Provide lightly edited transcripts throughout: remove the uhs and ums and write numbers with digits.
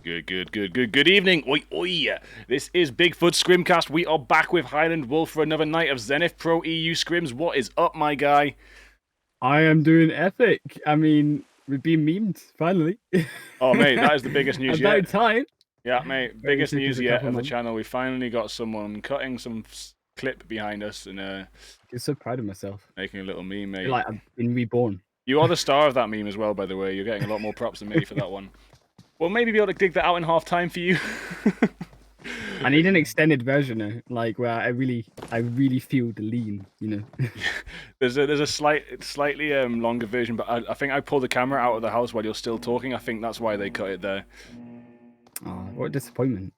Good evening. Oi, oi. This is Bigfoot Scrimcast. We are back with Highland Wolf for another night of Zenith PROEU Scrims. What is up, my guy? I am doing epic. I mean, we've been memed finally. Oh, mate, that is the biggest news About yet. time. Yeah, mate, Only biggest took us news a yet couple of the months. channel. We finally got someone cutting some clip behind us and I'm so proud of myself. making a little meme, I feel mate. like I've been reborn. You are the star of that meme as well, by the way. You're getting a lot more props than me for that one. We'll maybe be able to dig that out in half time for you. I need an extended version, like where I really feel the lean. There's a slightly longer version, but I think I pulled the camera out of the house while you're still talking. I think that's why they cut it there. Oh, what a disappointment.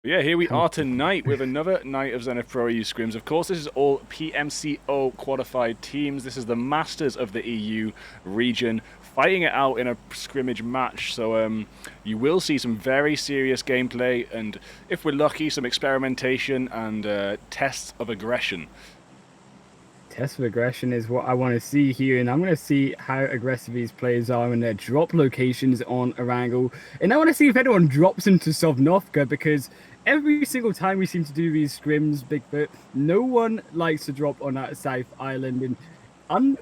But yeah, here we are tonight with another night of Zenith ProEU Scrims. Of course, this is all PMCO qualified teams. This is the masters of the EU region fighting it out in a scrimmage match. So you will see some very serious gameplay and, if we're lucky, some experimentation and tests of aggression. Test of aggression is what I want to see here, and I'm going to see how aggressive these players are in their drop locations on Erangel. And I want to see if anyone drops into Sovnovka, because every single time we seem to do these scrims, Bigfoot, no one likes to drop on that South Island. And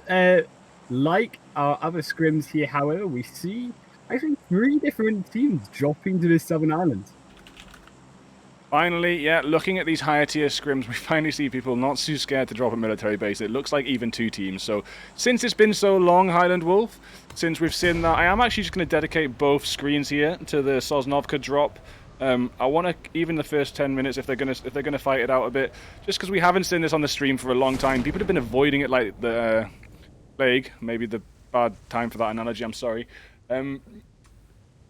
like our other scrims here, however, we see actually 3 different teams dropping to this Southern Island. Finally, yeah, looking at these higher tier scrims, we finally see people not too scared to drop a military base. It looks like even 2 teams. So since it's been so long, Highland Wolf, since we've seen that, I am actually just going to dedicate both screens here to the Sosnovka drop. I want to, even the first 10 minutes, if they're gonna fight it out a bit, just because we haven't seen this on the stream for a long time. People have been avoiding it like the plague. Maybe the bad time for that analogy. I'm sorry.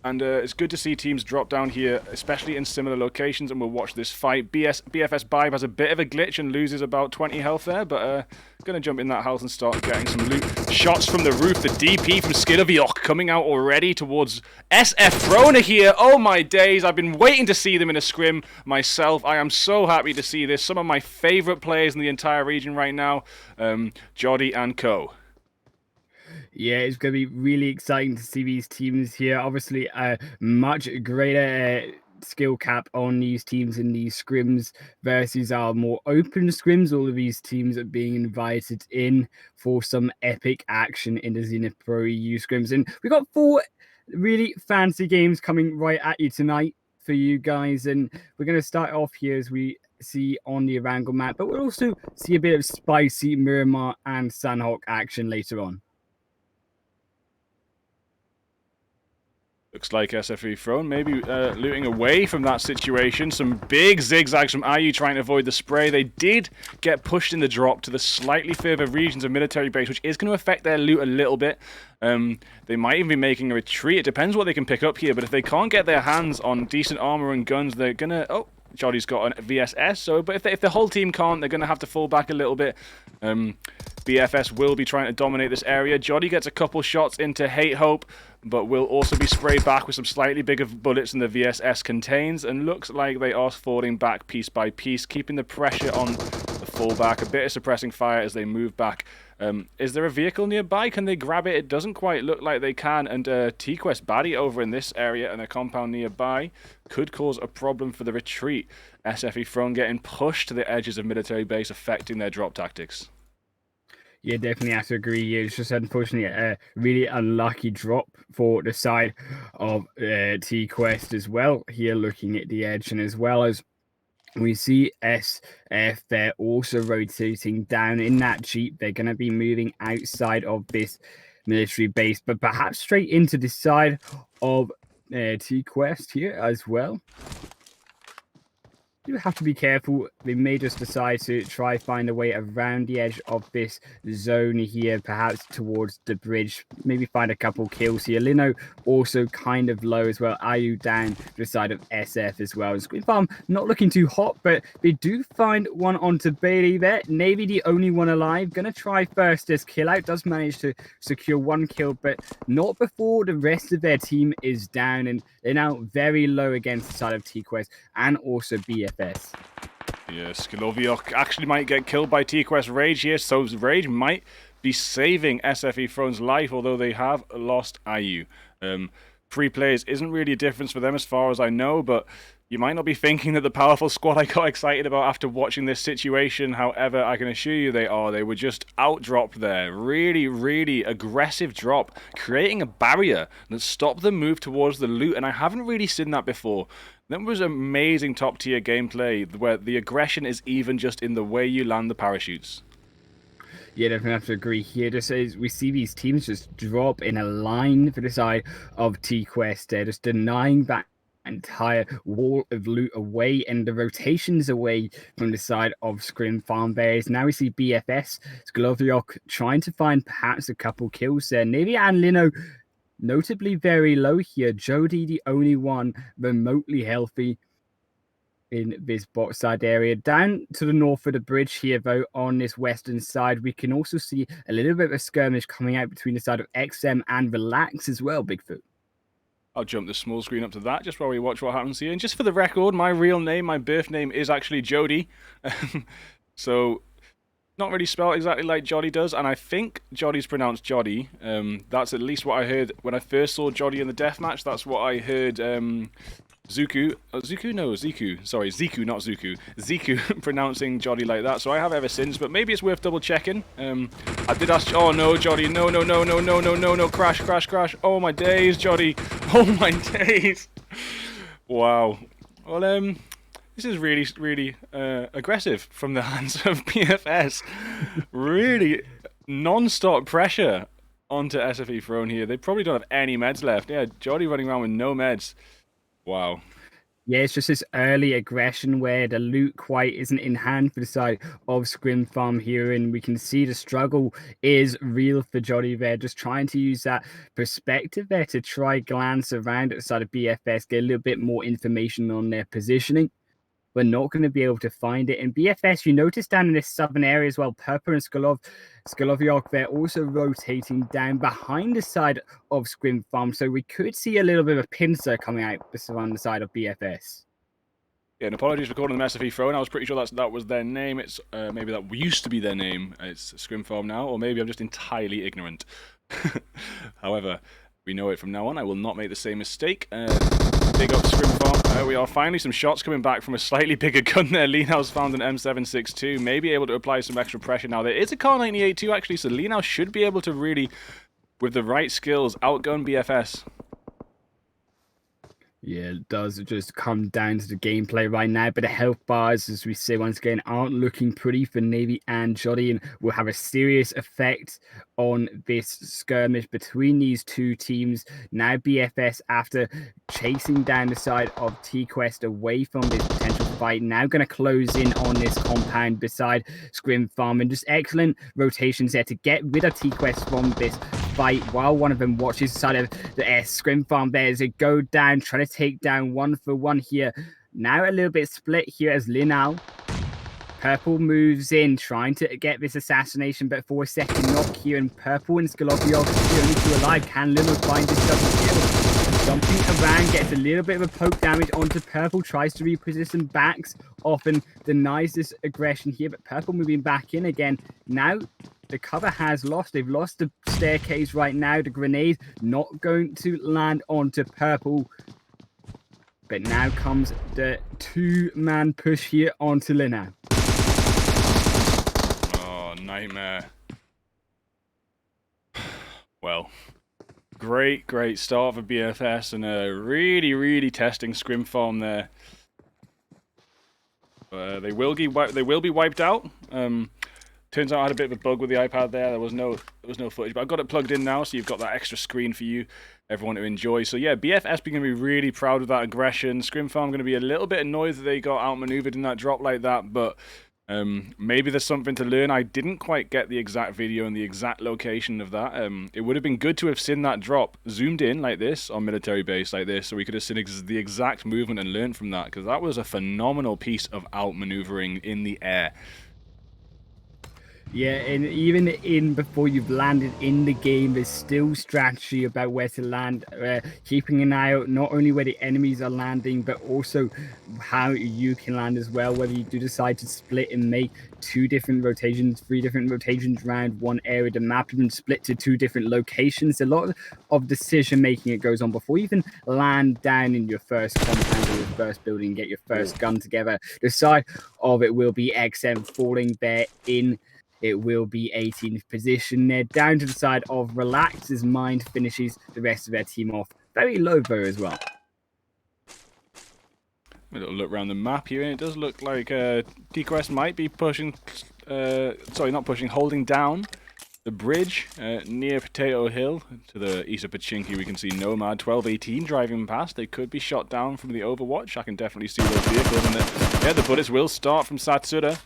And it's good to see teams drop down here, especially in similar locations, and we'll watch this fight. BFS Bibe has a bit of a glitch and loses about 20 health there, but going to jump in that house and start getting some loot. Shots from the roof, the DP from Skidoviok coming out already towards SF Frona here. Oh my days, I've been waiting to see them in a scrim myself. I am so happy to see this. Some of my favourite players in the entire region right now, Jody and Co. Yeah, it's going to be really exciting to see these teams here. Obviously, a much greater skill cap on these teams in these scrims versus our more open scrims. All of these teams are being invited in for some epic action in the Zenith ProEU scrims. And we got 4 really fancy games coming right at you tonight for you guys. And we're going to start off here as we see on the Erangel map, but we'll also see a bit of spicy Miramar and Sandhawk action later on. Looks like SFE Throne maybe looting away from that situation. Some big zigzags from IU trying to avoid the spray. They did get pushed in the drop to the slightly further regions of military base, which is going to affect their loot a little bit. They might even be making a retreat. It depends what they can pick up here, but if they can't get their hands on decent armor and guns, they're going to... Oh, Jody's got a VSS, so but if the whole team can't, they're going to have to fall back a little bit. BFS will be trying to dominate this area. Jody gets a couple shots into Hate Hope, but will also be sprayed back with some slightly bigger bullets than the VSS contains, and looks like they are falling back piece by piece, keeping the pressure on the fallback. A bit of suppressing fire as they move back. Is there a vehicle nearby? Can they grab it? It doesn't quite look like they can, and T-Quest baddie over in this area and a compound nearby could cause a problem for the retreat. SFE Throne getting pushed to the edges of military base, affecting their drop tactics. Yeah, definitely have to agree. It's just unfortunately a really unlucky drop for the side of T-Quest as well. Here looking at the edge, and as well as we see SF, they're also rotating down in that Jeep. They're going to be moving outside of this military base, but perhaps straight into the side of T-Quest here as well. You have to be careful. They may just decide to try find a way around the edge of this zone here, perhaps towards the bridge. Maybe find a couple kills here. Lino also kind of low as well. IU down the side of SF as well. Squid Farm not looking too hot, but they do find one onto Bailey there. Navy the only one alive. Gonna try first this kill out. Does manage to secure 1 kill, but not before the rest of their team is down, and they're now very low against the side of T-Quest and also BFS. Yeah, Skiloviok actually might get killed by T-Quest Rage here, so Rage might be saving SFE Throne's life, although they have lost IU. free plays isn't really a difference for them as far as I know, but you might not be thinking that the powerful squad I got excited about after watching this situation. However, I can assure you they are. They were just outdropped there. Really, really aggressive drop, creating a barrier that stopped the move towards the loot, and I haven't really seen that before. That was amazing top-tier gameplay, where the aggression is even just in the way you land the parachutes. Yeah, definitely have to agree here. Just as we see these teams just drop in a line for the side of T-Quest, they're just denying that entire wall of loot away and the rotations away from the side of Scrim Farm Bears. Now we see BFS, Skloviok trying to find perhaps a couple kills there. Navy and Lino notably very low here. Jody, the only one remotely healthy in this bot side area. Down to the north of the bridge here, though, on this western side, we can also see a little bit of a skirmish coming out between the side of XM and Relax as well, Bigfoot. I'll jump the small screen up to that just while we watch what happens here. And just for the record, my real name, my birth name is actually Jody. So, not really spelled exactly like Jody does, and I think Jody's pronounced Jody. That's at least what I heard when I first saw Jody in the deathmatch. That's what I heard Ziku, not Zuku. Ziku pronouncing Jody like that, so I have ever since, but maybe it's worth double checking. I did ask, oh no, Jody, no, crash. Oh my days, Jody. Oh my days. Wow. Well, this is really aggressive from the hands of PFS. Really non-stop pressure onto SFE Throne here. They probably don't have any meds left. Yeah, Jody running around with no meds. Wow. Yeah, it's just this early aggression where the loot quite isn't in hand for the side of Scrim Farm here, and we can see the struggle is real for Jody there, just trying to use that perspective there to try glance around at the side of BFS, get a little bit more information on their positioning. We're not going to be able to find it. In BFS, you notice down in this southern area as well, Purple and Skoloviok, they're also rotating down behind the side of Scrim Farm. So we could see a little bit of a pincer coming out on the side of BFS. Yeah, and apologies for calling them SFE Throne. I was pretty sure that was their name. It's maybe that used to be their name. It's Scrim Farm now, or maybe I'm just entirely ignorant. However, we know it from now on. I will not make the same mistake. Big up Scrim Farm. We are finally some shots coming back from a slightly bigger gun there. Linau's found an M762, maybe able to apply some extra pressure now. There is a Kar 98 too, actually, so Linau should be able to really, with the right skills, outgun BFS. Yeah, it does just come down to the gameplay right now, but the health bars, as we say once again, aren't looking pretty for Navy and Jody, and will have a serious effect on this skirmish between these two teams. Now BFS, after chasing down the side of T-Quest away from this potential fight, now going to close in on this compound beside Scrim Farm, and just excellent rotations there to get rid of T-Quest from this fight while one of them watches the side of the Scrim Farm there as they go down, trying to take down one for one here. Now a little bit split here as Linau. Purple moves in, trying to get this assassination, but for a second knock here, and Purple and Skoloviok the only two alive. Can Linau find this double kill? Jumping around, gets a little bit of a poke damage onto Purple, tries to reposition, backs off and denies this aggression here, but Purple moving back in again. Now the cover has lost. They've lost the staircase right now. The grenade not going to land onto Purple. But now comes the two-man push here onto Linau. Oh, nightmare. Well, great start for BFS, and really testing Scrim Farm there. They will be wiped out. Turns out I had a bit of a bug with the iPad there. There was no footage, but I've got it plugged in now, so you've got that extra screen for you, everyone to enjoy. So yeah, BFS going to be really proud of that aggression. Scrim Farm going to be a little bit annoyed that they got outmaneuvered in that drop like that, but maybe there's something to learn. I didn't quite get the exact video and the exact location of that. It would have been good to have seen that drop zoomed in like this on military base like this, so we could have seen the exact movement and learned from that, because that was a phenomenal piece of outmaneuvering in the air. Yeah, and even in before you've landed in the game, there's still strategy about where to land, keeping an eye out not only where the enemies are landing, but also how you can land as well. Whether you do decide to split and make 2 different rotations, 3 different rotations around one area of the map, even split to 2 different locations. A lot of decision making it goes on before you even land down in your first compound or your first building, get your first gun together. The side of it will be XM falling there in. It will be 18th position. They're down to the side of Relax as Mind finishes the rest of their team off very low though as well. A little look around the map here, and it does look like TQuest might be pushing, sorry, not pushing, holding down the bridge near Potato Hill. To the east of Pachinki, we can see Nomad 1218 driving past. They could be shot down from the Overwatch. I can definitely see those vehicles, and the bullets will start from Satsura.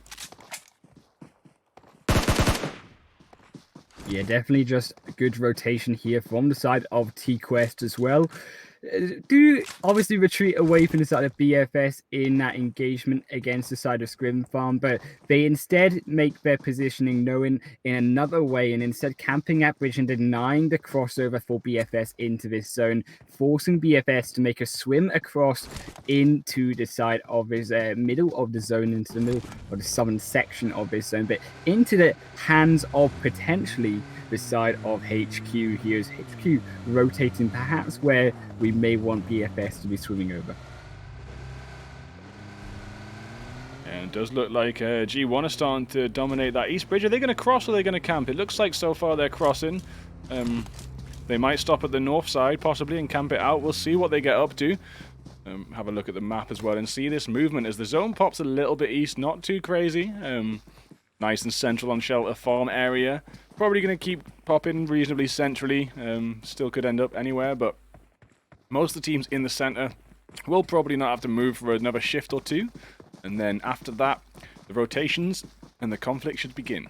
Yeah, definitely just a good rotation here from the side of T-Quest as well. Do obviously retreat away from the side of BFS in that engagement against the side of Scrim Farm, but they instead make their positioning known in another way, and instead camping at bridge and denying the crossover for BFS into this zone, forcing BFS to make a swim across into the side of his middle of the zone, into the middle of the southern section of this zone, but into the hands of potentially the side of HQ. Here's HQ rotating perhaps where we may want BFS to be swimming over. And it does look like G1 are starting to dominate that east bridge. Are they going to cross or are they going to camp? It looks like so far they're crossing. They might stop at the north side possibly and camp it out. We'll see what they get up to. Have a look at the map as well and see this movement as the zone pops a little bit east. Not too crazy. Nice and central on Shelter Farm area. Probably going to keep popping reasonably centrally. Still could end up anywhere, but most of the teams in the center will probably not have to move for another shift or two. And then after that, the rotations and the conflict should begin.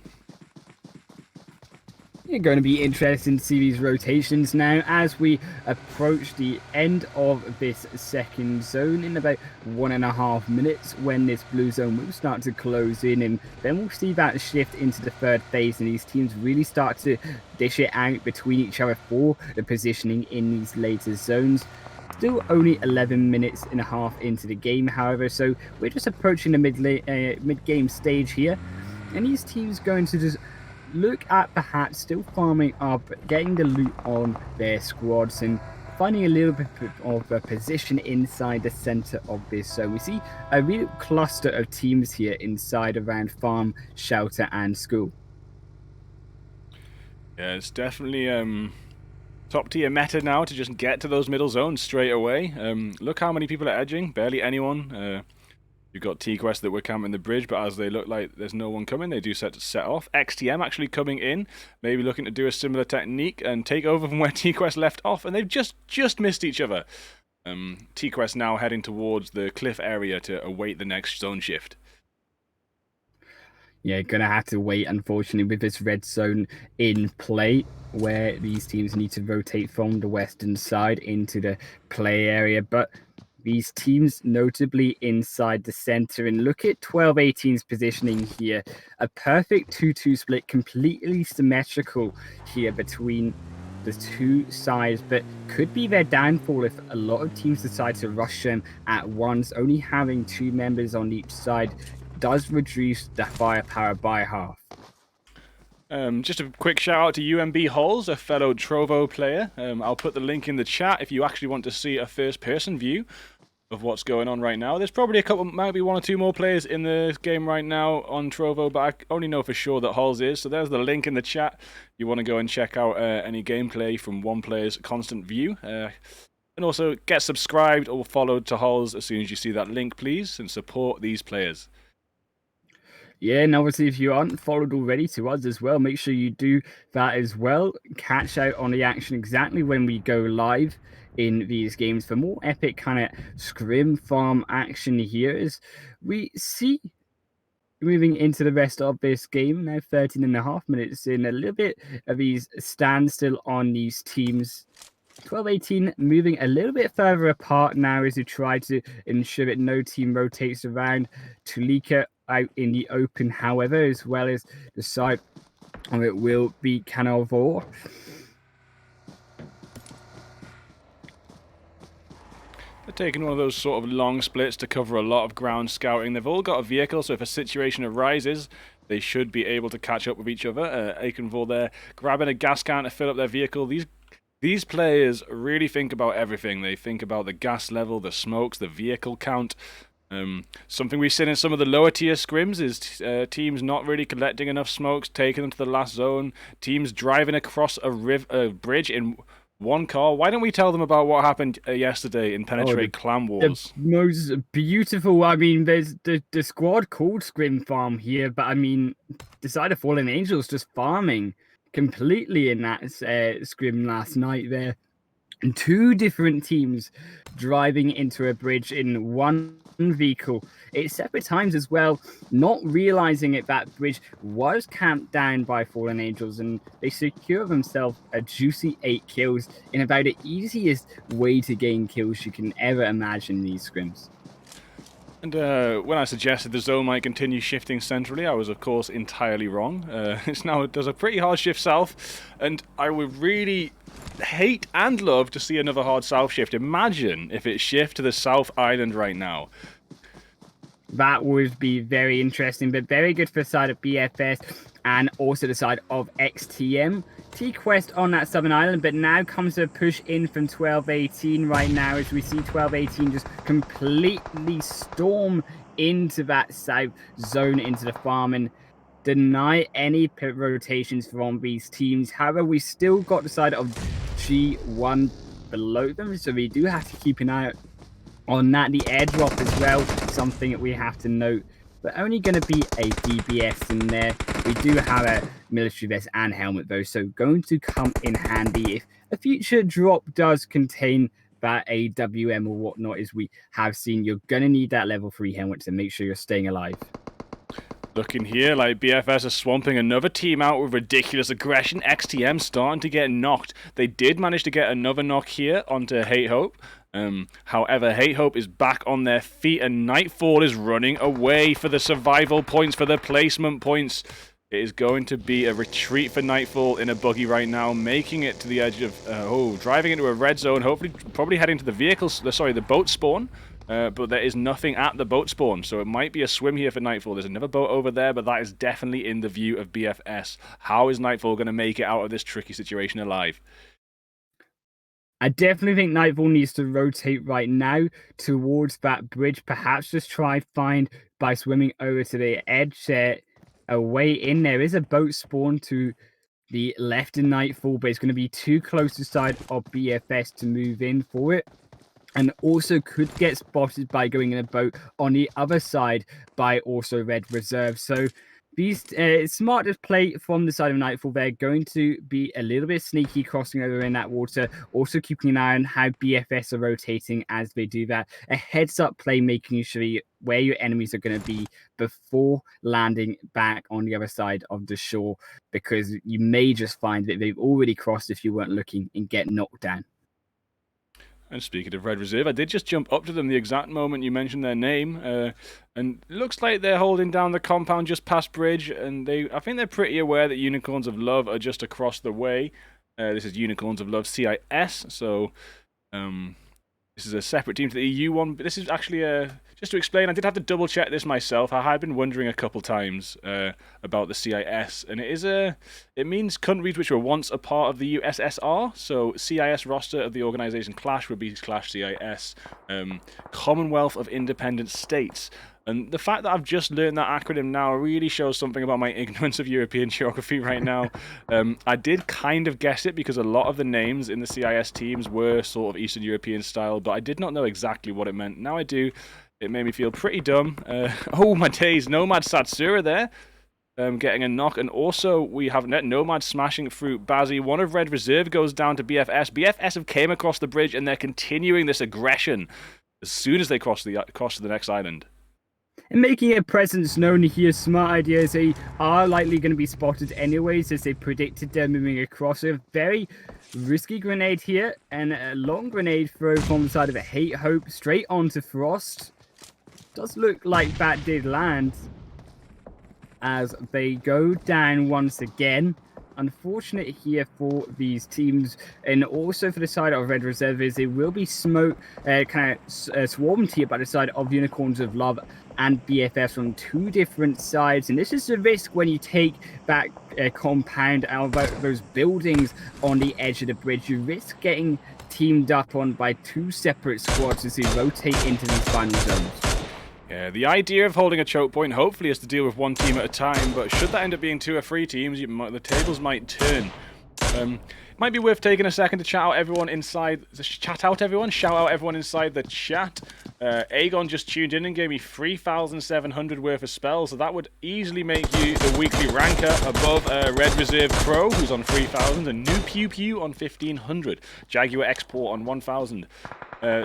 It's going to be interesting to see these rotations now as we approach the end of this second zone in about 1.5 minutes, when this blue zone will start to close in, and then we'll see that shift into the third phase and these teams really start to dish it out between each other for the positioning in these later zones. Still only 11 minutes and a half into the game, however, so we're just approaching the mid-game stage here, and these teams going to just look at perhaps still farming up, getting the loot on their squads and finding a little bit of a position inside the center of this. So we see a real cluster of teams here inside around farm, shelter and school. Yeah, it's definitely top tier meta now to just get to those middle zones straight away. Look how many people are edging, barely anyone. You've got T-Quest that were camping the bridge, but as they look like there's no one coming, they do set off. XTM actually coming in, maybe looking to do a similar technique and take over from where T-Quest left off, and they've just missed each other. T-Quest now heading towards the cliff area to await the next zone shift. Yeah, gonna have to wait, unfortunately, with this red zone in play, where these teams need to rotate from the western side into the play area, but these teams notably inside the center, and look at 12-18's positioning here. A perfect 2-2 split, completely symmetrical here between the two sides, but could be their downfall if a lot of teams decide to rush them at once. Only having 2 members on each side does reduce the firepower by half. Just a quick shout out to UMB Halls, a fellow Trovo player. I'll put the link in the chat if you actually want to see a first-person view of what's going on right now. There's probably might be 1 or 2 more players in the game right now on Trovo, but I only know for sure that Halls is. So there's the link in the chat. You want to go and check out any gameplay from one player's constant view. And also get subscribed or followed to Halls as soon as you see that link, please, and support these players. Yeah, and obviously if you aren't followed already to us as well, make sure you do that as well. Catch out on the action exactly when we go live in these games for more epic kind of scrim farm action here as we see moving into the rest of this game now. 13.5 minutes in, a little bit of these standstill on these teams. 12-18 moving a little bit further apart now as we try to ensure that no team rotates around. Tulika out in the open, however, as well as the side of it will be Canalvor. They're taking one of those sort of long splits to cover a lot of ground scouting. They've all got a vehicle, so if a situation arises, they should be able to catch up with each other. Aikenville there grabbing a gas can to fill up their vehicle. These players really think about everything. They think about the gas level, the smokes, the vehicle count. Something we've seen in some of the lower tier scrims is teams not really collecting enough smokes, taking them to the last zone, teams driving across a bridge in one car. Why don't we tell them about what happened yesterday in Penetrate Clan Wars? The most beautiful, I mean, there's the squad called Scrim Farm here, but I mean, the side of Fallen Angels just farming completely in that scrim last night there. And two different teams driving into a bridge in one vehicle at separate times as well, not realizing it. That bridge was camped down by Fallen Angels, and they secure themselves a juicy 8 kills in about the easiest way to gain kills you can ever imagine in these scrims. And when I suggested the zone might continue shifting centrally, I was of course entirely wrong. It does a pretty hard shift south, and I would really hate and love to see another hard south shift. Imagine if it shifted to the South Island right now. That would be very interesting, but very good for the side of BFS and also the side of XTM. T-Quest on that Southern Island, but now comes a push in from 1218 right now, as we see 1218 just completely storm into that south zone, into the farm, and deny any pit rotations from these teams. However, we still got the side of G1 below them, so we do have to keep an eye out on that. The airdrop as well, something that we have to note, but only going to be a DBS in there. We do have a military vest and helmet though, so going to come in handy if a future drop does contain that AWM or whatnot. As we have seen, you're going to need that level 3 helmet to make sure you're staying alive. Looking here like BFS are swamping another team out with ridiculous aggression. XTM starting to get knocked. They did manage to get another knock here onto Hate Hope. However, Hate Hope is back on their feet, and Nightfall is running away for the survival points, for the placement points. It is going to be a retreat for Nightfall in a buggy right now, making it to the edge of, driving into a red zone, hopefully, probably heading to the boat spawn. But there is nothing at the boat spawn, so it might be a swim here for Nightfall. There's another boat over there, but that is definitely in the view of BFS. How is Nightfall going to make it out of this tricky situation alive? I definitely think Nightfall needs to rotate right now towards that bridge. Perhaps just try find by swimming over to the edge a way in. There is a boat spawn to the left in Nightfall, but it's going to be too close to the side of BFS to move in for it. And also could get spotted by going in a boat on the other side by also Red Reserve. So these smartest play from the side of Nightfall. They're going to be a little bit sneaky crossing over in that water. Also keeping an eye on how BFS are rotating as they do that. A heads up play, making sure where your enemies are going to be before landing back on the other side of the shore, because you may just find that they've already crossed if you weren't looking and get knocked down. And speaking of Red Reserve, I did just jump up to them the exact moment you mentioned their name, and it looks like they're holding down the compound just past bridge, and I think they're pretty aware that Unicorns of Love are just across the way. This is Unicorns of Love CIS, so this is a separate team to the EU one, but this is actually just to explain, I did have to double check this myself. I had been wondering a couple times about the CIS, and it means countries which were once a part of the USSR. So CIS roster of the organization Clash would be Clash CIS, Commonwealth of Independent States. And the fact that I've just learned that acronym now really shows something about my ignorance of European geography right now. I did kind of guess it because a lot of the names in the CIS teams were sort of Eastern European style, but I did not know exactly what it meant. Now I do. It made me feel pretty dumb. Oh my days, Nomad Satsura there. Getting a knock, and also we have Nomad smashing through Bazzi. One of Red Reserve goes down to BFS. BFS have came across the bridge, and they're continuing this aggression as soon as they cross to the next island. And making a presence known here, smart ideas. They are likely going to be spotted anyways, as they predicted they're moving across. A very risky grenade here, and a long grenade throw from the side of a Hate Hope straight onto Frost. Does look like that did land. as they go down once again. Unfortunate here for these teams, and also for the side of Red Reservists, it will be swarmed here by the side of Unicorns of Love and BFFs from two different sides. And this is the risk when you take back a compound out of those buildings on the edge of the bridge. You risk getting teamed up on by two separate squads as they rotate into these final zones. Yeah, the idea of holding a choke point hopefully is to deal with one team at a time, but should that end up being 2 or 3 teams, the tables might turn. Might be worth taking a second to shout out everyone inside the chat. Shout out everyone inside the chat. Aegon just tuned in and gave me 3,700 worth of spells, so that would easily make you the weekly ranker above Red Reserve Pro, who's on 3,000, and New PUBGM on 1,500. Jaguar Export on 1,000.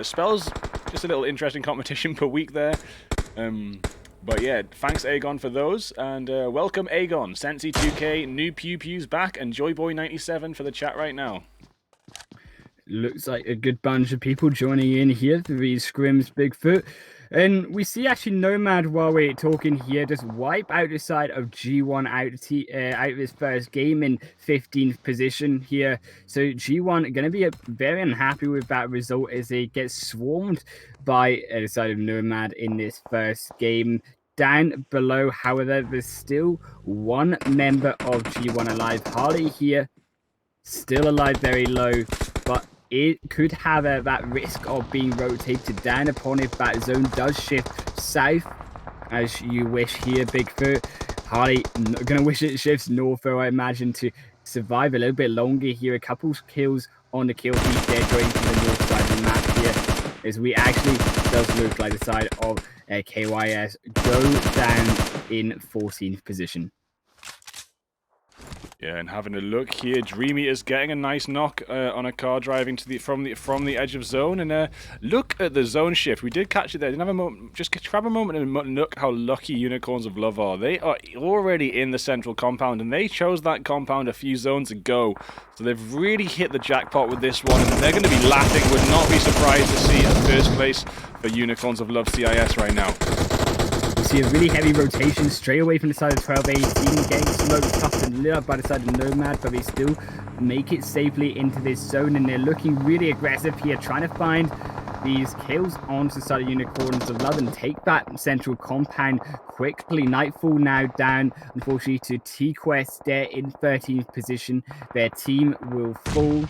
Spells, just a little interesting competition per week there. But yeah, thanks Aegon for those, and welcome Aegon, Sensi2K, New PewPew's back, and Joyboy97 for the chat right now. Looks like a good bunch of people joining in here through these Scrims Bigfoot. And we see actually Nomad, while we're talking here, just wipe out the side of G1 out of his first game in 15th position here. So G1 are going to be very unhappy with that result as they get swarmed by the side of Nomad in this first game. Down below, however, there's still one member of G1 alive. Harley here, still alive very low, but it could have that risk of being rotated down upon if that zone does shift south, as you wish here, Bigfoot. Harley gonna wish it shifts north, though, I imagine, to survive a little bit longer here. A couple kills on the kill feed there, going to the north side of the map here, as we actually does look like the side of KYS go down in 14th position. Yeah, and having a look here, Dreamy is getting a nice knock on a car driving to from the edge of zone, and look at the zone shift. We did catch it there. Didn't have a moment. Just grab a moment and look how lucky Unicorns of Love are. They are already in the central compound, and they chose that compound a few zones ago. So they've really hit the jackpot with this one, and they're going to be laughing. Would not be surprised to see a first place for Unicorns of Love CIS right now. You see a really heavy rotation straight away from the side of 12-18, getting smoked up and lit up by the side of Nomad, but they still make it safely into this zone, and they're looking really aggressive here, trying to find these kills onto the side of Unicorns of Love and take that central compound quickly. Nightfall now down, unfortunately, to T-Quest there in 13th position. Their team will fall.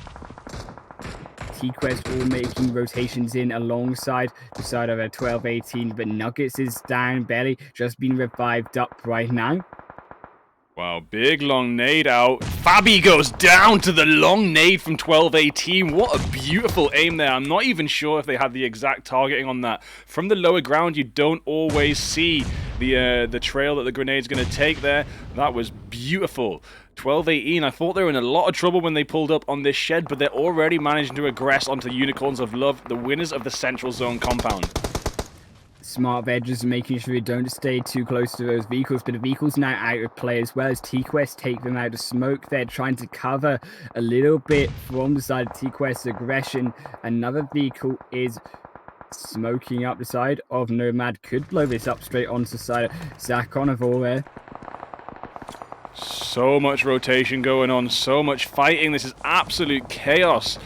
T-Quest all making rotations in alongside the side of a 12-18, but Nuggets is down, barely just been revived up right now. Wow, big long nade out. Fabi goes down to the long nade from 12-18. What a beautiful aim there. I'm not even sure if they had the exact targeting on that. From the lower ground, you don't always see the trail that the grenade's going to take there. That was beautiful. 12-18, I thought they were in a lot of trouble when they pulled up on this shed, but they're already managing to aggress onto Unicorns of Love, the winners of the Central Zone compound. Smart edges, making sure you don't stay too close to those vehicles, but the vehicles now out of play as well as T-Quest take them out of smoke. They're trying to cover a little bit from the side of T-Quest's aggression. Another vehicle is smoking up the side of Nomad, could blow this up straight onto the side of Zakonavor there. So much rotation going on, so much fighting. This is absolute chaos.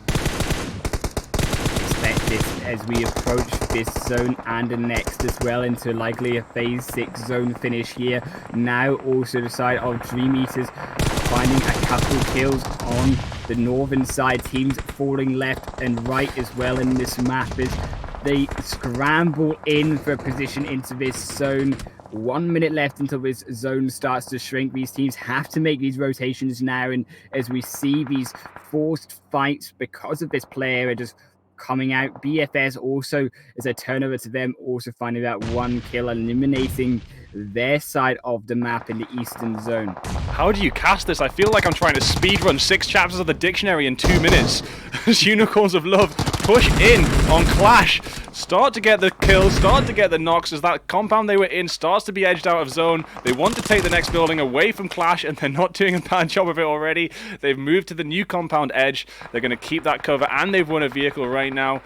Expect this as we approach this zone and the next as well into likely a phase 6 zone finish here. Now also the side of Dream Eaters finding a couple kills on the northern side. Teams falling left and right as well in this map as they scramble in for a position into this zone. 1 minute left until this zone starts to shrink. These teams have to make these rotations now, and as we see these forced fights because of this player just coming out, BFS also as a turnover to them, also finding that one kill, eliminating their side of the map in the eastern zone. How do you cast this? I feel like I'm trying to speedrun 6 chapters of the dictionary in 2 minutes. As Unicorns of Love push in on Clash, start to get the kills, start to get the knocks as that compound they were in starts to be edged out of zone. They want to take the next building away from Clash, and they're not doing a bad job of it already. They've moved to the new compound edge. They're going to keep that cover, and they've won a vehicle right now.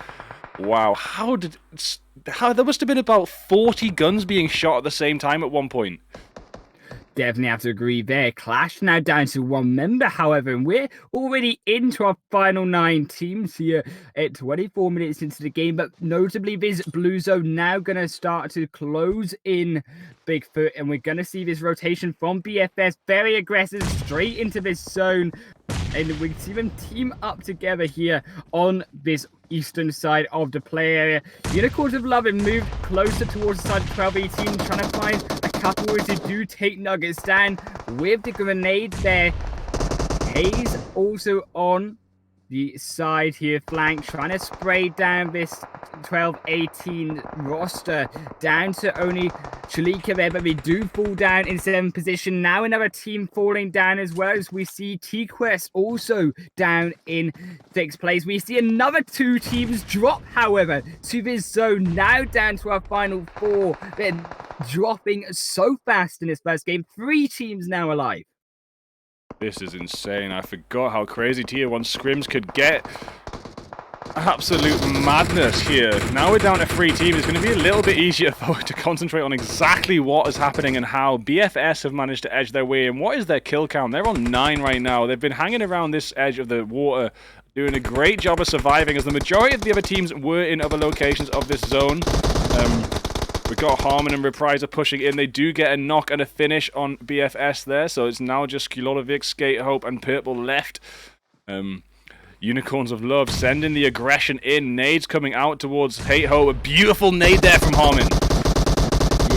Wow, how there must have been about 40 guns being shot at the same time at one point. Definitely have to agree there. Clash now down to one member, however, and we're already into our final 9 teams here at 24 minutes into the game. But notably, this blue zone now going to start to close in Bigfoot, and we're going to see this rotation from BFS, very aggressive, straight into this zone. And we can see them team up together here on this eastern side of the play area. Unicorns of Love have moved closer towards the side of 12-18, trying to find a couple as they do take Nuggets down with the grenade there. Hayes also on the side here, flank, trying to spray down this 12-18 roster down to only Chalika there, but they do fall down in 7th position. Now another team falling down as well, as we see T-Quest also down in 6th place. We see another 2 teams drop, however, to this zone, now down to our final 4. They're dropping so fast in this first game. 3 teams now alive. This is insane. I forgot how crazy Tier 1 scrims could get. Absolute madness here. Now we're down to 3 teams. It's going to be a little bit easier to concentrate on exactly what is happening and how BFS have managed to edge their way in. What is their kill count? They're on 9 right now. They've been hanging around this edge of the water, doing a great job of surviving, as the majority of the other teams were in other locations of this zone. We've got Harmon and Reprise pushing in. They do get a knock and a finish on BFS there, so it's now just Skilolovic, Skate Hope, and Purple left. Unicorns of Love sending the aggression in. Nades coming out towards Hate Hope. A beautiful nade there from Harmon.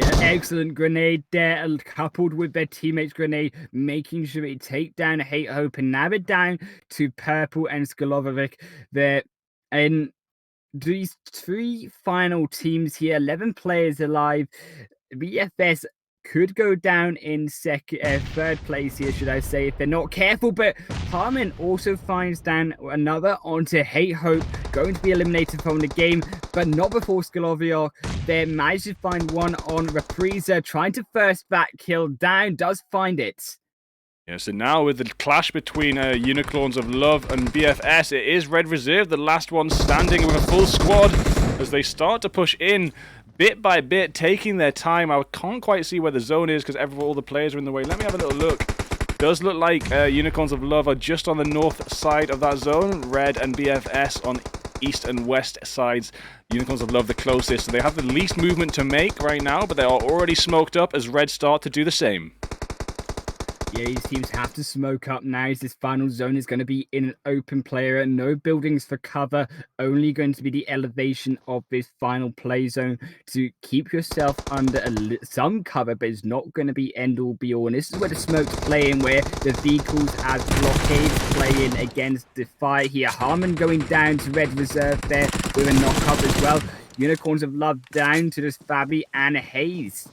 Yeah, excellent grenade there, coupled with their teammates' grenade, making sure they take down Hate Hope, and now it down to Purple and Skilolovic there. And these 3 final teams here, 11 players alive. BFS could go down in 3rd place here, should I say, if they're not careful. But Harmon also finds down another onto Hate Hope, going to be eliminated from the game, but not before Skoloviok. They managed to find one on Reprisa, trying to first that kill down, does find it. Yeah, so now with the clash between Unicorns of Love and BFS, it is Red Reserve, the last one standing with a full squad, as they start to push in bit by bit, taking their time. I can't quite see where the zone is because all the players are in the way. Let me have a little look. Does look like Unicorns of Love are just on the north side of that zone. Red and BFS on east and west sides. Unicorns of Love the closest, so they have the least movement to make right now, but they are already smoked up as Red start to do the same. Yeah, these teams have to smoke up now, as this final zone is going to be in an open player, no buildings for cover, only going to be the elevation of this final play zone to keep yourself under some cover, but it's not going to be end all be all. And this is where the smokes play in, where the vehicles as blockades play in against the fire here. Harmon going down to Red Reserve there with a knock up as well. Unicorns of Love down to this Fabi and Hayes.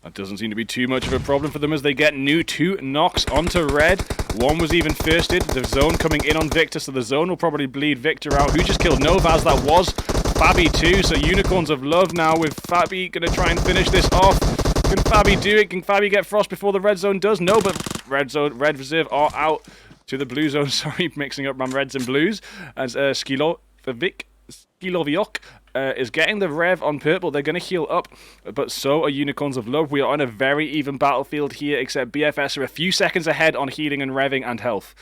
That doesn't seem to be too much of a problem for them, as they get new 2 knocks onto Red. One was even firsted. The zone coming in on Victor, so the zone will probably bleed Victor out. Who just killed Novaz? That was Fabi too. So Unicorns of Love now with Fabi going to try and finish this off. Can Fabi do it? Can Fabi get Frost before the red zone does? No, but Red Reserve are out to the blue zone. Sorry, mixing up my reds and blues. As Skiloviok is getting the rev on Purple. They're going to heal up, but so are Unicorns of Love. We are on a very even battlefield here, except BFS are a few seconds ahead on healing and revving and health.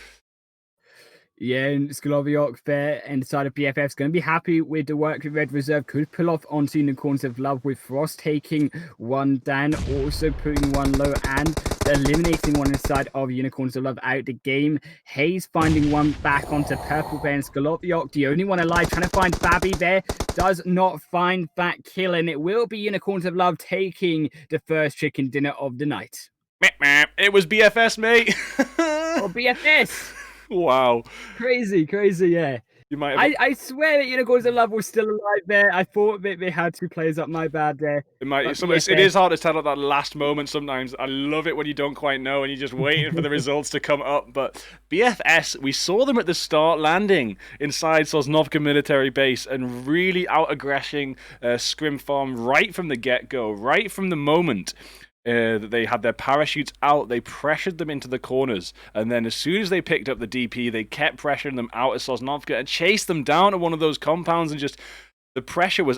Yeah, and Skoloviok there inside of BFF is going to be happy with the work that Red Reserve could pull off onto Unicorns of Love, with Frost taking one down, also putting one low and eliminating one inside of Unicorns of Love out the game. Hayes finding one back onto Purple there, and Skoloviok, the only one alive, trying to find Fabi there, does not find that kill, and it will be Unicorns of Love taking the first chicken dinner of the night. It was BFS, mate. Oh, BFS! Wow. Crazy, yeah. You might have... I swear that Unicorns of Love was still alive there. I thought that they had 2 players up, my bad there. It is hard to tell at that last moment sometimes. I love it when you don't quite know and you're just waiting for the results to come up. But BFS, we saw them at the start landing inside Sosnovka military base and really out-aggressing Scrim Farm right from the get-go, right from the moment. They had their parachutes out, they pressured them into the corners, and then as soon as they picked up the DP, they kept pressuring them out of Sosnovka and chased them down to one of those compounds, and just the pressure was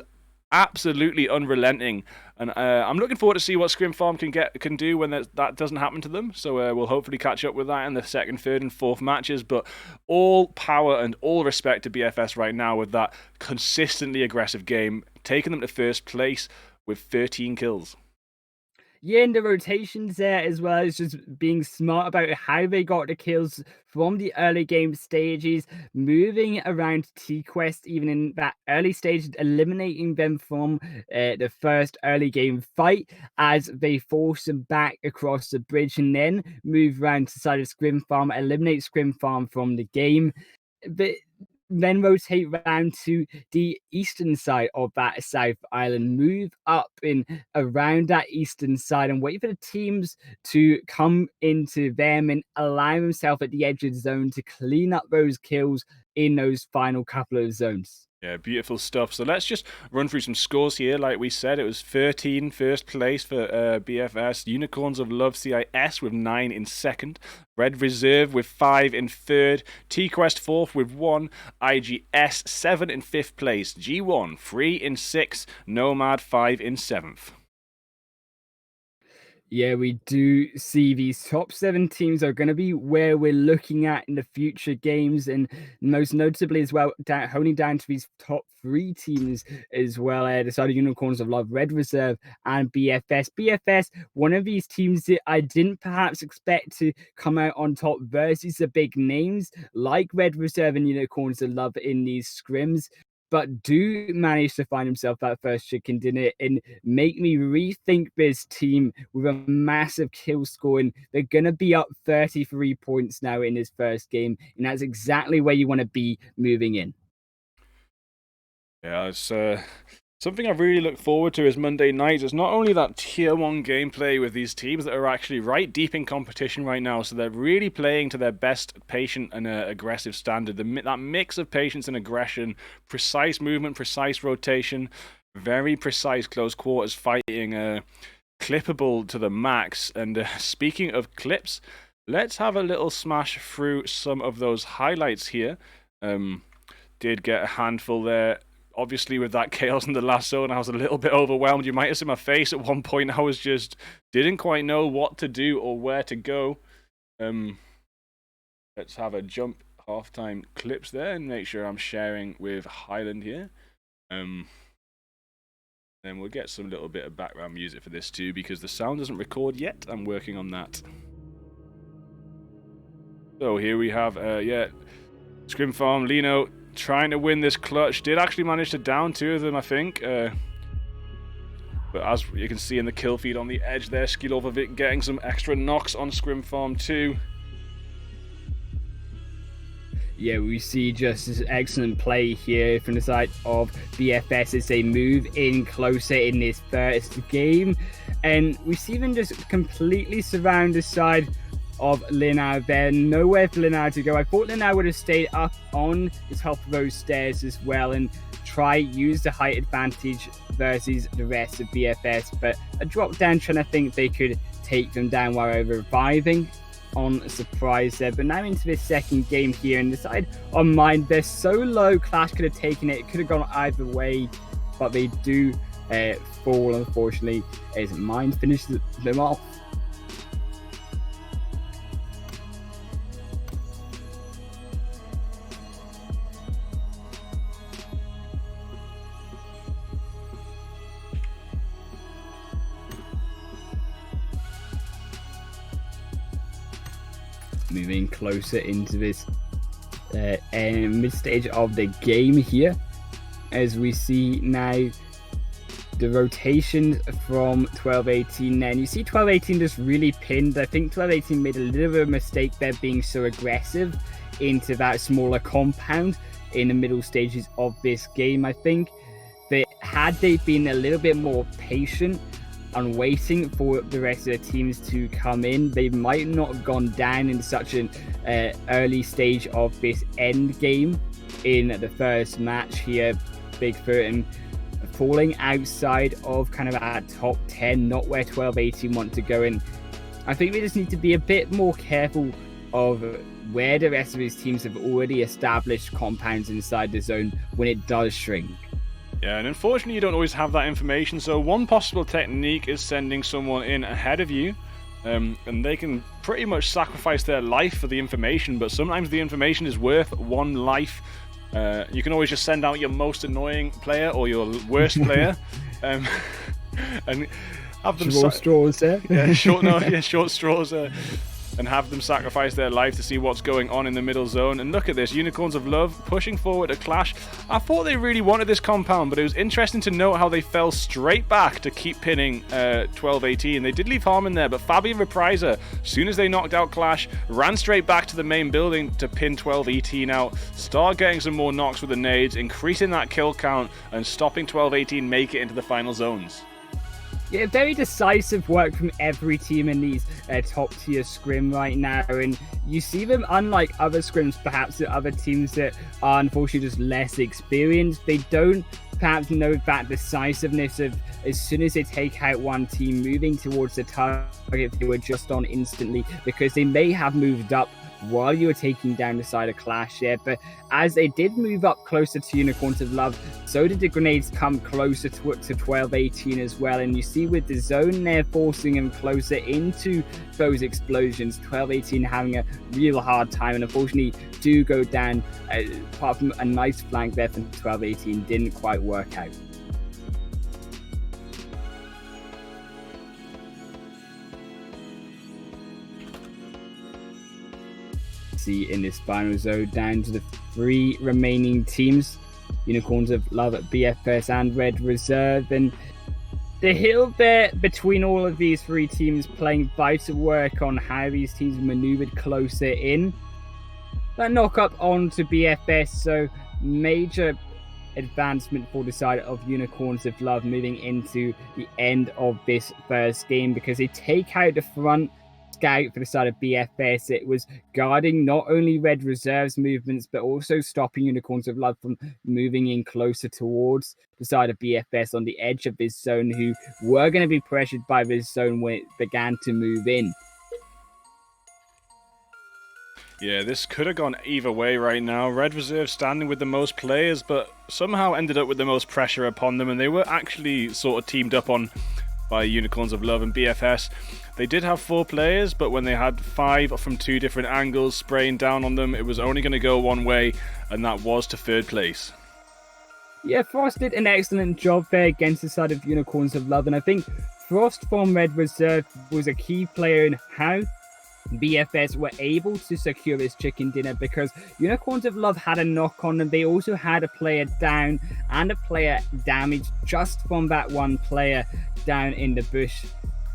absolutely unrelenting. And I'm looking forward to see what Scrim Farm can do when that doesn't happen to them. So we'll hopefully catch up with that in the second, third, and fourth matches. But all power and all respect to BFS right now with that consistently aggressive game, taking them to first place with 13 kills. Yeah, and the rotations there as well is just being smart about how they got the kills from the early game stages, moving around T-Quest even in that early stage, eliminating them from the first early game fight as they force them back across the bridge and then move around to the side of Scrim Farm, eliminate Scrim Farm from the game. But then rotate round to the eastern side of that South Island, move up in around that eastern side and wait for the teams to come into them and allow themselves at the edge of the zone to clean up those kills in those final couple of zones. Yeah, beautiful stuff. So let's just run through some scores here. Like we said, it was 13 first place for BFS. Unicorns of Love CIS with 9 in second. Red Reserve with 5 in third. T-Quest fourth with 1. IGS 7 in fifth place. G1 3 in sixth. Nomad 5 in seventh. Yeah, we do see these top 7 teams are going to be where we're looking at in the future games, and most notably as well, holding down to these top 3 teams as well. The side of Unicorns of Love, Red Reserve, and BFS. BFS, one of these teams that I didn't perhaps expect to come out on top versus the big names like Red Reserve and Unicorns of Love in these scrims, but do manage to find himself that first chicken dinner and make me rethink this team with a massive kill score. And they're going to be up 33 points now in this first game. And that's exactly where you want to be moving in. Yeah, it's something I really look forward to is Monday nights. It's not only that tier 1 gameplay with these teams that are actually right deep in competition right now, so they're really playing to their best patient and aggressive standard. That mix of patience and aggression, precise movement, precise rotation, very precise close quarters fighting, clippable to the max. And speaking of clips, let's have a little smash through some of those highlights here. Did get a handful there. Obviously, with that chaos in the last zone, I was a little bit overwhelmed. You might have seen my face at one point. I was just didn't quite know what to do or where to go. Let's have a jump halftime clips there and make sure I'm sharing with Highland here. Then we'll get some little bit of background music for this too, because the sound doesn't record yet. I'm working on that. So here we have, Scrim Farm, Lino trying to win this clutch. Did actually manage to down 2 of them, I think. But as you can see in the kill feed on the edge there, Skilovovic getting some extra knocks on Scrim Farm too. Yeah, we see just as excellent play here from the side of BFS as they move in closer in this first game. And we see them just completely surround the side of Linau there. Nowhere for Linau to go. I thought Linau would have stayed up on the top of those stairs as well and use the height advantage versus the rest of BFS, but a drop down trying to think they could take them down while reviving on a surprise there. But now into this second game here, and the side on mine, they're so low, Clash could have taken it. It could have gone either way, but they do fall, unfortunately, as mine finishes them off. Moving closer into this mid stage of the game here, as we see now the rotation from 12-18 there. And you see 12-18 just really pinned. I think 12-18 made a little bit of a mistake there being so aggressive into that smaller compound in the middle stages of this game. I think that had they been a little bit more patient and waiting for the rest of the teams to come in, they might not have gone down in such an early stage of this end game in the first match here. Bigfoot and falling outside of kind of our top 10, not where 12-18 want to go in. I think we just need to be a bit more careful of where the rest of his teams have already established compounds inside the zone when it does shrink. Yeah, and unfortunately you don't always have that information, so one possible technique is sending someone in ahead of you, and they can pretty much sacrifice their life for the information, but sometimes the information is worth one life. You can always just send out your most annoying player or your worst player, and have them short straws there. short straws, and have them sacrifice their life to see what's going on in the middle zone. And look at this, Unicorns of Love pushing forward a clash. I thought they really wanted this compound, but it was interesting to note how they fell straight back to keep pinning 12-18. They did leave harm in there, but Fabi and Repriser, as soon as they knocked out Clash, ran straight back to the main building to pin 12-18 out, start getting some more knocks with the nades, increasing that kill count, and stopping 12-18 make it into the final zones. Yeah, very decisive work from every team in these top tier scrim right now, and you see them, unlike other scrims, perhaps the other teams that are unfortunately just less experienced, they don't perhaps know that decisiveness of as soon as they take out one team, moving towards the target they were just on instantly, because they may have moved up while you were taking down the side of Clash there, but as they did move up closer to Unicorns of Love, so did the grenades come closer to 12-18 as well, and you see with the zone there forcing them closer into those explosions, 12-18 having a real hard time, and unfortunately do go down, apart from a nice flank there from 12-18, didn't quite work out. In this final zone, down to the 3 remaining teams, Unicorns of Love at BFS and Red Reserve, and the hill there between all of these 3 teams playing vital work on how these teams maneuvered closer in. That knock up onto BFS, so major advancement for the side of Unicorns of Love moving into the end of this first game, because they take out the front scout for the side of BFS. It was guarding not only Red Reserve's movements, but also stopping Unicorns of Love from moving in closer towards the side of BFS on the edge of this zone, who were going to be pressured by this zone when it began to move in. Yeah, this could have gone either way right now. Red Reserve standing with the most players, but somehow ended up with the most pressure upon them, and they were actually sort of teamed up on by Unicorns of Love and BFS. They did have 4 players, but when they had 5 from 2 different angles spraying down on them, it was only going to go one way, and that was to 3rd place. Yeah, Frost did an excellent job there against the side of Unicorns of Love, and I think Frost from Red Reserve was a key player in how BFS were able to secure this chicken dinner, because Unicorns of Love had a knock on them. They also had a player down and a player damaged just from that one player down in the bush.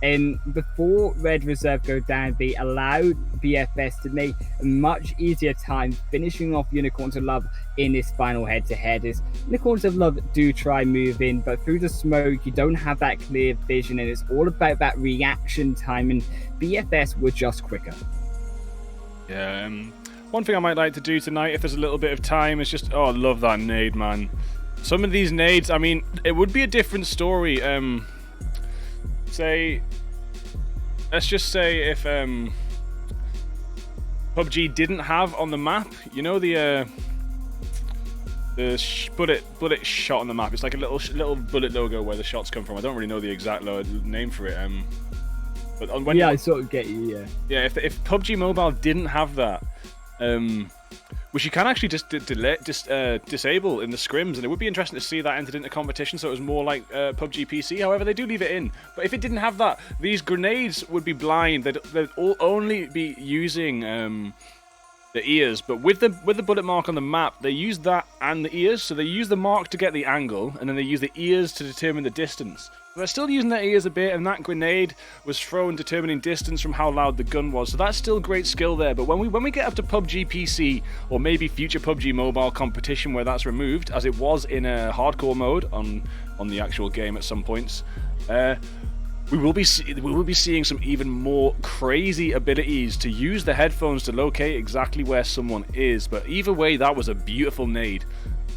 And before Red Reserve go down, they allowed BFS to make a much easier time finishing off Unicorns of Love in this final head-to-head. As Unicorns of Love do try move in, but through the smoke, you don't have that clear vision, and it's all about that reaction time, and BFS were just quicker. Yeah, one thing I might like to do tonight, if there's a little bit of time, is just... Oh, I love that nade, man. Some of these nades, I mean, it would be a different story. Let's just say if PUBG didn't have on the map, you know, the bullet shot on the map. It's like a little bullet logo where the shots come from. I don't really know the exact name for it. But when I sort of get you. Yeah. Yeah. If PUBG Mobile didn't have that, which you can actually just disable in the scrims, and it would be interesting to see that entered into competition, so it was more like PUBG PC. However, they do leave it in. But if it didn't have that, these grenades would be blind. They'd all only be using the ears. But with the bullet mark on the map, they use that and the ears. So they use the mark to get the angle, and then they use the ears to determine the distance. They're still using their ears a bit, and that grenade was thrown determining distance from how loud the gun was. So that's still great skill there. But when we get up to PUBG PC, or maybe future PUBG Mobile competition where that's removed, as it was in a hardcore mode on the actual game at some points, we will be seeing some even more crazy abilities to use the headphones to locate exactly where someone is. But either way, that was a beautiful nade.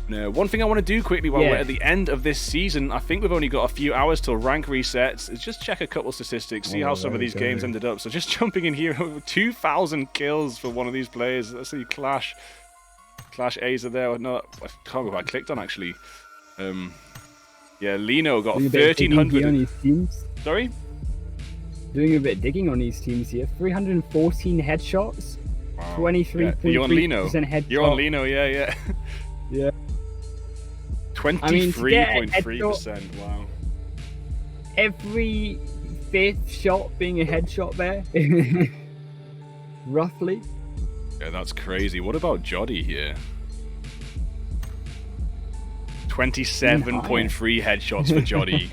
Now, one thing I want to do quickly while we're at the end of this season, I think we've only got a few hours till rank resets, is just check a couple statistics, see how some of these games ended up. So just jumping in here, over 2,000 kills for one of these players. Let's see, Clash A's are there. No, I can't remember what I clicked on, actually. Yeah, Lino got Doing a bit of digging here 1,300. on his teams. Sorry? Doing a bit of digging on these teams here. 314 headshots. Wow. 23.3% You're on Lino. headshot. You're on Lino, yeah. Yeah. 23.3%. Wow. Every 5th shot being a headshot there. Roughly. Yeah, that's crazy. What about Joddy here? 27.3 headshots for Joddy.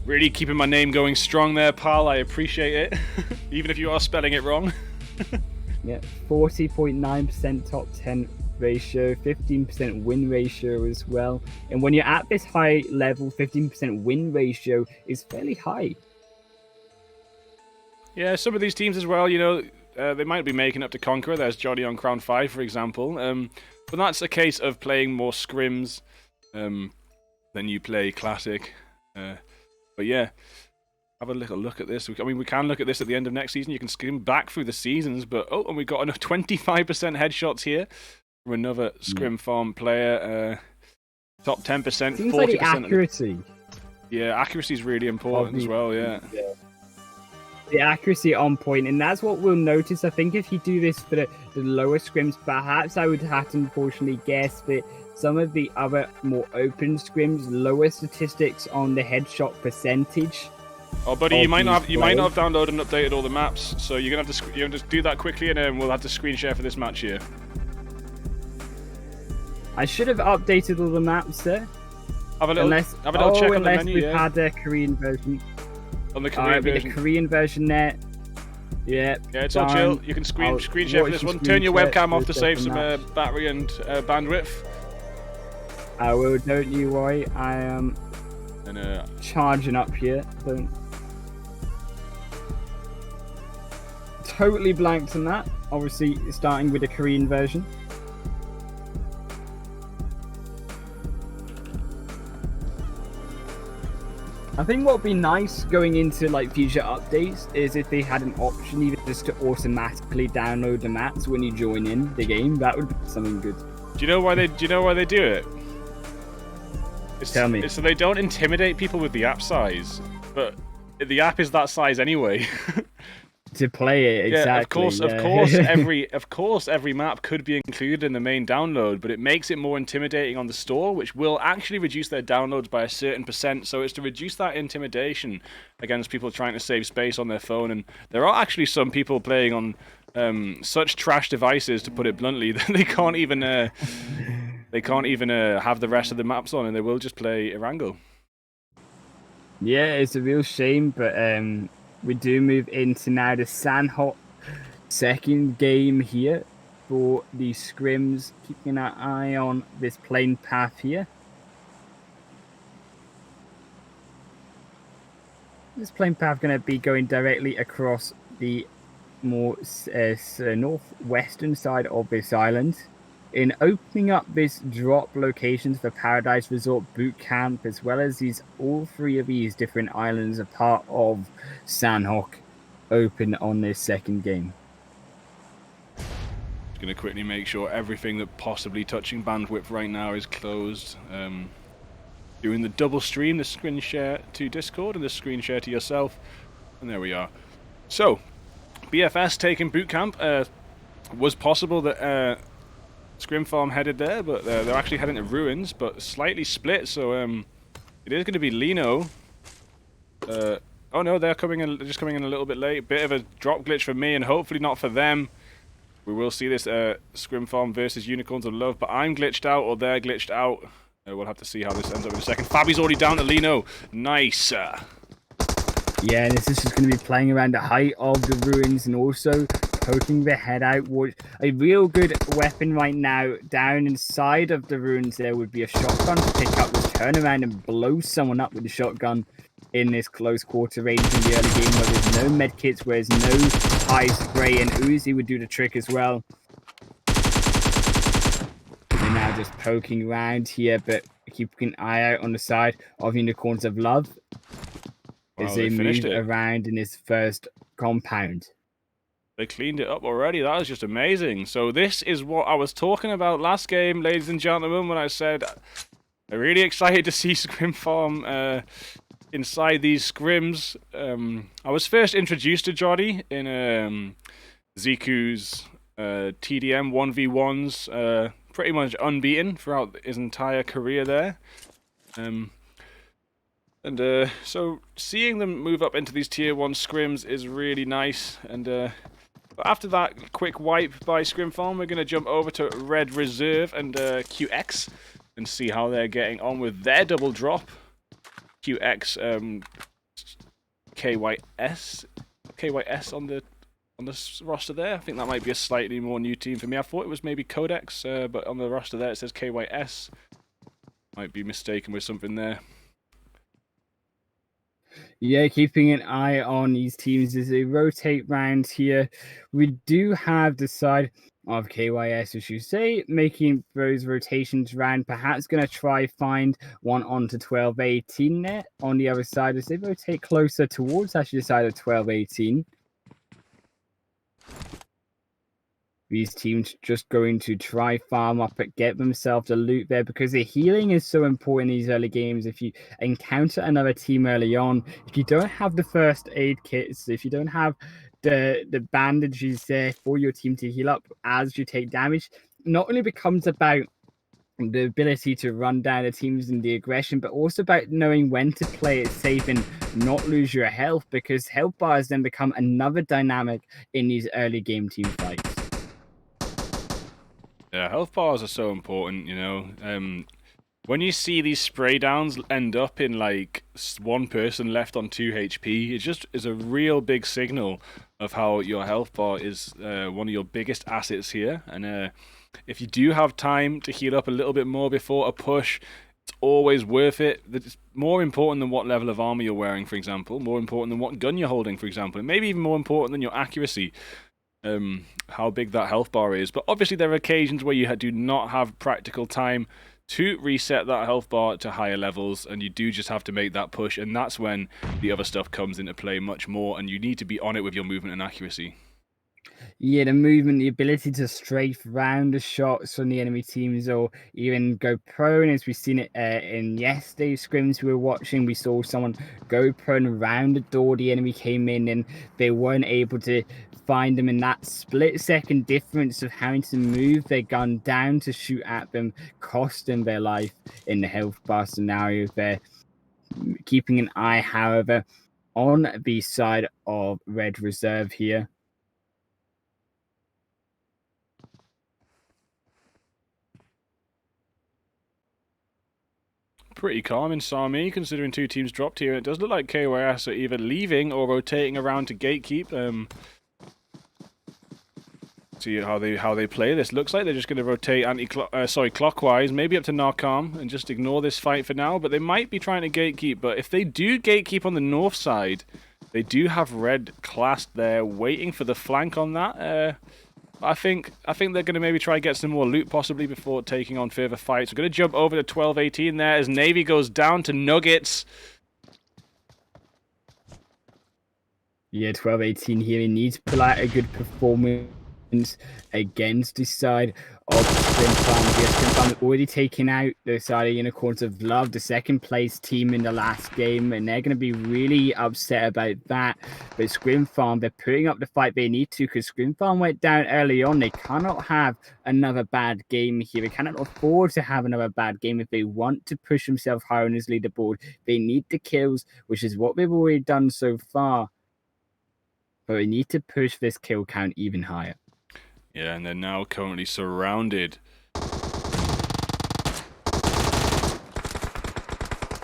Really keeping my name going strong there, pal. I appreciate it. Even if you are spelling it wrong. Yeah, 40.9% top 10 ratio, 15% win ratio as well. And when you're at this high level, 15% win ratio is fairly high. Yeah, some of these teams as well, you know, they might be making up to Conqueror. There's Joddy on Crown 5, for example. But that's a case of playing more scrims than you play Classic. But yeah, have a little look at this. I mean, we can look at this at the end of next season. You can skim back through the seasons. But, oh, and we've got enough 25% headshots here from another Scrim Farm player. Top 10%, Seems 40%. like the accuracy. Yeah, accuracy is really important as well, yeah. The accuracy on point, and that's what we'll notice. I think if you do this for the lower scrims, perhaps I would have to unfortunately guess that some of the other more open scrims, lower statistics on the headshot percentage. Oh, buddy, you might not have downloaded and updated all the maps, so you're gonna have to do that quickly, and then we'll have to screen share for this match here. I should have updated all the maps there. Have a little check on the menu. We've had a Korean version. On the Korean version. The Korean version there. Yeah. Yeah, it's all chill. You can screen share for this one. Turn your webcam off to save some battery and bandwidth. I will. Don't you worry. I am charging up here. Don't. Totally blanked on that. Obviously, starting with the Korean version. I think what would be nice going into like future updates is if they had an option even just to automatically download the maps when you join in the game. That would be something good. Do you know why they do it? Tell me. It's so they don't intimidate people with the app size, but the app is that size anyway. To play it, exactly. Yeah, of course, every map could be included in the main download, but it makes it more intimidating on the store, which will actually reduce their downloads by a certain percent. So it's to reduce that intimidation against people trying to save space on their phone. And there are actually some people playing on such trash devices, to put it bluntly, that they can't even have the rest of the maps on, and they will just play Erangel. Yeah, it's a real shame, but we do move into now the Sanhok second game here for the scrims. Keeping an eye on this plane path here. This plane path going to be going directly across the more northwestern side of this island. In opening up this drop locations for Paradise Resort Boot Camp, as well as all three of these different islands are part of Sanhok open on this second game. Just going to quickly make sure everything that possibly touching bandwidth right now is closed. Doing the double stream, the screen share to Discord and the screen share to yourself. And there we are. So, BFS taking Boot Camp. Was possible that Scrim Farm headed there, but they're actually heading to Ruins, but slightly split, so it is going to be Lino. Oh no, they're just coming in a little bit late. Bit of a drop glitch for me, and hopefully not for them. We will see this Scrim Farm versus Unicorns of Love, but I'm glitched out, or they're glitched out. We'll have to see how this ends up in a second. Fabi's already down to Lino. Nice. Yeah, this is just going to be playing around the height of the Ruins, and also poking the head out. A real good weapon right now down inside of the Ruins there would be a shotgun to pick up, just turn around and blow someone up with the shotgun in this close quarter range in the early game where there's no medkits, where there's no high spray, and Uzi would do the trick as well. They're now just poking around here, but keeping an eye out on the side of Unicorns of Love as they move around in this first compound. They cleaned it up already. That was just amazing. So this is what I was talking about last game, ladies and gentlemen, when I said really excited to see Scrim Farm inside these scrims. I was first introduced to Jody in Ziku's TDM 1v1s, pretty much unbeaten throughout his entire career there. So seeing them move up into these tier 1 scrims is really nice. But after that quick wipe by Scrim Farm, we're going to jump over to Red Reserve and QX and see how they're getting on with their double drop. QX KYS on the roster there. I think that might be a slightly more new team for me. I thought it was maybe Codex, but on the roster there it says KYS. Might be mistaken with something there. Yeah, keeping an eye on these teams as they rotate round here. We do have the side of KYS, as you say, making those rotations round. Perhaps going to try find one onto 12-18 there on the other side as they rotate closer towards actually the side of 12-18. These teams just going to try farm up and get themselves a loot there because the healing is so important in these early games. If you encounter another team early on, if you don't have the first aid kits, if you don't have the bandages there for your team to heal up as you take damage, not only becomes about the ability to run down the teams and the aggression, but also about knowing when to play it safe and not lose your health, because health bars then become another dynamic in these early game team fights. Yeah, health bars are so important, you know. When you see these spray downs end up in like one person left on 2 HP, it just is a real big signal of how your health bar is one of your biggest assets here. And if you do have time to heal up a little bit more before a push, it's always worth it. It's more important than what level of armor you're wearing, for example. More important than what gun you're holding, for example. And maybe even more important than your accuracy. How big that health bar is. But obviously there are occasions where you do not have practical time to reset that health bar to higher levels, and you do just have to make that push, and that's when the other stuff comes into play much more, and you need to be on it with your movement and accuracy. Yeah, the movement, the ability to strafe round the shots from the enemy teams or even go prone, as we've seen it in yesterday's scrims we were watching. We saw someone go prone around the door, the enemy came in and they weren't able to find them, in that split-second difference of having to move their gun down to shoot at them cost them their life in the health bar scenario there. Keeping an eye, however, on the side of Red Reserve here. Pretty calm in Sami, considering 2 teams dropped here. It does look like KYS are either leaving or rotating around to gatekeep. See how they play this. Looks like they're just going to rotate clockwise, maybe up to Narcom, and just ignore this fight for now. But they might be trying to gatekeep. But if they do gatekeep on the north side, they do have red classed there, waiting for the flank on that. I think they're going to maybe try and get some more loot possibly before taking on further fights. We're going to jump over to 12-18 there as Navy goes down to Nuggets. Yeah, 12-18 here. He needs to pull out a good performance against this side of Scrim Farm. Yes, Scrim Farm already taken out the side of Unicorns of Love, the second place team in the last game, and they're going to be really upset about that. But Scrim Farm, they're putting up the fight they need to, because Scrim Farm went down early on. They cannot have another bad game here. They cannot afford to have another bad game if they want to push themselves higher on this leaderboard. They need the kills, which is what they've already done so far. But they need to push this kill count even higher. Yeah, and they're now currently surrounded.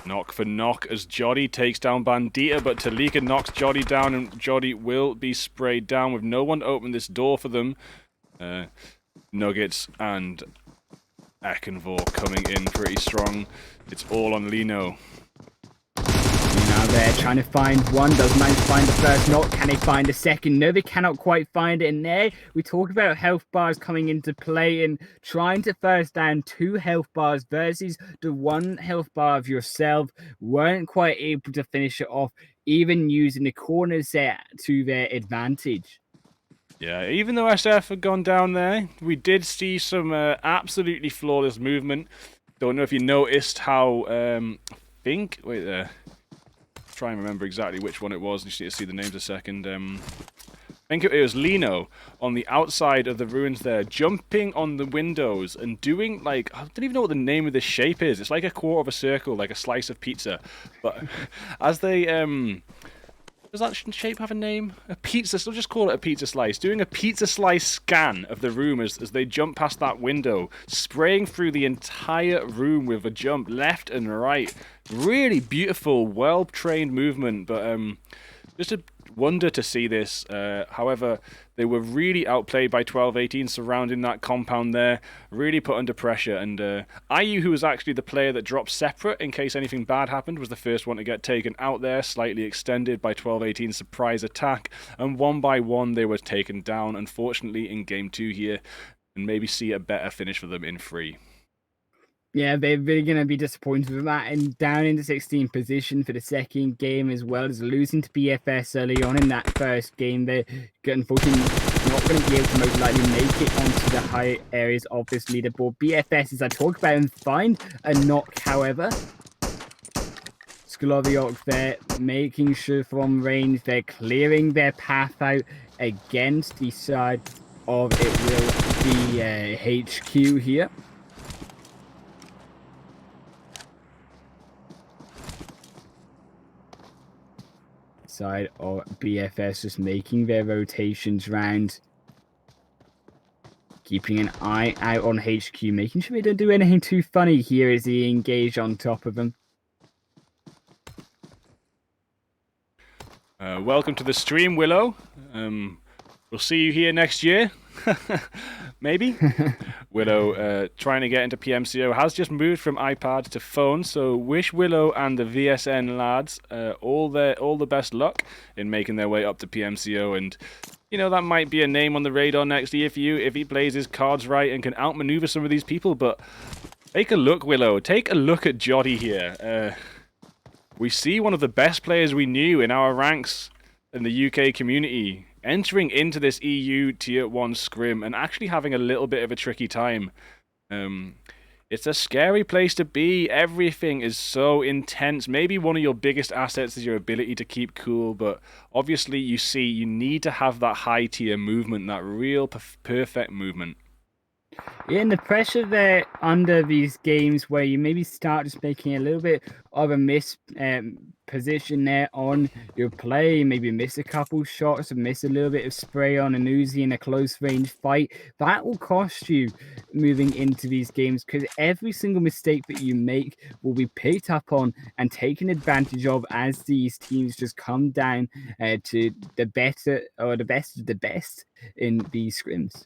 Knock for knock as Jody takes down Bandita, but Talika knocks Jody down, and Jody will be sprayed down with no one to open this door for them. Nuggets and Ekenvor coming in pretty strong. It's all on Lino. Now they're trying to find one, does manage to find the first knock. Can they find a second? No, they cannot quite find it. And there we talk about health bars coming into play and trying to first down 2 health bars versus the 1 health bar of yourself. Weren't quite able to finish it off, even using the corners there to their advantage. Yeah, even though SF had gone down there, we did see some absolutely flawless movement. Don't know if you noticed how, wait there. Try and remember exactly which one it was. Just need to see the names a second. I think it was Lino on the outside of the ruins there, jumping on the windows and doing, like, I don't even know what the name of this shape is. It's like a quarter of a circle, like a slice of pizza. But as they, does that shape have a name? A pizza, so just call it a pizza slice. Doing a pizza slice scan of the room as they jump past that window, spraying through the entire room with a jump left and right. Really beautiful, well-trained movement, but just a wonder to see this. However, they were really outplayed by 12-18 surrounding that compound there, really put under pressure. And IU, who was actually the player that dropped separate in case anything bad happened, was the first one to get taken out there, slightly extended by 12-18's surprise attack. And one by one, they were taken down, unfortunately, in Game 2 here, and maybe see a better finish for them in 3. Yeah, they're really going to be disappointed with that, and down into 16th position for the second game, as well as losing to BFS early on in that first game. They're unfortunately not going to be able to most likely make it onto the high areas of this leaderboard. BFS, as I talk about, and find a knock, however. Skloviok there, making sure from range they're clearing their path out against the side of it will be HQ here. Side of BFS just making their rotations round, keeping an eye out on HQ, making sure they don't do anything too funny here as he engage on top of them. Welcome to the stream, Willow. We'll see you here next year. Maybe. Willow, trying to get into PMCO, has just moved from iPad to phone, so wish Willow and the VSN lads all the best luck in making their way up to PMCO. And you know, that might be a name on the radar next year for you if he plays his cards right and can outmaneuver some of these people. But take a look, Willow. Take a look at Joddy here. We see one of the best players we knew in our ranks in the UK community entering into this EU Tier 1 scrim and actually having a little bit of a tricky time. It's a scary place to be. Everything is so intense. Maybe one of your biggest assets is your ability to keep cool, but obviously you need to have that high tier movement, that real perfect movement. Yeah, and the pressure there under these games where you maybe start just making a little bit of a miss position there on your play, maybe miss a couple shots and miss a little bit of spray on an Uzi in a close range fight, that will cost you moving into these games, because every single mistake that you make will be picked up on and taken advantage of as these teams just come down to the better or the best of the best in these scrims.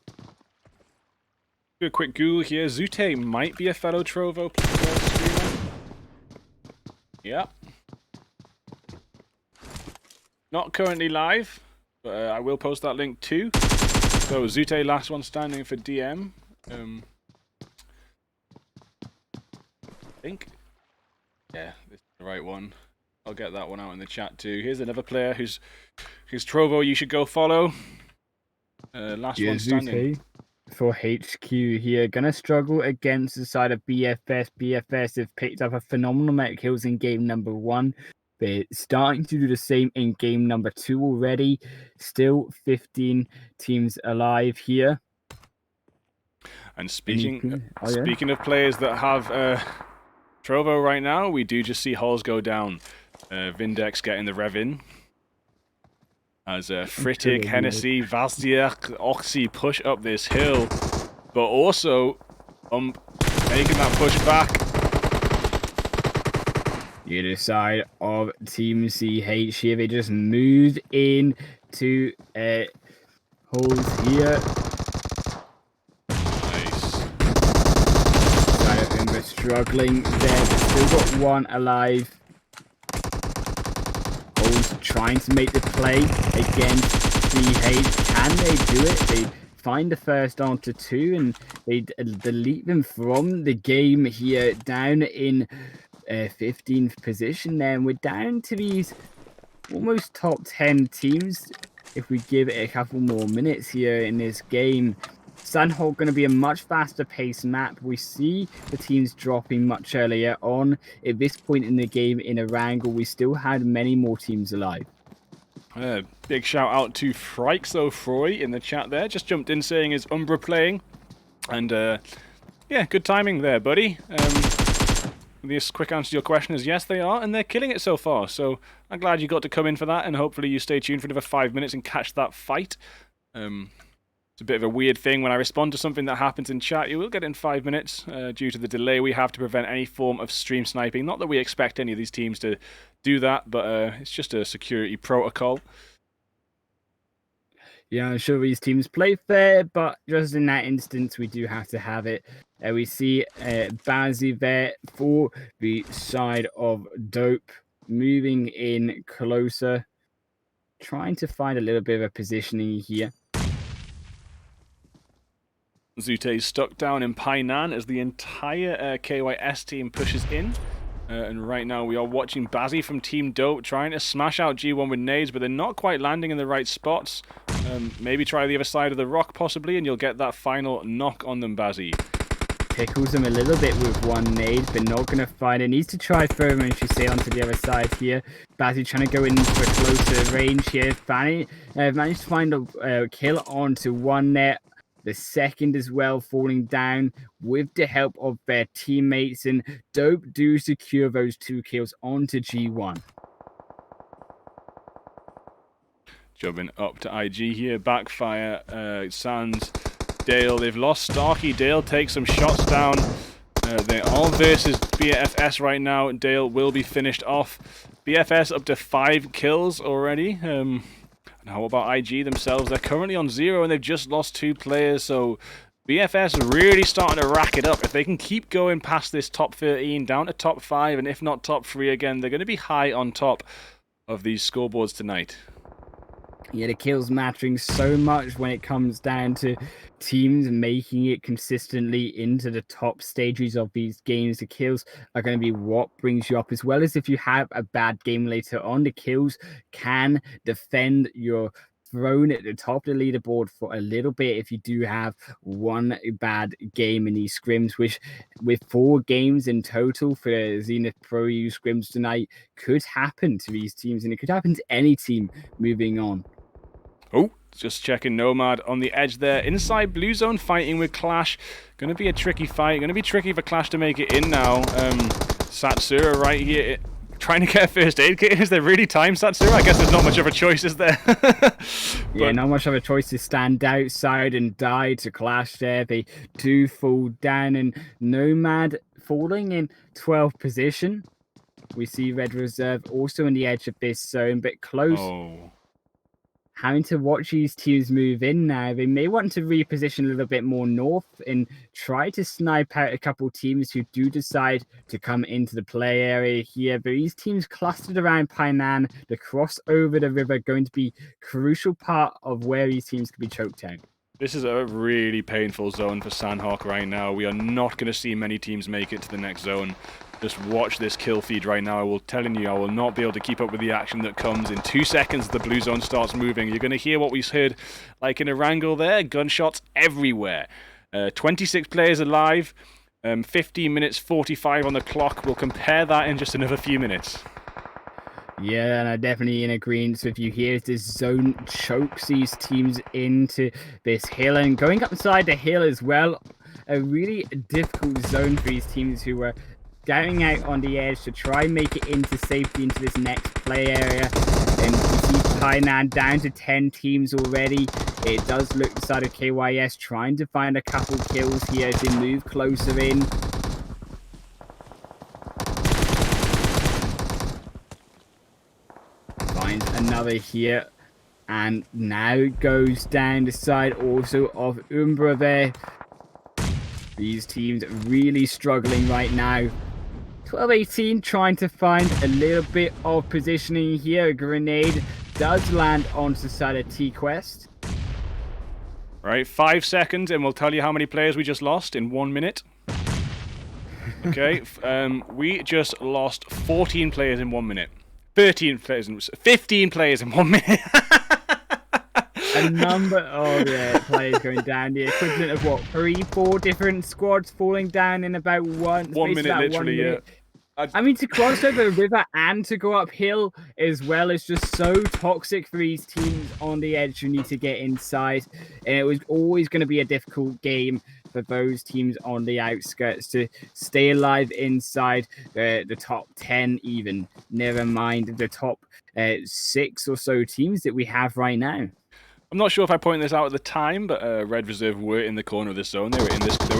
Do a quick Google here. Zute might be a fellow Trovo streamer. Yeah. Not currently live, but I will post that link too. So Zute, last one standing for DM. I think. Yeah, this is the right one. I'll get that one out in the chat too. Here's another player who's Trovo you should go follow. Last one standing. Zute for HQ here, gonna struggle against the side of BFS. BFS have picked up a phenomenal amount of kills in game number 1. They're starting to do the same in game number 2 already. Still 15 teams alive here. And speaking of players that have Trovo right now, we do just see hulls go down. Vindex getting the rev in. As Frittig, Hennessy, Vazdiak, Oxy push up this hill, but also making that push back. The other side of Team CH here, they just move in to holes here. Nice. They're struggling there, but still got one alive. Trying to make the play against CH. Can they do it? They find the first onto 2 and they delete them from the game here, down in 15th position there. And we're down to these almost top 10 teams if we give it a couple more minutes here in this game. Sandhawk going to be a much faster paced map. We see the teams dropping much earlier on. At this point in the game, in a wrangle, we still had many more teams alive. Big shout out to Freixo in the chat there. Just jumped in saying is Umbra playing. And yeah, good timing there, buddy. This quick answer to your question is yes, they are, and they're killing it so far. So I'm glad you got to come in for that, and hopefully you stay tuned for another 5 minutes and catch that fight. It's a bit of a weird thing. When I respond to something that happens in chat, you will get it in 5 minutes due to the delay we have to prevent any form of stream sniping. Not that we expect any of these teams to do that, but it's just a security protocol. Yeah, I'm sure these teams play fair, but just in that instance, we do have to have it. We see Bazzi there for the side of Dope, moving in closer, trying to find a little bit of a positioning here. Zute is stuck down in Painan as the entire KYS team pushes in. And right now we are watching Bazzi from Team Dope trying to smash out G1 with nades, but they're not quite landing in the right spots. Maybe try the other side of the rock possibly, and you'll get that final knock on them, Bazzi. Pickles him a little bit with one nade, but not going to find it. Needs to try further and she say onto the other side here. Bazzi trying to go into a closer range here. Fanny managed to find a kill onto one net. The second as well falling down with the help of their teammates, and Dope do secure those 2 kills onto G1. Jumping up to IG here, backfire, Sands, Dale, they've lost Starkey, Dale takes some shots down. They're all versus BFS right now, Dale will be finished off. BFS up to 5 kills already. Now, what about IG themselves? They're currently on 0 and they've just lost 2 players, so BFS really starting to rack it up. If they can keep going past this top 13, down to top 5, and if not top 3 again, they're going to be high on top of these scoreboards tonight. Yeah, the kills mattering so much when it comes down to teams making it consistently into the top stages of these games. The kills are going to be what brings you up, as well as if you have a bad game later on, the kills can defend your throne at the top of the leaderboard for a little bit if you do have one bad game in these scrims, which with 4 games in total for the Zenith PROEU scrims tonight could happen to these teams, and it could happen to any team moving on. Oh, just checking Nomad on the edge there. Inside Blue Zone fighting with Clash. Going to be a tricky fight. Going to be tricky for Clash to make it in now. Satsura right here trying to get a first aid kit. Is there really time, Satsura? I guess there's not much of a choice, is there? Yeah, not much of a choice to stand outside and die to Clash there. They do fall down, and Nomad falling in 12th position. We see Red Reserve also on the edge of this zone, but close. Oh. Having to watch these teams move in now. They may want to reposition a little bit more north and try to snipe out a couple teams who do decide to come into the play area here. But these teams clustered around Painan, the cross over the river, going to be crucial part of where these teams could be choked out. This is a really painful zone for Sandhawk right now. We are not going to see many teams make it to the next zone. Just watch this kill feed right now. I will telling you, I will not be able to keep up with the action that comes. In 2 seconds, the blue zone starts moving. You're going to hear what we heard like in a wrangle there. Gunshots everywhere. 26 players alive. 15 minutes 45 on the clock. We'll compare that in just another few minutes. Yeah, and I'm definitely in agreement with you here. This zone chokes these teams into this hill, and going upside the hill as well. A really difficult zone for these teams who were going out on the edge to try and make it into safety into this next play area. And we see Thailand down to 10 teams already. It does look the side of KYS trying to find a couple kills here as they move closer in. Finds another here, and now goes down the side also of Umbra there. These teams really struggling right now. 12-18 trying to find a little bit of positioning here. A grenade does land onto the side of T-Quest. Right, 5 seconds and we'll tell you how many players we just lost in 1 minute. Okay, we just lost 14 players in 1 minute. 13 players, 15 players in 1 minute. a number of players going down. The equivalent of what, 3, 4 different squads falling down in about One space minute, of about literally, 1 minute. yeah. I mean, to cross over a river and to go uphill as well is just so toxic for these teams on the edge who need to get inside. And it was always going to be a difficult game for those teams on the outskirts to stay alive inside the top 10 even. Never mind the top 6 or so teams that we have right now. I'm not sure if I pointed this out at the time, but Red Reserve were in the corner of the zone. They were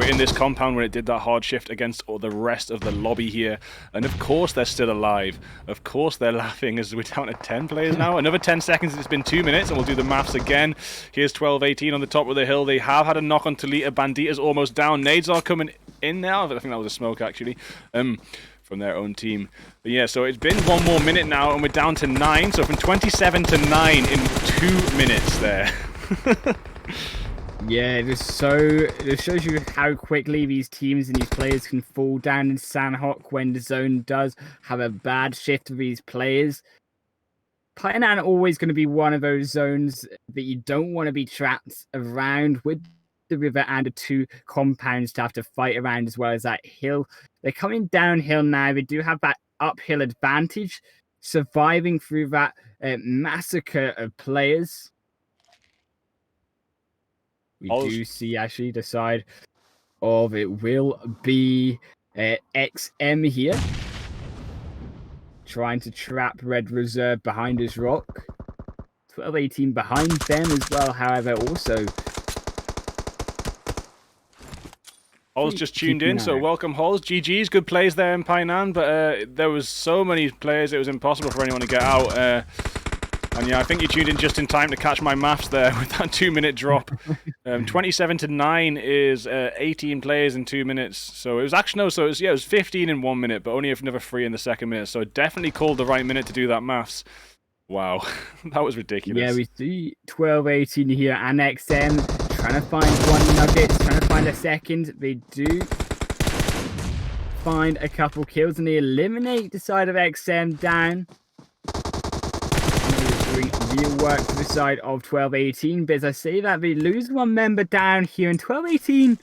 in this compound when it did that hard shift against all the rest of the lobby here. And of course they're still alive. Of course they're laughing as we're down to 10 players now. Another 10 seconds, it's been 2 minutes, and we'll do the maths again. Here's 12-18 on the top of the hill. They have had a knock on Talita. Bandita's almost down. Nades are coming in now. I think that was a smoke, actually. From their own team. But yeah, so it's been 1 more minute now, and we're down to 9. So from 27 to 9 in 2 minutes there. Yeah, it shows you how quickly these teams and these players can fall down in Sanhok when the zone does have a bad shift of these players. Painan always going to be one of those zones that you don't want to be trapped around with the river and the 2 compounds to have to fight around, as well as that hill. They're coming downhill now. They do have that uphill advantage, surviving through that massacre of players. We do see actually the side of it will be XM here, trying to trap Red Reserve behind his rock. 12-18 behind them as well, however, also. Holl's just tuned in, so welcome Holl's. GG's, good plays there in Painan, but there was so many players it was impossible for anyone to get out. And yeah, I think you tuned in just in time to catch my maths there with that 2-minute drop. 27 to 9 is 18 players in 2 minutes. So it was actually, no, so it was 15 in 1 minute, but only another 3 in the second minute. So it definitely called the right minute to do that maths. Wow, that was ridiculous. Yeah, we see 12-18 here, and XM trying to find 1 nugget, trying to find a second. They do find a couple kills, and they eliminate the side of XM down. Doing real work to the side of 12-18, but as I say that, they lose 1 member down here, and 12-18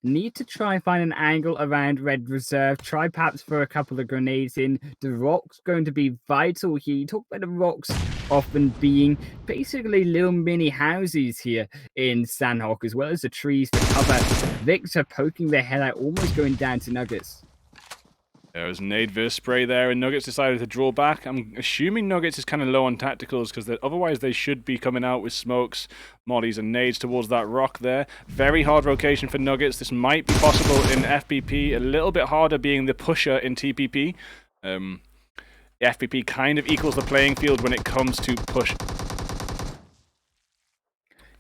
need to try and find an angle around Red Reserve. Try perhaps for a couple of grenades in. The rock's going to be vital here. You talk about the rocks often being basically little mini houses here in Sanhok, as well as the trees to cover. Victor poking their head out, almost going down to Nuggets. There was nade versus spray there, and Nuggets decided to draw back. I'm assuming Nuggets is kind of low on tacticals, because otherwise they should be coming out with smokes, mollies, and nades towards that rock there. Very hard rotation for Nuggets. This might be possible in FPP, a little bit harder being the pusher in TPP. FPP kind of equals the playing field when it comes to push.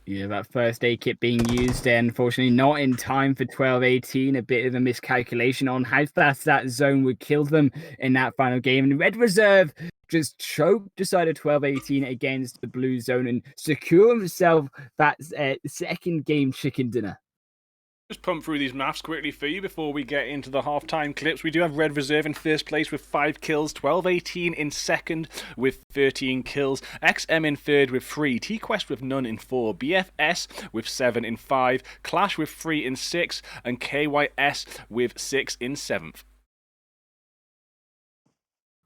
Yeah, that first aid kit being used, unfortunately not in time for 12-18. A bit of a miscalculation on how fast that zone would kill them in that final game. And Red Reserve just choked the side of 12-18 against the blue zone and secure himself that second game chicken dinner. Just pump through these maths quickly for you before we get into the halftime clips. We do have Red Reserve in first place with 5 kills, 12-18 in second with 13 kills, XM in third with 3, T-Quest with none in 4, BFS with 7 in 5, Clash with 3 in 6, and KYS with 6 in 7th.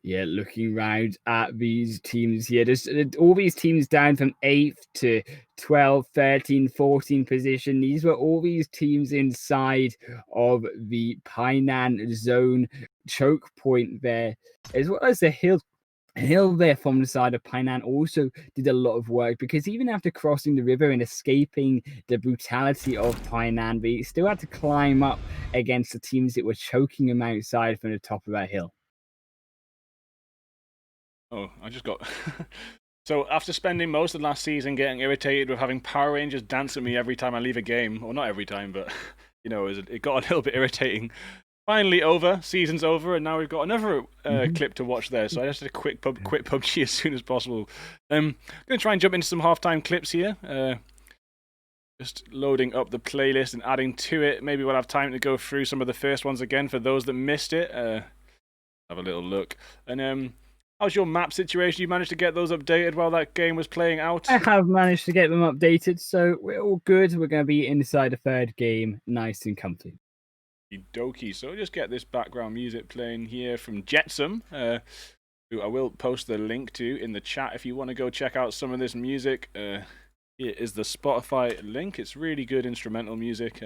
Yeah, looking round at these teams here, just all these teams down from 8th to 12, 13, 14 position. These were all these teams inside of the Painan zone choke point there, as well as the hill there from the side of Painan also did a lot of work, because even after crossing the river and escaping the brutality of Painan, they still had to climb up against the teams that were choking them outside from the top of that hill. Oh, I just got... So after spending most of last season getting irritated with having Power Rangers dance at me every time I leave a game, well, not every time, but, you know, it got a little bit irritating. Finally over, season's over, and now we've got another clip to watch there, so I just did a quit PUBG as soon as possible. I'm going to try and jump into some halftime clips here. Just loading up the playlist and adding to it. Maybe we'll have time to go through some of the first ones again for those that missed it. Have a little look. And How's your map situation? You managed to get those updated while that game was playing out? I have managed to get them updated, so we're all good. We're going to be inside the third game, nice and comfy. Dokie. So just get this background music playing here from Jetsam, who I will post the link to in the chat if you want to go check out some of this music. Here is the Spotify link. It's really good instrumental music.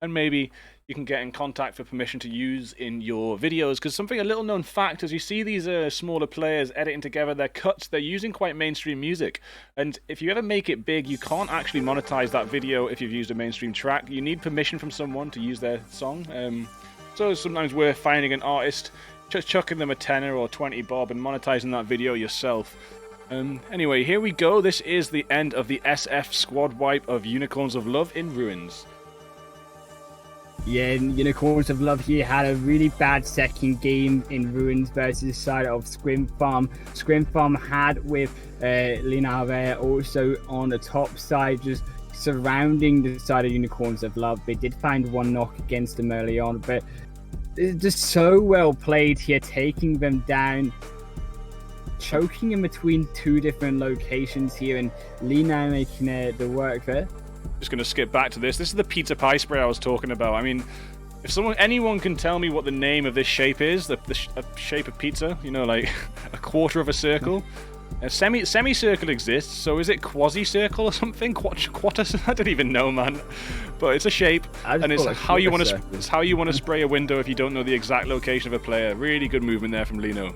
And maybe you can get in contact for permission to use in your videos, because a little known fact, as you see these smaller players editing together their cuts, they're using quite mainstream music, and if you ever make it big, you can't actually monetize that video if you've used a mainstream track. You need permission from someone to use their song, so it's sometimes worth finding an artist, just chucking them a tenner or 20 bob and monetizing that video yourself. Anyway, here we go. This is the end of the SF squad wipe of Unicorns of Love in Ruins. Yeah, Unicorns of Love here had a really bad second game in Ruins versus the side of Scrim Farm. Scrim Farm had with Linare also on the top side, just surrounding the side of Unicorns of Love. They did find one knock against them early on, but it's just so well played here, taking them down, choking in between two different locations here, and Lina making the work there. Just going to skip back to this. This is the pizza pie spray I was talking about. I mean, if anyone can tell me what the name of this shape is, the shape of pizza, you know, like a quarter of a circle. A semicircle exists, so is it quasi-circle or something? Quarter? I don't even know, man. But it's a shape, and it's how you want to spray a window if you don't know the exact location of a player. Really good movement there from Lino.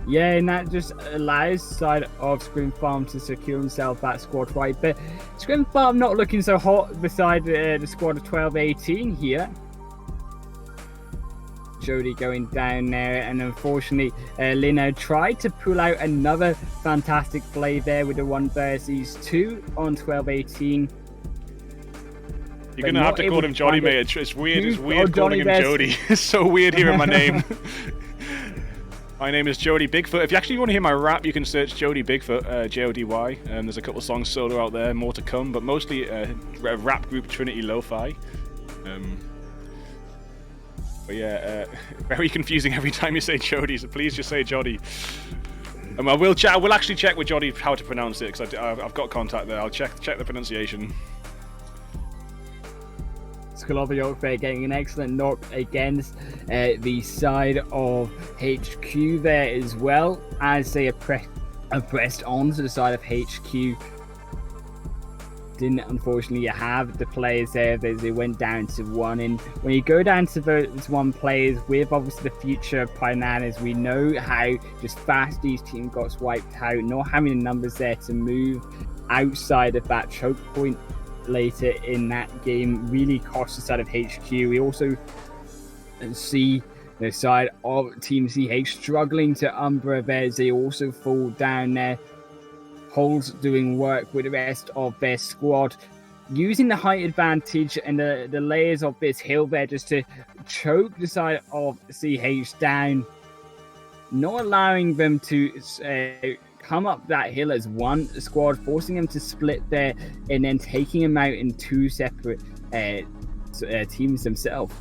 Yeah, and that just allows the side of Scrim Farm to secure himself that squad right. But Scrim Farm not looking so hot beside the squad of 12-18 here. Jody going down there, and unfortunately Lino tried to pull out another fantastic play there with the 1 versus 2 on 12-18. You're going to have to call him Jody, mate. It's weird calling him Jody. It's so weird hearing my name. My name is Jody Bigfoot. If you actually want to hear my rap, you can search Jody Bigfoot, J-O-D-Y. There's a couple songs solo out there, more to come, but mostly rap group Trinity Lo-Fi. But yeah, very confusing every time you say Jody, so please just say Jody. I will actually check with Jody how to pronounce it, because I've got contact there. I'll check the pronunciation. Skoloviok there getting an excellent knock against the side of HQ there as well, as they pressed on to the side of HQ. Didn't unfortunately have the players there, they went down to 1, and when you go down to those 1 players with obviously the future Pinanas, we know how just fast these teams got wiped out, not having the numbers there to move outside of that choke point later in that game really cost the side of HQ. We also see the side of Team CH struggling to Umbra there as they also fall down there. Holes doing work with the rest of their squad, using the height advantage and the layers of this hill there just to choke the side of CH down, not allowing them to come up that hill as 1 squad, forcing them to split there and then taking them out in 2 separate teams themselves.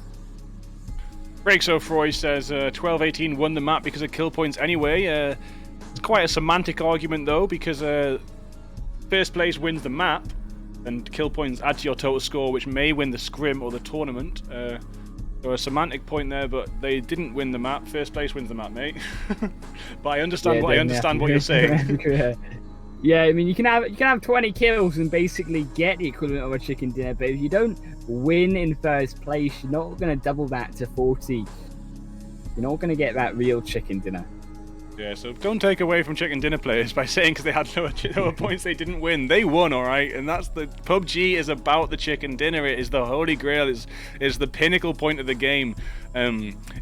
Breaksofroy says 12-18 won the map because of kill points anyway. It's quite a semantic argument though, because first place wins the map and kill points add to your total score, which may win the scrim or the tournament. So a semantic point there, but they didn't win the map. First place wins the map, mate. But I understand what you're saying. Yeah, I mean you can have 20 kills and basically get the equivalent of a chicken dinner, but if you don't win in first place, you're not going to double that to 40. You're not going to get that real chicken dinner. Yeah, so don't take away from chicken dinner players by saying because they had lower points they didn't win. They won, all right, and that's the PUBG is about the chicken dinner. It is the holy grail. Is the pinnacle point of the game.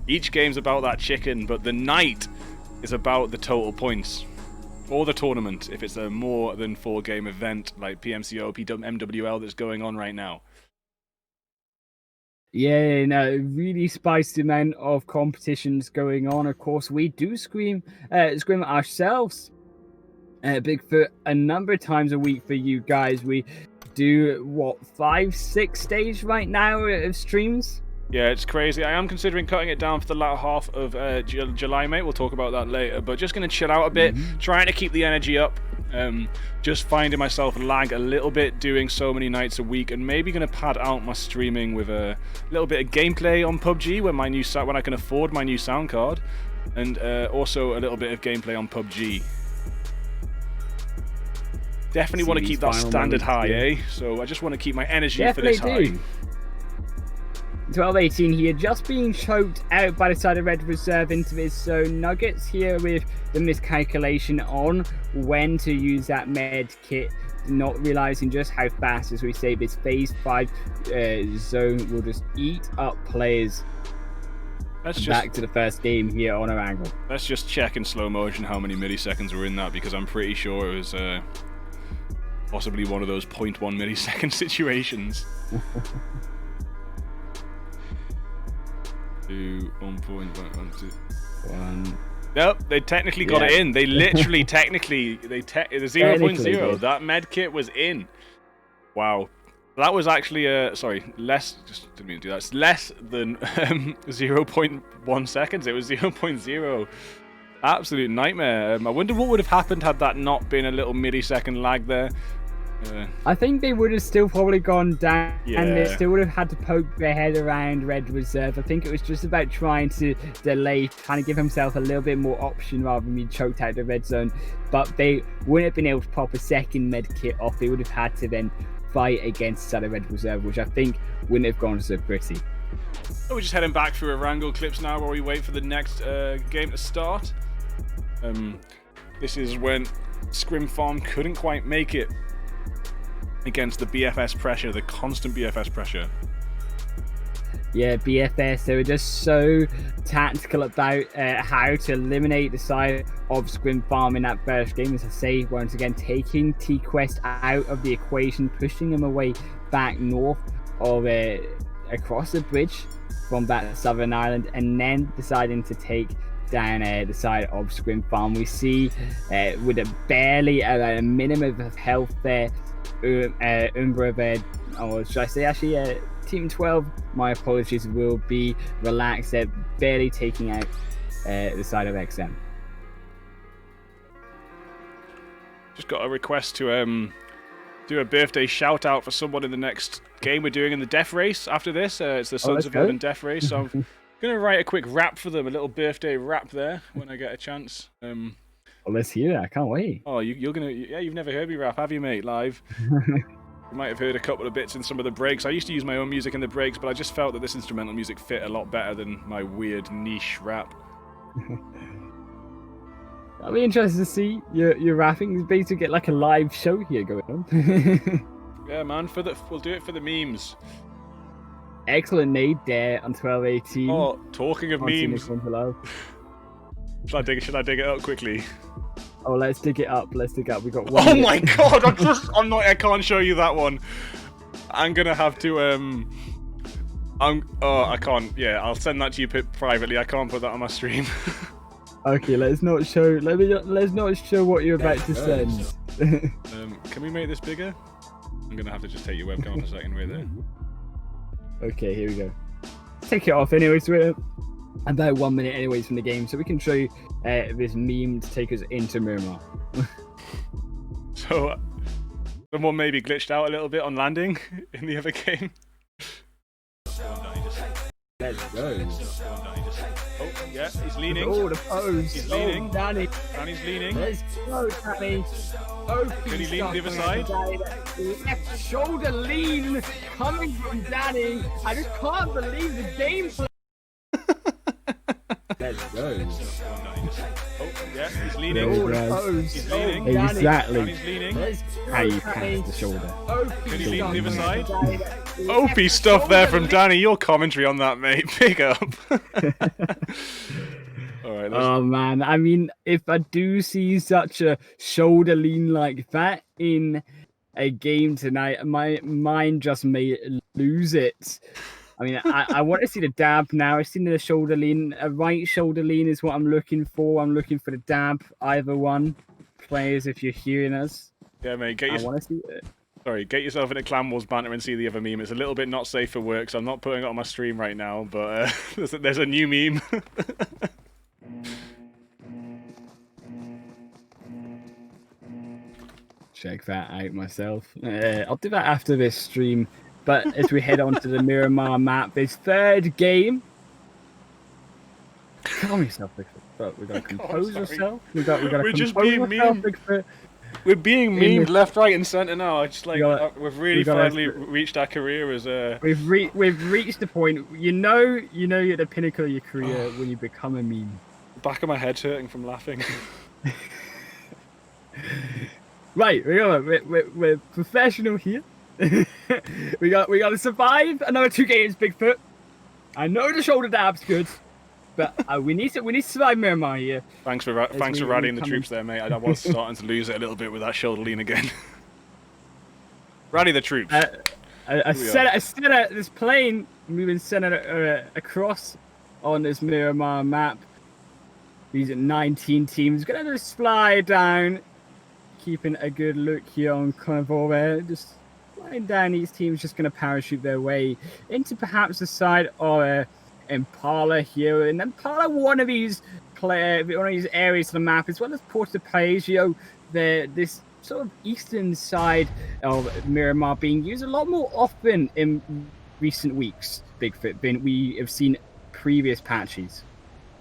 Each game's about that chicken, but the night is about the total points or the tournament if it's a more than 4-game event like PMCO, MWL that's going on right now. Yeah, no, really spicy amount of competitions going on. Of course, we do scrim ourselves, Bigfoot, a number of times a week for you guys. We do, 5-6 days right now of streams? Yeah, it's crazy. I am considering cutting it down for the latter half of July, mate. We'll talk about that later. But just going to chill out a bit, trying to keep the energy up. Just finding myself lag a little bit doing so many nights a week, and maybe going to pad out my streaming with a little bit of gameplay on PUBG when I can afford my new sound card, and also a little bit of gameplay on PUBG. Definitely want to keep that standard high, eh? So I just want to keep my energy for this high. 12-18 here, just being choked out by the side of Red Reserve into his zone. Nuggets here with the miscalculation on when to use that med kit, not realizing just how fast, as we say, this phase 5 zone will just eat up players. Back to the first game here on our angle. Let's just check in slow motion how many milliseconds were in that, because I'm pretty sure it was possibly one of those 0.1 millisecond situations. 1.1. Nope, they technically got it in. They literally, the 0.0. That med kit was in. Wow, that was actually less. Just didn't mean to do that. It's less than 0.1 seconds. It was 0.0. Absolute nightmare. I wonder what would have happened had that not been a little millisecond lag there. I think they would have still probably gone down, and they still would have had to poke their head around Red Reserve. I think it was just about trying to delay, kind of give himself a little bit more option rather than being choked out of the red zone. But they wouldn't have been able to pop a second med kit off. They would have had to then fight against the Red Reserve, which I think wouldn't have gone so pretty. So we're just heading back through Erangel clips now while we wait for the next game to start. This is when Scrim Farm couldn't quite make it against the BFS pressure, the constant BFS pressure. Yeah, BFS, they were just so tactical about how to eliminate the side of Scrim Farm in that first game. As I say, once again, taking T-Quest out of the equation, pushing him away back north of across the bridge from that Southern Ireland, and then deciding to take down the side of Scrim Farm. We see with a barely a minimum of health there, Umbra there, or should I say actually Team 12, my apologies, will be relaxed. They're barely taking out the side of XM. Just got a request to do a birthday shout out for someone in the next game we're doing in the Death Race after this. It's the Sons of Odin Death Race, so I'm going to write a quick rap for them, a little birthday rap there when I get a chance. Well, let's hear it. I can't wait. Oh, you're going to... Yeah, you've never heard me rap, have you, mate, live? You might have heard a couple of bits in some of the breaks. I used to use my own music in the breaks, but I just felt that this instrumental music fit a lot better than my weird niche rap. I'll be interested to see your rapping. It's basically get like a live show here going on. Yeah, man, we'll do it for the memes. Excellent nade there on 12-18. Oh, talking of memes. Should I dig it up quickly? Oh, let's dig it up. Let's dig it up. We got one. Oh my god! I can't show you that one. I'm gonna have to. I can't. Yeah, I'll send that to you privately. I can't put that on my stream. Okay, let's not show. Let's not show what you're about to send. Can we make this bigger? I'm gonna have to just take your webcam a second. Wait there. Okay, here we go. Take it off anyways. We're about 1 minute anyways from the game, so we can show you this meme to take us into Miramar. So, someone maybe glitched out a little bit on landing in the other game. Let's go. Oh, yeah, he's leaning. Oh, the pose. He's leaning. Danny. Danny's leaning. Let's go, Danny. Can he lean to the other side? Left shoulder lean coming from Danny. I just can't believe the gameplay. Let's go. Oh, yeah, he's leaning. He's leaning. Exactly. Danny's leaning. How you pass the shoulder. Can he lean to the other side? OP stuff there from Danny. Your commentary on that, mate. Pick up. All right. Oh man, I mean, if I do see such a shoulder lean like that in a game tonight, my mind just may lose it. I mean, I want to see the dab now. I've seen the shoulder lean. A right shoulder lean is what I'm looking for. I'm looking for the dab. Either one. Players, if you're hearing us. Yeah, mate. I want to see it. Sorry, get yourself into Clan Wars banter and see the other meme. It's a little bit not safe for work, so I'm not putting it on my stream right now, but there's a new meme. Check that out myself. I'll do that after this stream. But as we head on to the Miramar map, this third game. Calm yourself, Bigfoot. We gotta compose ourselves. We gotta We're just compose being ourselves, mean. Bigfoot. We're being memed left, right, and centre now. It's like we've really finally reached our career as a. We've reached the point. You know you're at the pinnacle of your career when you become a meme. Back of my head's hurting from laughing. Right, we're professional here. we got to survive another 2 games, Bigfoot. I know the shoulder dab's good, but we need to survive Miramar here. Thanks for rallying the troops there, mate. I was starting to lose it a little bit with that shoulder lean again. Rally the troops. I set this plane moving center across on this Miramar map. These are 19 teams gonna just fly down, keeping a good look here on Convoy. Just flying down, these teams just gonna parachute their way into perhaps the side of Impala here, and Impala one of these areas of the map, as well as Porto Palacio. This sort of eastern side of Miramar being used a lot more often in recent weeks, Bigfoot, than we have seen previous patches.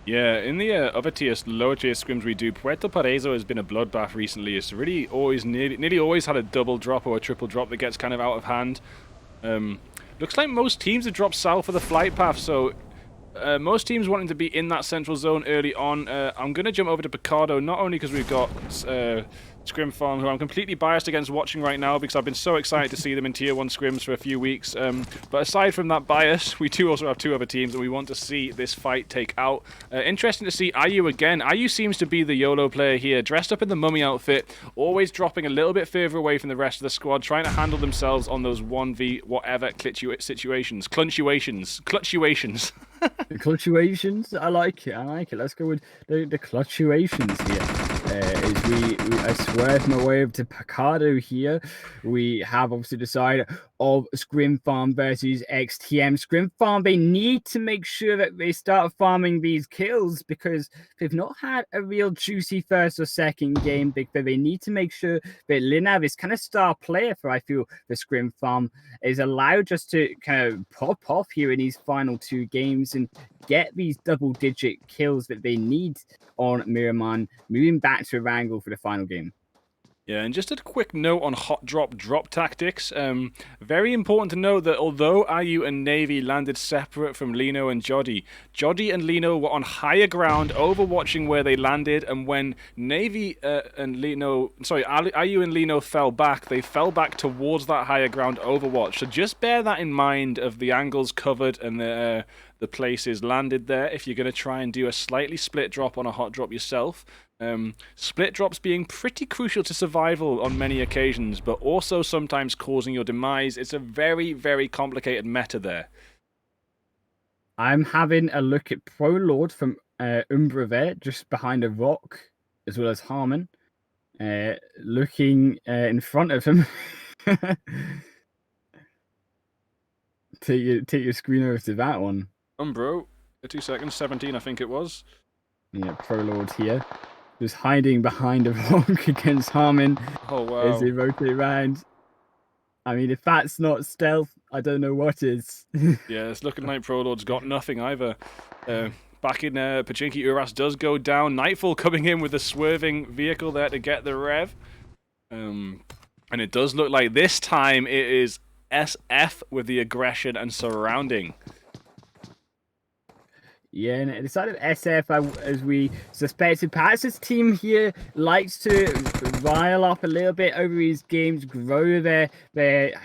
Yeah, in the other tiers, lower tier scrims we do, Puerto Paraiso has been a bloodbath recently. It's really always nearly always had a double drop or a triple drop that gets kind of out of hand. Looks like most teams have dropped south of the flight path, so most teams wanting to be in that central zone early on. I'm going to jump over to Picardo, not only because we've got Scrim Farm, who I'm completely biased against watching right now because I've been so excited to see them in Tier 1 scrims for a few weeks. But aside from that bias, we do also have 2 other teams and we want to see this fight take out. Interesting to see IU again. IU seems to be the YOLO player here, dressed up in the mummy outfit, always dropping a little bit further away from the rest of the squad, trying to handle themselves on those 1v whatever situations. Clutchuations. The clutchuations, I like it. Let's go with the clutchuations here. I swerve my way over to Picardo here. We have obviously the side of Scrim Farm versus XTM. Scrim Farm, they need to make sure that they start farming these kills because they've not had a real juicy first or second game. They need to make sure that Linav is kind of star player for, I feel, the Scrim Farm is allowed just to kind of pop off here in these final 2 games and get these double-digit kills that they need on Miramar, moving back to Erangel for the final game. Yeah, and just a quick note on hot drop tactics. Very important to note that although IU and Navy landed separate from Lino and Joddy, Joddy and Lino were on higher ground, overwatching where they landed, and when Navy and Lino, sorry, IU and Lino fell back, they fell back towards that higher ground overwatch. So just bear that in mind of the angles covered and the places landed there if you're going to try and do a slightly split drop on a hot drop yourself. Split drops being pretty crucial to survival on many occasions, but also sometimes causing your demise. It's a very, very complicated meta there. I'm having a look at Pro Lord from Umbra there, just behind a rock, as well as Harmon, looking in front of him. Take your screen over to that one. Umbro, 2 seconds, 17 I think it was. Yeah, Pro Lord here. Just hiding behind a rock against Harmon. Oh, wow. As they rotate around. I mean, if that's not stealth, I don't know what is. Yeah, it's looking like Pro Lord's got nothing either. Back in Pachinki, Uras does go down. Nightfall coming in with a swerving vehicle there to get the rev. And it does look like this time it is SF with the aggression and surrounding. Yeah, and the side of SF, as we suspected, perhaps this team here likes to rile up a little bit over these games, grow their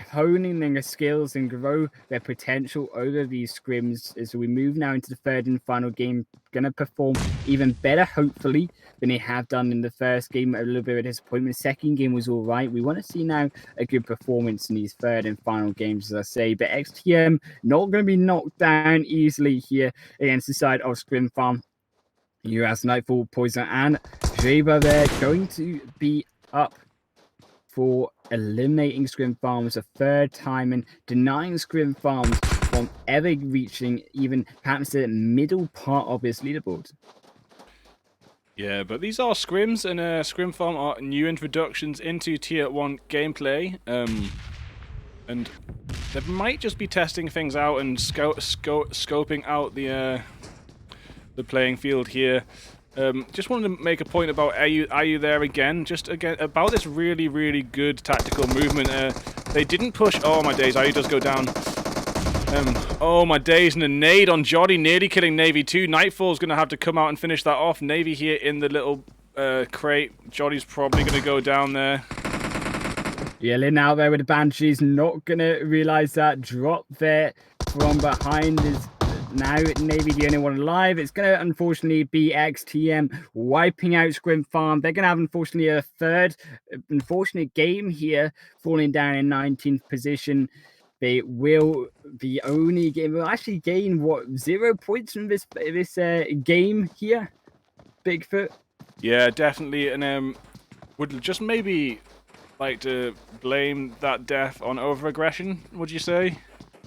honing their skills and grow their potential over these scrims. As we move now into the 3rd and final game, going to perform even better, hopefully, than they have done in the first game. A little bit of a disappointment. Second game was all right. We want to see now a good performance in these 3rd and final games, as I say. But XTM not going to be knocked down easily here against the side of Scrim Farm. US Nightfall, Poison, and Jaba there going to be up for eliminating Scrim Farms a third time and denying Scrim Farms from ever reaching even perhaps the middle part of this leaderboard. Yeah, but these are scrims, and Scrim Farm are new introductions into Tier 1 gameplay. And they might just be testing things out and scoping out the playing field here. Just wanted to make a point about are you there again? Just again about this really, really good tactical movement. They didn't push. Oh my days! IU does go down. Oh my days! And a nade on Joddy, nearly killing Navy too. Nightfall's gonna have to come out and finish that off. Navy here in the little crate. Joddy's probably gonna go down there. Yeah, Lynn out there with the Banshees, not gonna realize that drop there from behind is now Navy the only one alive. It's gonna unfortunately be XTM wiping out Scrim Farm. They're gonna have unfortunately a third unfortunate game here, falling down in 19th position. They will be only will actually gain what 0 points from this game here, Bigfoot. Yeah, definitely, and would just maybe like to blame that death on overaggression, would you say?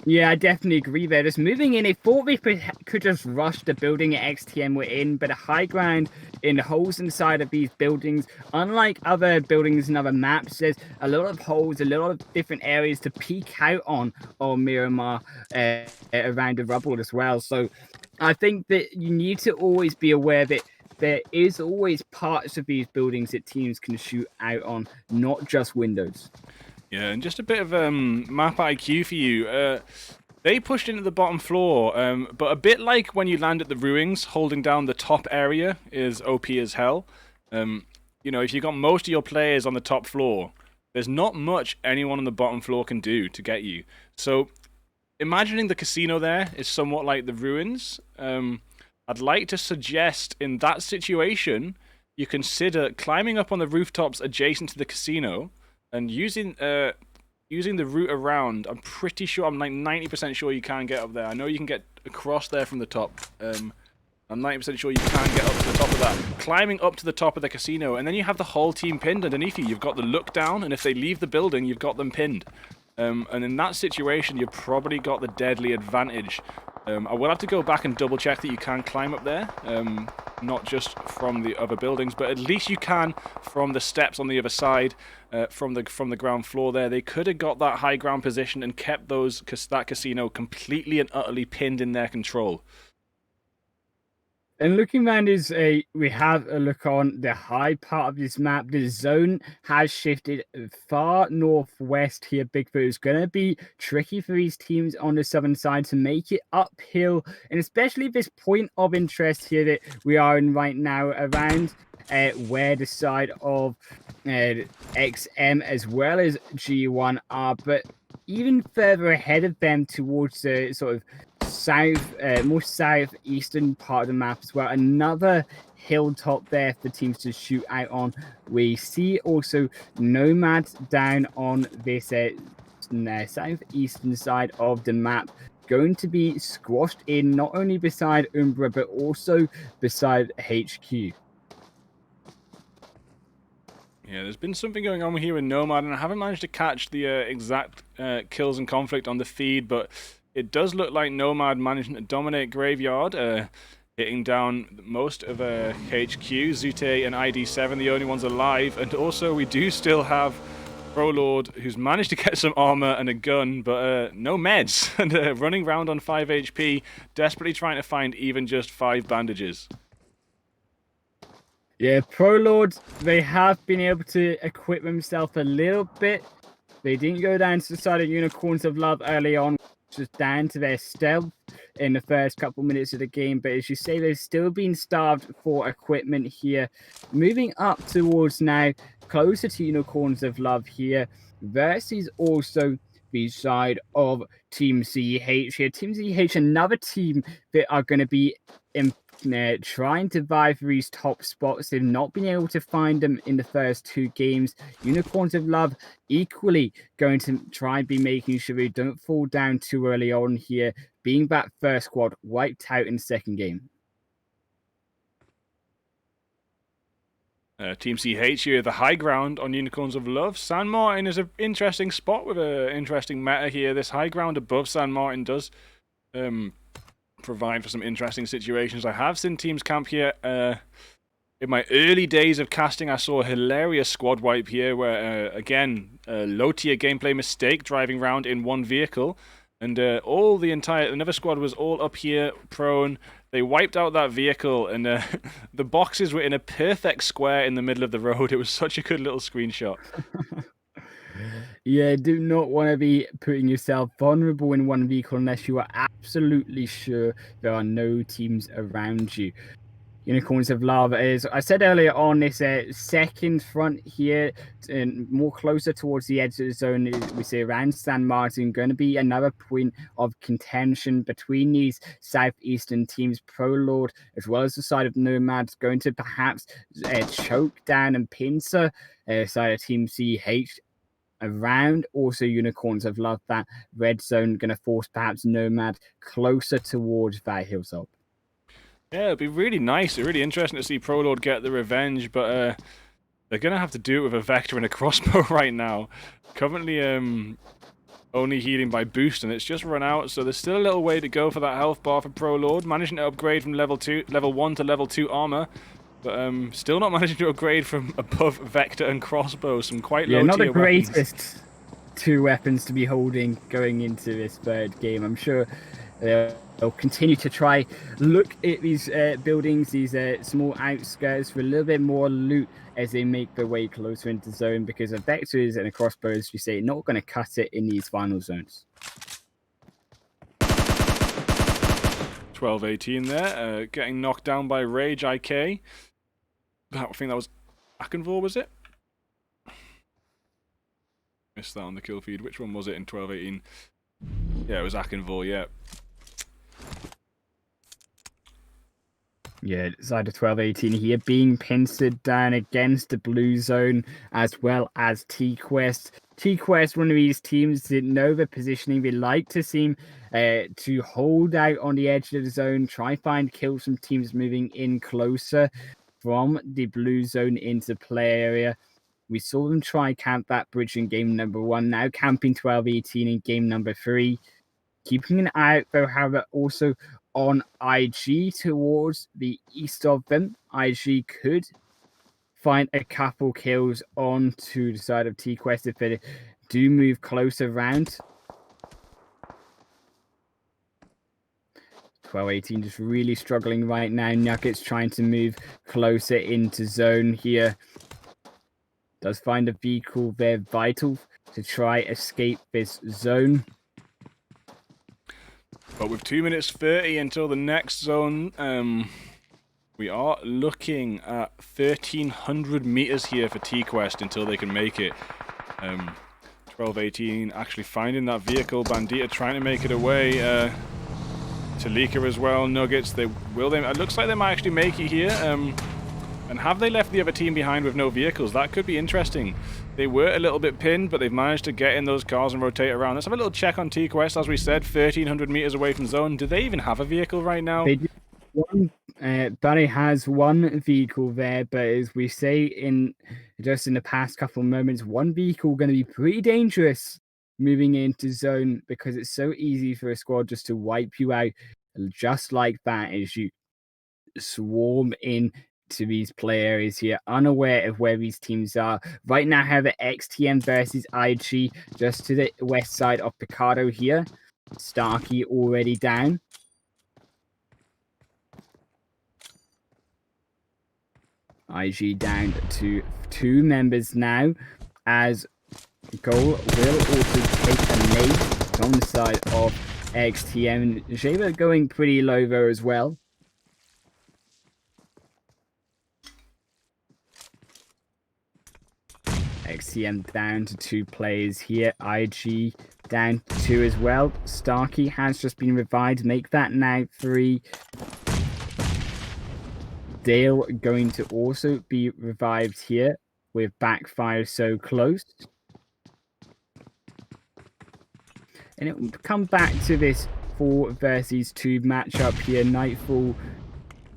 Yeah, I definitely agree there. Just moving in, they thought they could just rush the building XTM were in, but a high ground in the holes inside of these buildings, unlike other buildings and other maps, there's a lot of holes, a lot of different areas to peek out on Miramar around the rubble as well. So I think that you need to always be aware that there is always parts of these buildings that teams can shoot out on, not just windows. Yeah, and just a bit of map IQ for you. They pushed into the bottom floor, but a bit like when you land at the ruins, holding down the top area is OP as hell. You know, if you got most of your players on the top floor, there's not much anyone on the bottom floor can do to get you. So, imagining the casino there is somewhat like the ruins. I'd like to suggest in that situation, you consider climbing up on the rooftops adjacent to the casino and using the route around. I'm pretty sure, I'm like 90% sure you can get up there. I know you can get across there from the top. I'm 90% sure you can get up to the top of that. Climbing up to the top of the casino, and then you have the whole team pinned underneath you. You've got the look down, and if they leave the building, you've got them pinned. And in that situation, you've probably got the deadly advantage. I will have to go back and double check that you can climb up there, not just from the other buildings, but at least you can from the steps on the other side, from the ground floor there. They could have got that high ground position and kept that casino completely and utterly pinned in their control. And looking around we have a look on the high part of this map. The zone has shifted far northwest here. Bigfoot is going to be tricky for these teams on the southern side to make it uphill. And especially this point of interest here that we are in right now around where the side of XM as well as G1 are. But even further ahead of them towards the sort of more southeastern part of the map as well. Another hilltop there for teams to shoot out on. We see also Nomads down on this southeastern side of the map, going to be squashed in not only beside Umbra but also beside HQ. Yeah, there's been something going on here with Nomad, and I haven't managed to catch the exact kills and conflict on the feed, but it does look like Nomad managing to dominate Graveyard, hitting down most of HQ, Zute and ID7, the only ones alive, and also we do still have ProLord, who's managed to get some armor and a gun, but no meds, and running around on 5 HP, desperately trying to find even just 5 bandages. Yeah, ProLord, they have been able to equip themselves a little bit. They didn't go down to the side of Unicorns of Love early on, just down to their stealth in the first couple minutes of the game. But as you say, they've still been starved for equipment here. Moving up towards now, closer to Unicorns of Love here, versus also the side of Team CH here. Team CH, another team that are going to be trying to vie for these top spots. They've not been able to find them in the first 2 games. Unicorns of Love equally going to try and be making sure they don't fall down too early on here, being that first squad wiped out in the second game. Team CH here, the high ground on Unicorns of Love. San Martin is an interesting spot with an interesting meta here. This high ground above San Martin does provide for some interesting situations. I have seen teams camp here. In my early days of casting, I saw a hilarious squad wipe here where, again, a low-tier gameplay mistake driving around in one vehicle. And another squad was all up here, prone. They wiped out that vehicle, and the boxes were in a perfect square in the middle of the road. It was such a good little screenshot. Yeah, do not want to be putting yourself vulnerable in one vehicle unless you are absolutely sure there are no teams around you. Unicorns of Love, as I said earlier on, this second front here, and more closer towards the edge of the zone, we see around San Martin, going to be another point of contention between these southeastern teams. ProLord, as well as the side of Nomads, going to perhaps choke down and pincer side of Team CH around. Also, Unicorns of Love, that red zone going to force perhaps Nomad closer towards that hilltop. Yeah, it'd be really nice, really interesting to see ProLord get the revenge, but they're going to have to do it with a Vector and a crossbow right now. Currently only healing by boost, and it's just run out, so there's still a little way to go for that health bar for ProLord. Managing to upgrade from level 1 to level 2 armor, but still not managing to upgrade from above Vector and crossbow. Some quite low tier not the weapons. greatest two weapons to be holding going into this third game. I'm sure they'll continue to try look at these buildings, these small outskirts, for a little bit more loot as they make their way closer into zone, because a vectors and a crossbow, as you say, not going to cut it in these final zones. 12-18 there, getting knocked down by Rage IK. I think that was Akenvor, was it? Missed that on the kill feed. Which one was it in 12-18? Yeah, it was Akenvor, yeah. Yeah, side of 12-18 here, being pincered down against the blue zone, as well as T-Quest. T-Quest, one of these teams that know the positioning. They like to seem to hold out on the edge of the zone, try find kills from teams moving in closer from the blue zone into play area. We saw them try camp that bridge in game number 1, now camping 12-18 in game number 3. Keeping an eye out, though, however, also on IG towards the east of them. IG could find a couple kills onto the side of T-Quest if they do move closer around. 12-18 just really struggling right now. Nuggets trying to move closer into zone here. Does find a vehicle there vital to try escape this zone. But with 2 minutes 30 until the next zone, we are looking at 1,300 meters here for T-Quest until they can make it. 12-18 actually finding that vehicle. Bandita trying to make it away. Talika as well. Nuggets, it looks like they might actually make it here. And have they left the other team behind with no vehicles? That could be interesting. They were a little bit pinned, but they've managed to get in those cars and rotate around. Let's have a little check on T-Quest. As we said, 1,300 meters away from zone. Do they even have a vehicle right now? They do. Barry has one vehicle there, but as we say just in the past couple of moments, one vehicle going to be pretty dangerous moving into zone, because it's so easy for a squad just to wipe you out just like that as you swarm in to these play areas here, unaware of where these teams are. Right now, however, XTM versus IG just to the west side of Picardo here. Starkey already down. IG down to 2 members now, as Goal will also take a nade on the side of XTM. Java going pretty low though as well. XTM down to 2 players here. IG down to 2 as well. Starkey has just been revived. Make that now 3. Dale going to also be revived here with backfire so close. And it will come back to this 4 versus 2 matchup here. Nightfall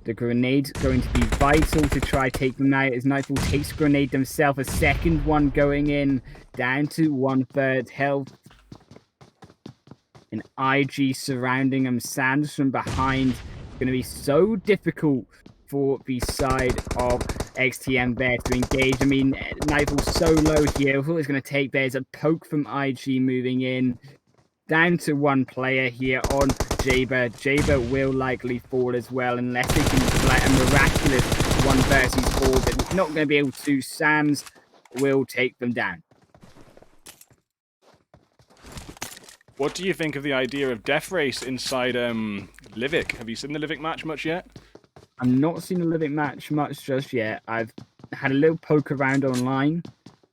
The grenade's going to be vital to try take them out as Nightfall takes grenade themselves. A second one going in, down to 1/3 health. An IG surrounding them. Sands from behind. Going to be so difficult for the side of XTM there to engage. I mean, Nightfall's so low here. All it's going to take there is a poke from IG moving in. Down to one player here on Jaber. Jaber will likely fall as well unless they can play a miraculous 1 versus 4, but not going to be able to. Sands will take them down. What do you think of the idea of Death Race inside Livik? Have you seen the Livik match much yet? I've not seen the Livik match much just yet. I've had a little poke around online,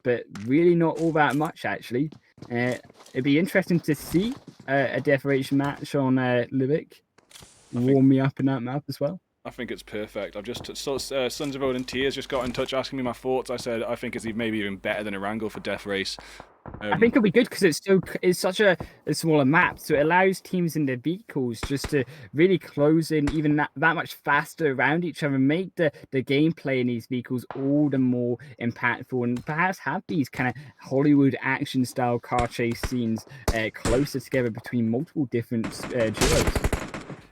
but really not all that much actually. It'd be interesting to see a Death Race match on Livik. Warm me up in that map as well. I think it's perfect. I've just Sons of Odin Tears just got in touch asking me my thoughts. I said I think it's maybe even better than Erangel for Death Race. I think it'll be good because it's such a smaller map, so it allows teams in their vehicles just to really close in even that much faster around each other and make the gameplay in these vehicles all the more impactful, and perhaps have these kind of Hollywood action style car chase scenes closer together between multiple different duos.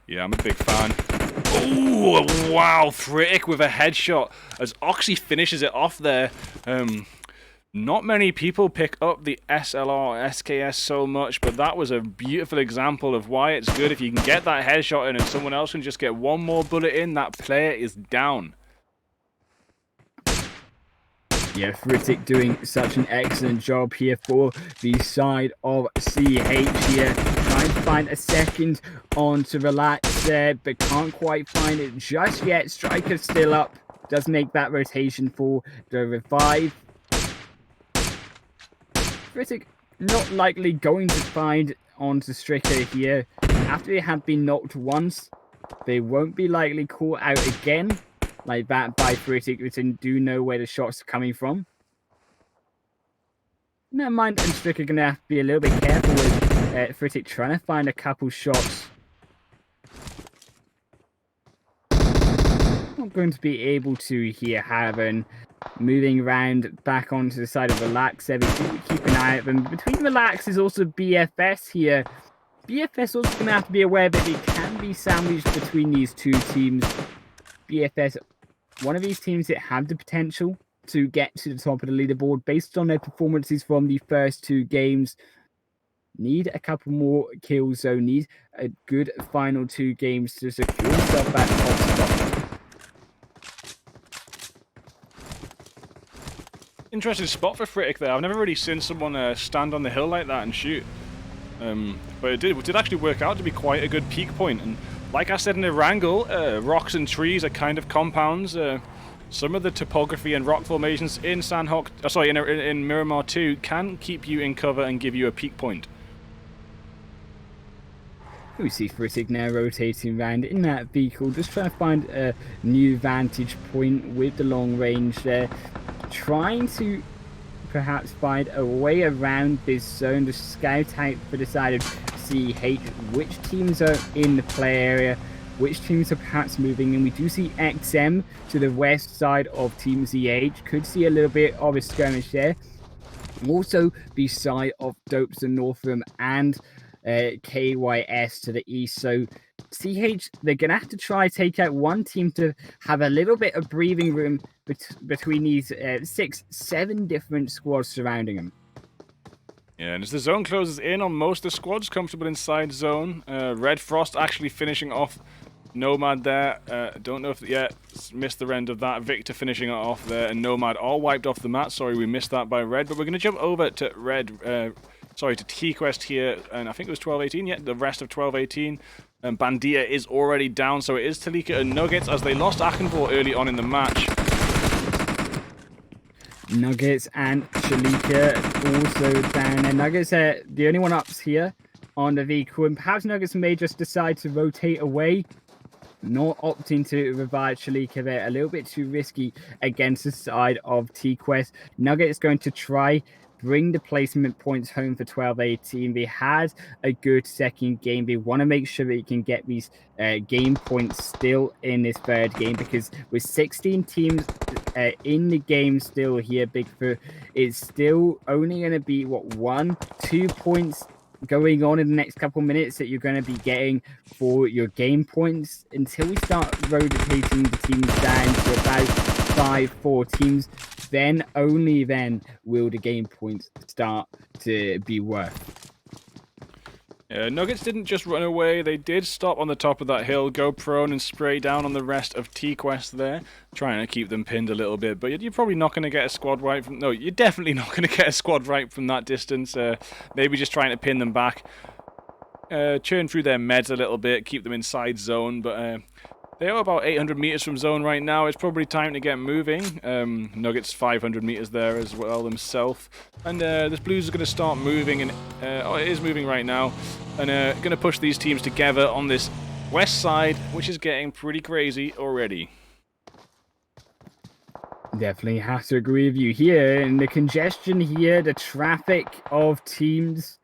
Yeah, I'm a big fan. Oh, wow, Fritic with a headshot as Oxy finishes it off there. Not many people pick up the SLR SKS so much, but that was a beautiful example of why it's good if you can get that headshot in and someone else can just get one more bullet in, that player is down. Yeah, Fritic doing such an excellent job here for the side of CH here. Trying to find a second on to relax there, but can't quite find it just yet. Striker's still up. Does make that rotation for the revive. Fritic not likely going to find onto Striker here. After they have been knocked once, they won't be likely caught out again like that by Fritic, which do know where the shots are coming from. Never mind, and Striker going to have to be a little bit careful with Fritic trying to find a couple shots. Not going to be able to here, Haven. Moving around back onto the side of Relax. Everything, keep an eye out them. Between Relax is also BFS here. BFS also going to have to be aware that it can be sandwiched between these two teams. BFS, one of these teams that have the potential to get to the top of the leaderboard based on their performances from the first 2 games. Need a couple more kills, so need a good final 2 games to secure themselves that top spot. Interesting spot for Fritic there. I've never really seen someone stand on the hill like that and shoot. But it did actually work out to be quite a good peak point. And like I said in Erangel, rocks and trees are kind of compounds. Some of the topography and rock formations in in Miramar 2 can keep you in cover and give you a peak point. We see Fritic now rotating around in that vehicle, just trying to find a new vantage point with the long range there. Trying to perhaps find a way around this zone to scout out for the side of CH which teams are in the play area, which teams are perhaps moving, and we do see XM to the west side of Team ZH. Could see a little bit of a skirmish there. Also the side of Dopes and Northam and KYS to the east. So CH, they're going to have to try take out one team to have a little bit of breathing room between these 6-7 different squads surrounding them. Yeah, and as the zone closes in on most of the squads, comfortable inside zone. Red Frost actually finishing off Nomad there. Don't know if, yeah, missed the end of that. Victor finishing it off there, and Nomad all wiped off the mat. Sorry, we missed that by Red, but we're going to jump over to Red, to T-Quest here, and I think it was 12-18, yeah, the rest of 12-18. Bandia is already down, so it is Talika and Nuggets as they lost Akenvor early on in the match. Nuggets and Shalika also down, and Nuggets are the only one ups here on the vehicle, and perhaps Nuggets may just decide to rotate away, not opting to revive Shalika there. A little bit too risky against the side of T-Quest. Nuggets going to try bring the placement points home for 12-18. They had a good second game. They want to make sure they can get these game points still in this third game, because with 16 teams in the game still here, Bigfoot, it's still only going to be, what, 1-2 points going on in the next couple minutes that you're going to be getting for your game points until we start rotating the teams down to about 5-4 teams. Then, only then, will the game points start to be worth. Nuggets didn't just run away, they did stop on the top of that hill, go prone and spray down on the rest of T-Quest there, trying to keep them pinned a little bit, but you're probably not going to get a squad right from... No, you're definitely not going to get a squad right from that distance, maybe just trying to pin them back, churn through their meds a little bit, keep them inside zone, but they are about 800 meters from zone right now. It's probably time to get moving. Nuggets 500 meters there as well themselves. And this Blues is going to start moving, and it is moving right now. And going to push these teams together on this west side, which is getting pretty crazy already. Definitely have to agree with you here. And the congestion here, the traffic of teams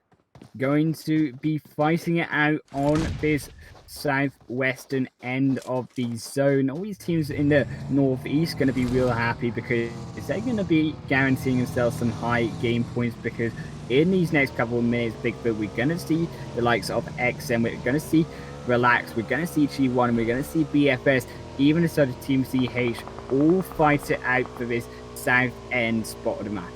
going to be fighting it out on this southwestern end of the zone. All these teams in the northeast going to be real happy, because they're going to be guaranteeing themselves some high game points, because in these next couple of minutes, Bigfoot, we're going to see the likes of XM, we're going to see Relax, we're going to see G1, we're going to see BFS, even the sort of Team CH, all fight it out for this south end spot of the map.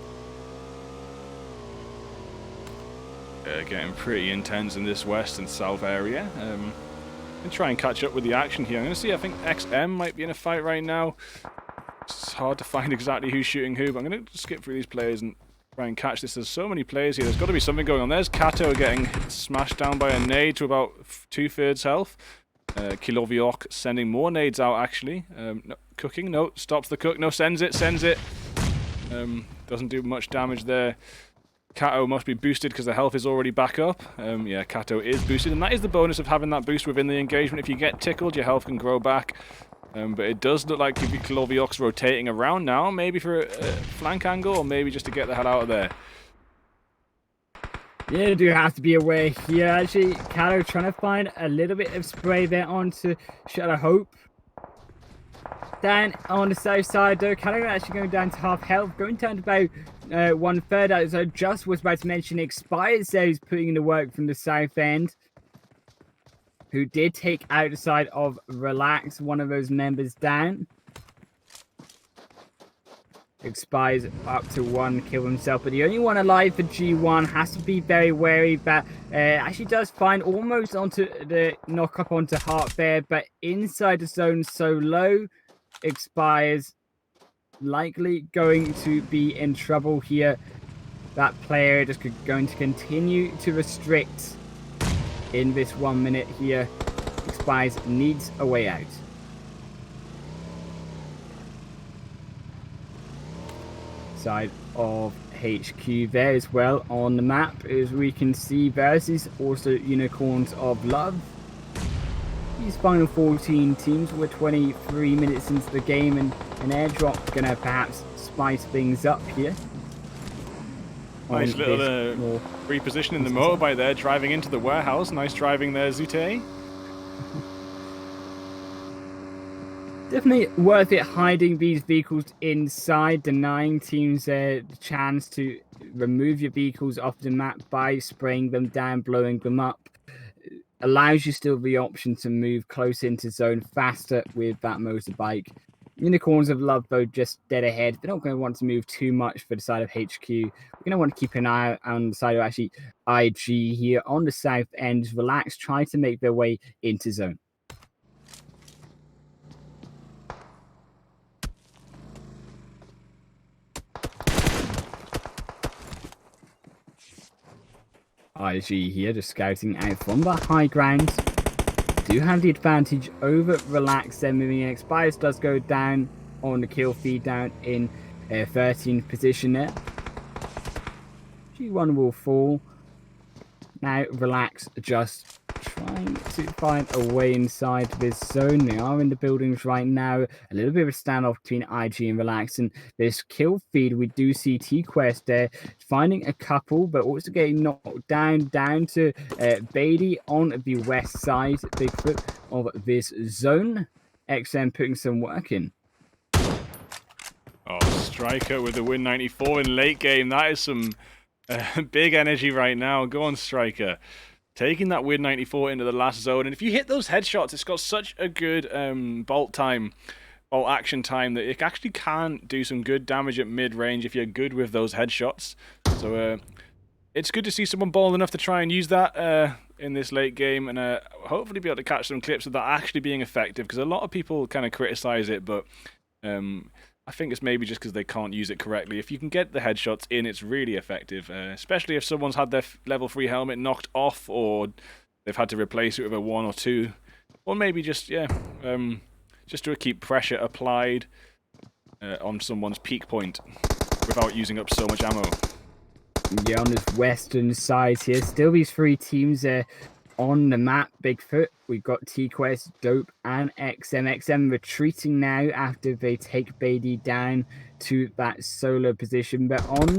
Getting pretty intense in this west and south area. And try and catch up with the action here. I'm going to see, I think XM might be in a fight right now. It's hard to find exactly who's shooting who, but I'm going to skip through these players and try and catch this. There's so many players here. There's got to be something going on. There's Kato getting smashed down by a nade to about 2/3 health. Kiloviok sending more nades out, actually. No, cooking, no, stops the cook. No, sends it. Doesn't do much damage there. Kato must be boosted because the health is already back up. Yeah, Kato is boosted, and that is the bonus of having that boost within the engagement. If you get tickled, your health can grow back. But it does look like Kiloviok's rotating around now, maybe for a flank angle, or maybe just to get the hell out of there. Yeah, there do have to be a way here. Actually, Kato trying to find a little bit of spray there onto Shadow Hope. Down on the south side, though, Kato actually going down to half health, going down to about 1/3. As I just was about to mention, Expired says he's putting in the work from the south end, who did take out the side of Relax, one of those members down. Expires up to 1 kill himself, but the only one alive for G1 has to be very wary. That actually does find almost onto the knock up onto Heart there, but inside the zone so low, Expires likely going to be in trouble here. That player just going to continue to restrict in this 1 minute here. Expires needs a way out. Side of HQ there as well on the map, as we can see, versus also Unicorns of Love. These final 14 teams were 23 minutes into the game, and an airdrop gonna perhaps spice things up here. Nice little repositioning the motorbike there, driving into the warehouse. Nice driving there, Zute. Definitely worth it hiding these vehicles inside, denying teams the chance to remove your vehicles off the map by spraying them down, blowing them up. Allows you still the option to move close into zone faster with that motorbike. Unicorns of Love, though, just dead ahead. They're not going to want to move too much for the side of HQ. We're going to want to keep an eye out on the side of actually IG here on the south end. Relax, try to make their way into zone. IG here, just scouting out from the high ground. Do have the advantage over Relax. Then moving in. Expires does go down on the kill feed, down in 13th position there. G1 will fall. Now Relax just trying to find a way inside this zone. They are in the buildings right now. A little bit of a standoff between IG and Relax. And this kill feed, we do see T-Quest there finding a couple, but also getting knocked down to Beatty on the west side, Bigfoot, of this zone. XM putting some work in. Oh, Striker with the win 94 in late game. That is some big energy right now. Go on, Striker. Taking that win 94 into the last zone. And if you hit those headshots, it's got such a good bolt action time that it actually can do some good damage at mid-range if you're good with those headshots. So it's good to see someone bold enough to try and use that in this late game, and hopefully be able to catch some clips of that actually being effective, because a lot of people kind of criticize it, but I think it's maybe just because they can't use it correctly. If you can get the headshots in, it's really effective, especially if someone's had their level 3 helmet knocked off, or they've had to replace it with a 1 or 2, or maybe just, just to keep pressure applied on someone's peak point without using up so much ammo. Yeah, on this western side here, still these 3 teams on the map. Bigfoot, we've got T-Quest, Dope, and XM. XM retreating now after they take Beatty down to that solo position. But on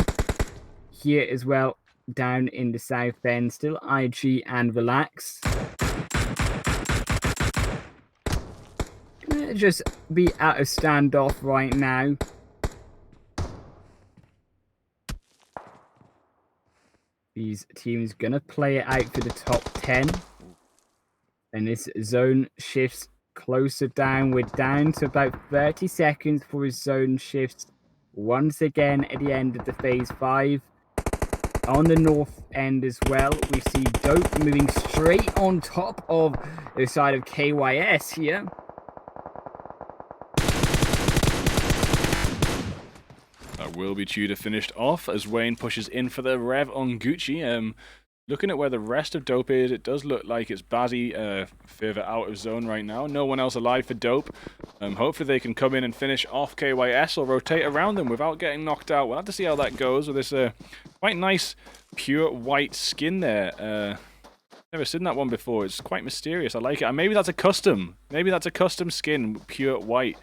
here as well, down in the south end, still IG and Relax. Gonna just be out of standoff right now. These teams gonna play it out for the top 10. And this zone shifts closer down. We're down to about 30 seconds for his zone shifts once again at the end of the phase 5. On the north end as well, we see Dope moving straight on top of the side of KYS here. That will be Tudor finished off as Wayne pushes in for the rev on Gucci. Looking at where the rest of Dope is, it does look like it's Bazzy further out of zone right now. No one else alive for Dope. Hopefully they can come in and finish off KYS or rotate around them without getting knocked out. We'll have to see how that goes with this quite nice pure white skin there. Never seen that one before. It's quite mysterious. I like it. And maybe that's a custom. Maybe that's a custom skin, pure white.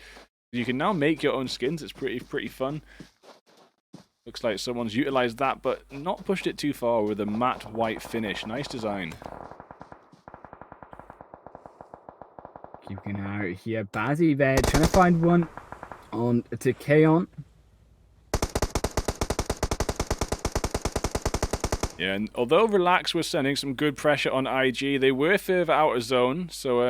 You can now make your own skins. It's pretty fun. Looks like someone's utilized that, but not pushed it too far with a matte white finish. Nice design. Keeping an eye out here. Bazzy there, trying to find one on to Kaon. Yeah, and although Relax was sending some good pressure on IG, they were further out of zone, so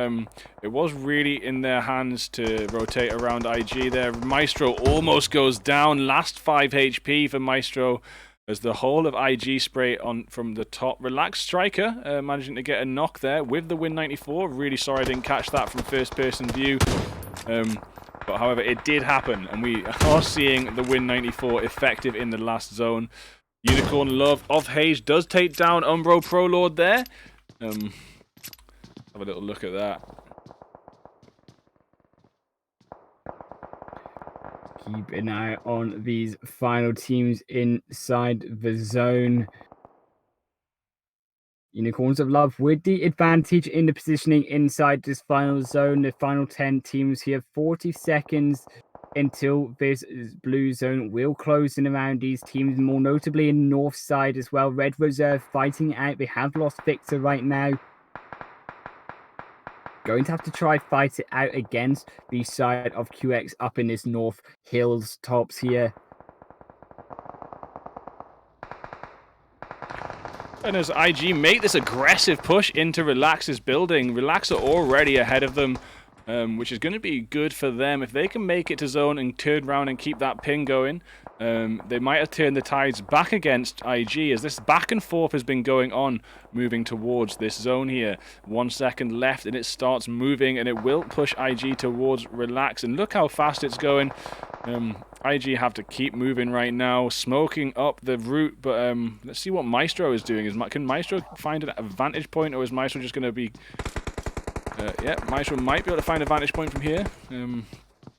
it was really in their hands to rotate around IG there. Maestro almost goes down. Last 5 HP for Maestro as the whole of IG spray on from the top. Relax Striker managing to get a knock there with the win 94. Really sorry I didn't catch that from first person view. But however, it did happen, and we are seeing the win 94 effective in the last zone. Unicorn Love of Hage does take down Umbro Pro Lord there. Have a little look at that. Keep an eye on these final teams inside the zone. Unicorns of Love with the advantage in the positioning inside this final zone. The final 10 teams here, 40 seconds until this blue zone will close in around these teams, more notably in the north side as well. Red Reserve fighting out. They have lost Victor right now. Going to have to try fight it out against the side of QX up in this north hills tops here. And as IG make this aggressive push into Relax's building, Relax are already ahead of them. Which is going to be good for them. If they can make it to zone and turn around and keep that ping going, they might have turned the tides back against IG, as this back and forth has been going on, moving towards this zone here. 1 second left and it starts moving, and it will push IG towards Relax, and look how fast it's going. IG have to keep moving right now, smoking up the route, but let's see what Maestro is doing. Can Maestro find an vantage point, or is Maestro just going to be... yeah, Maestro might be able to find a vantage point from here.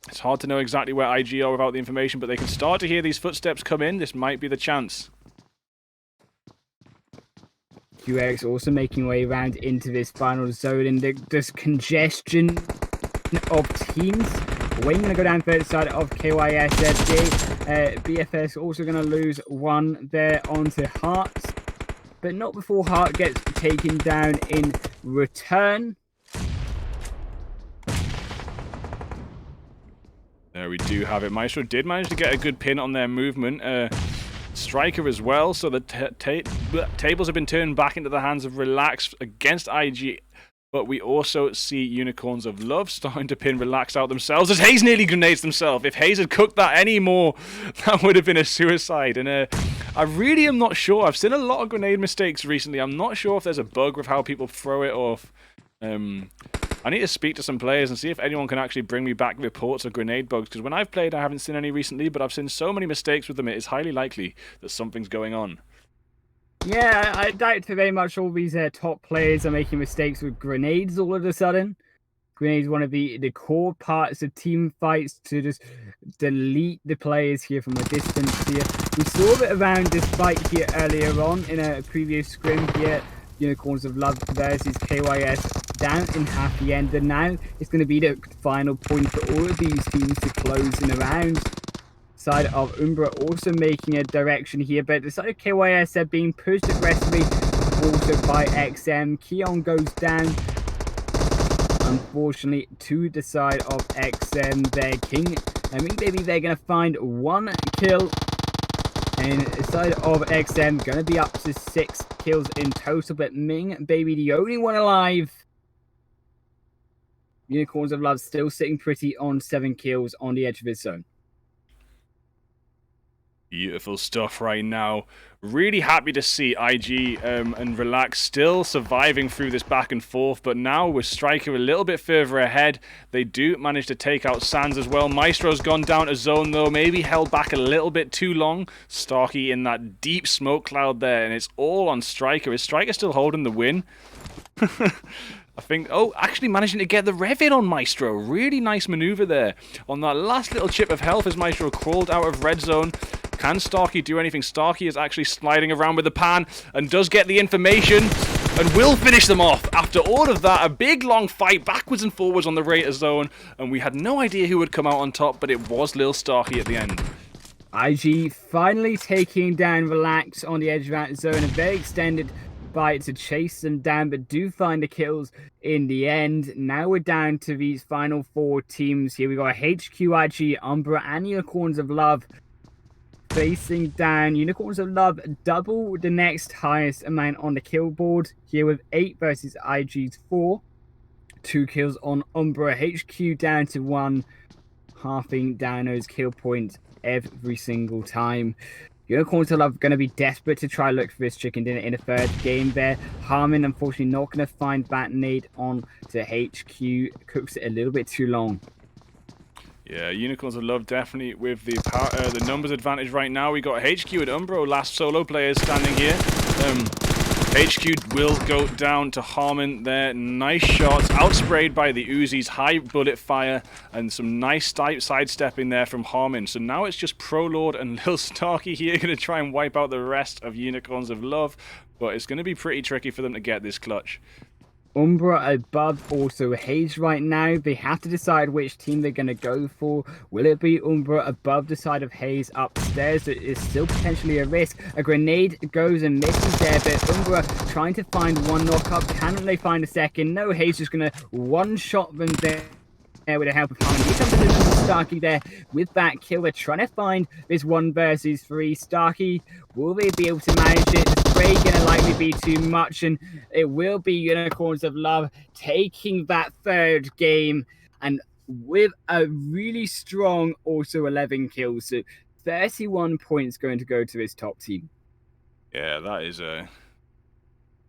It's hard to know exactly where IG are without the information, but they can start to hear these footsteps come in. This might be the chance. QX also making way around into this final zone, and this congestion of teams. Wayne going to go down third side of KYSFD. BFS also going to lose one there onto Hearts, but not before Hart gets taken down in return. There we do have it. Maestro did manage to get a good pin on their movement. Striker as well, so the tables have been turned back into the hands of Relax against IG. But we also see Unicorns of Love starting to pin Relax out themselves as Hayes nearly grenades themselves. If Hayes had cooked that anymore, that would have been a suicide. And I really am not sure. I've seen a lot of grenade mistakes recently. I'm not sure if there's a bug with how people throw it, or if, I need to speak to some players and see if anyone can actually bring me back reports of grenade bugs. Because when I've played, I haven't seen any recently, but I've seen so many mistakes with them, it is highly likely that something's going on. Yeah, I doubt very much all these top players are making mistakes with grenades all of a sudden. Grenades one of the core parts of team fights to just delete the players here from a distance here. We saw it around this fight here earlier on in a previous scrim here. Unicorns of Love versus KYS down in half the end. And now it's going to be the final point for all of these teams to close in a round. Side of Umbra also making a direction here, but the side of KYS are being pushed aggressively also by XM. Keon goes down, unfortunately, to the side of XM there. King, I mean, maybe they're going to find one kill, and the side of XM going to be up to 6 kills in total, but Ming, baby, the only one alive. Unicorns of Love still sitting pretty on 7 kills on the edge of his zone. Beautiful stuff right now. Really happy to see IG and Relax still surviving through this back and forth, but now with Striker a little bit further ahead, they do manage to take out Sands as well. Maestro's gone down to zone though, maybe held back a little bit too long. Starkey in that deep smoke cloud there, and it's all on Striker. Is Striker still holding the win? I think, actually managing to get the rev in on Maestro. Really nice maneuver there. On that last little chip of health as Maestro crawled out of red zone. Can Starkey do anything? Starkey is actually sliding around with the pan and does get the information and will finish them off. After all of that, a big long fight backwards and forwards on the Raider zone, and we had no idea who would come out on top, but it was Lil Starkey at the end. IG finally taking down Relax on the edge of that zone. A very extended fight to chase them down, but do find the kills in the end. Now we're down to these final 4 teams here. We got HQ, IG, Umbra, and Unicorns of Love facing down. Unicorns of Love double the next highest amount on the kill board here with 8 versus IG's 4. 2 kills on Umbra. HQ down to 1, halving Dano's kill point every single time. Unicorns of Love going to be desperate to try look for this chicken dinner in a third game there. Harmon unfortunately not going to find that nade on to HQ. Cooks it a little bit too long. Yeah, Unicorns of Love definitely with the numbers advantage right now. We got HQ and Umbro, last solo players standing here. HQ will go down to Harmon there. Nice shots, outsprayed by the Uzis, high bullet fire, and some nice sidestepping there from Harmon. So now it's just ProLord and Lil Starkey here going to try and wipe out the rest of Unicorns of Love, but it's going to be pretty tricky for them to get this clutch. Umbra above also Hayes right now. They have to decide which team they're going to go for. Will it be Umbra above the side of Hayes upstairs? It is still potentially a risk. A grenade goes and misses there, but Umbra trying to find one knock-up. Can they find a second? No, Hayes is going to one-shot them there with the help of Harmon. Here comes the Starkey there with that kill. They're trying to find this 1 versus 3. Starkey, will they be able to manage it? The spray going to likely be too much, and it will be Unicorns of Love taking that third game, and with a really strong also 11 kills. So 31 points going to go to his top team. Yeah, that is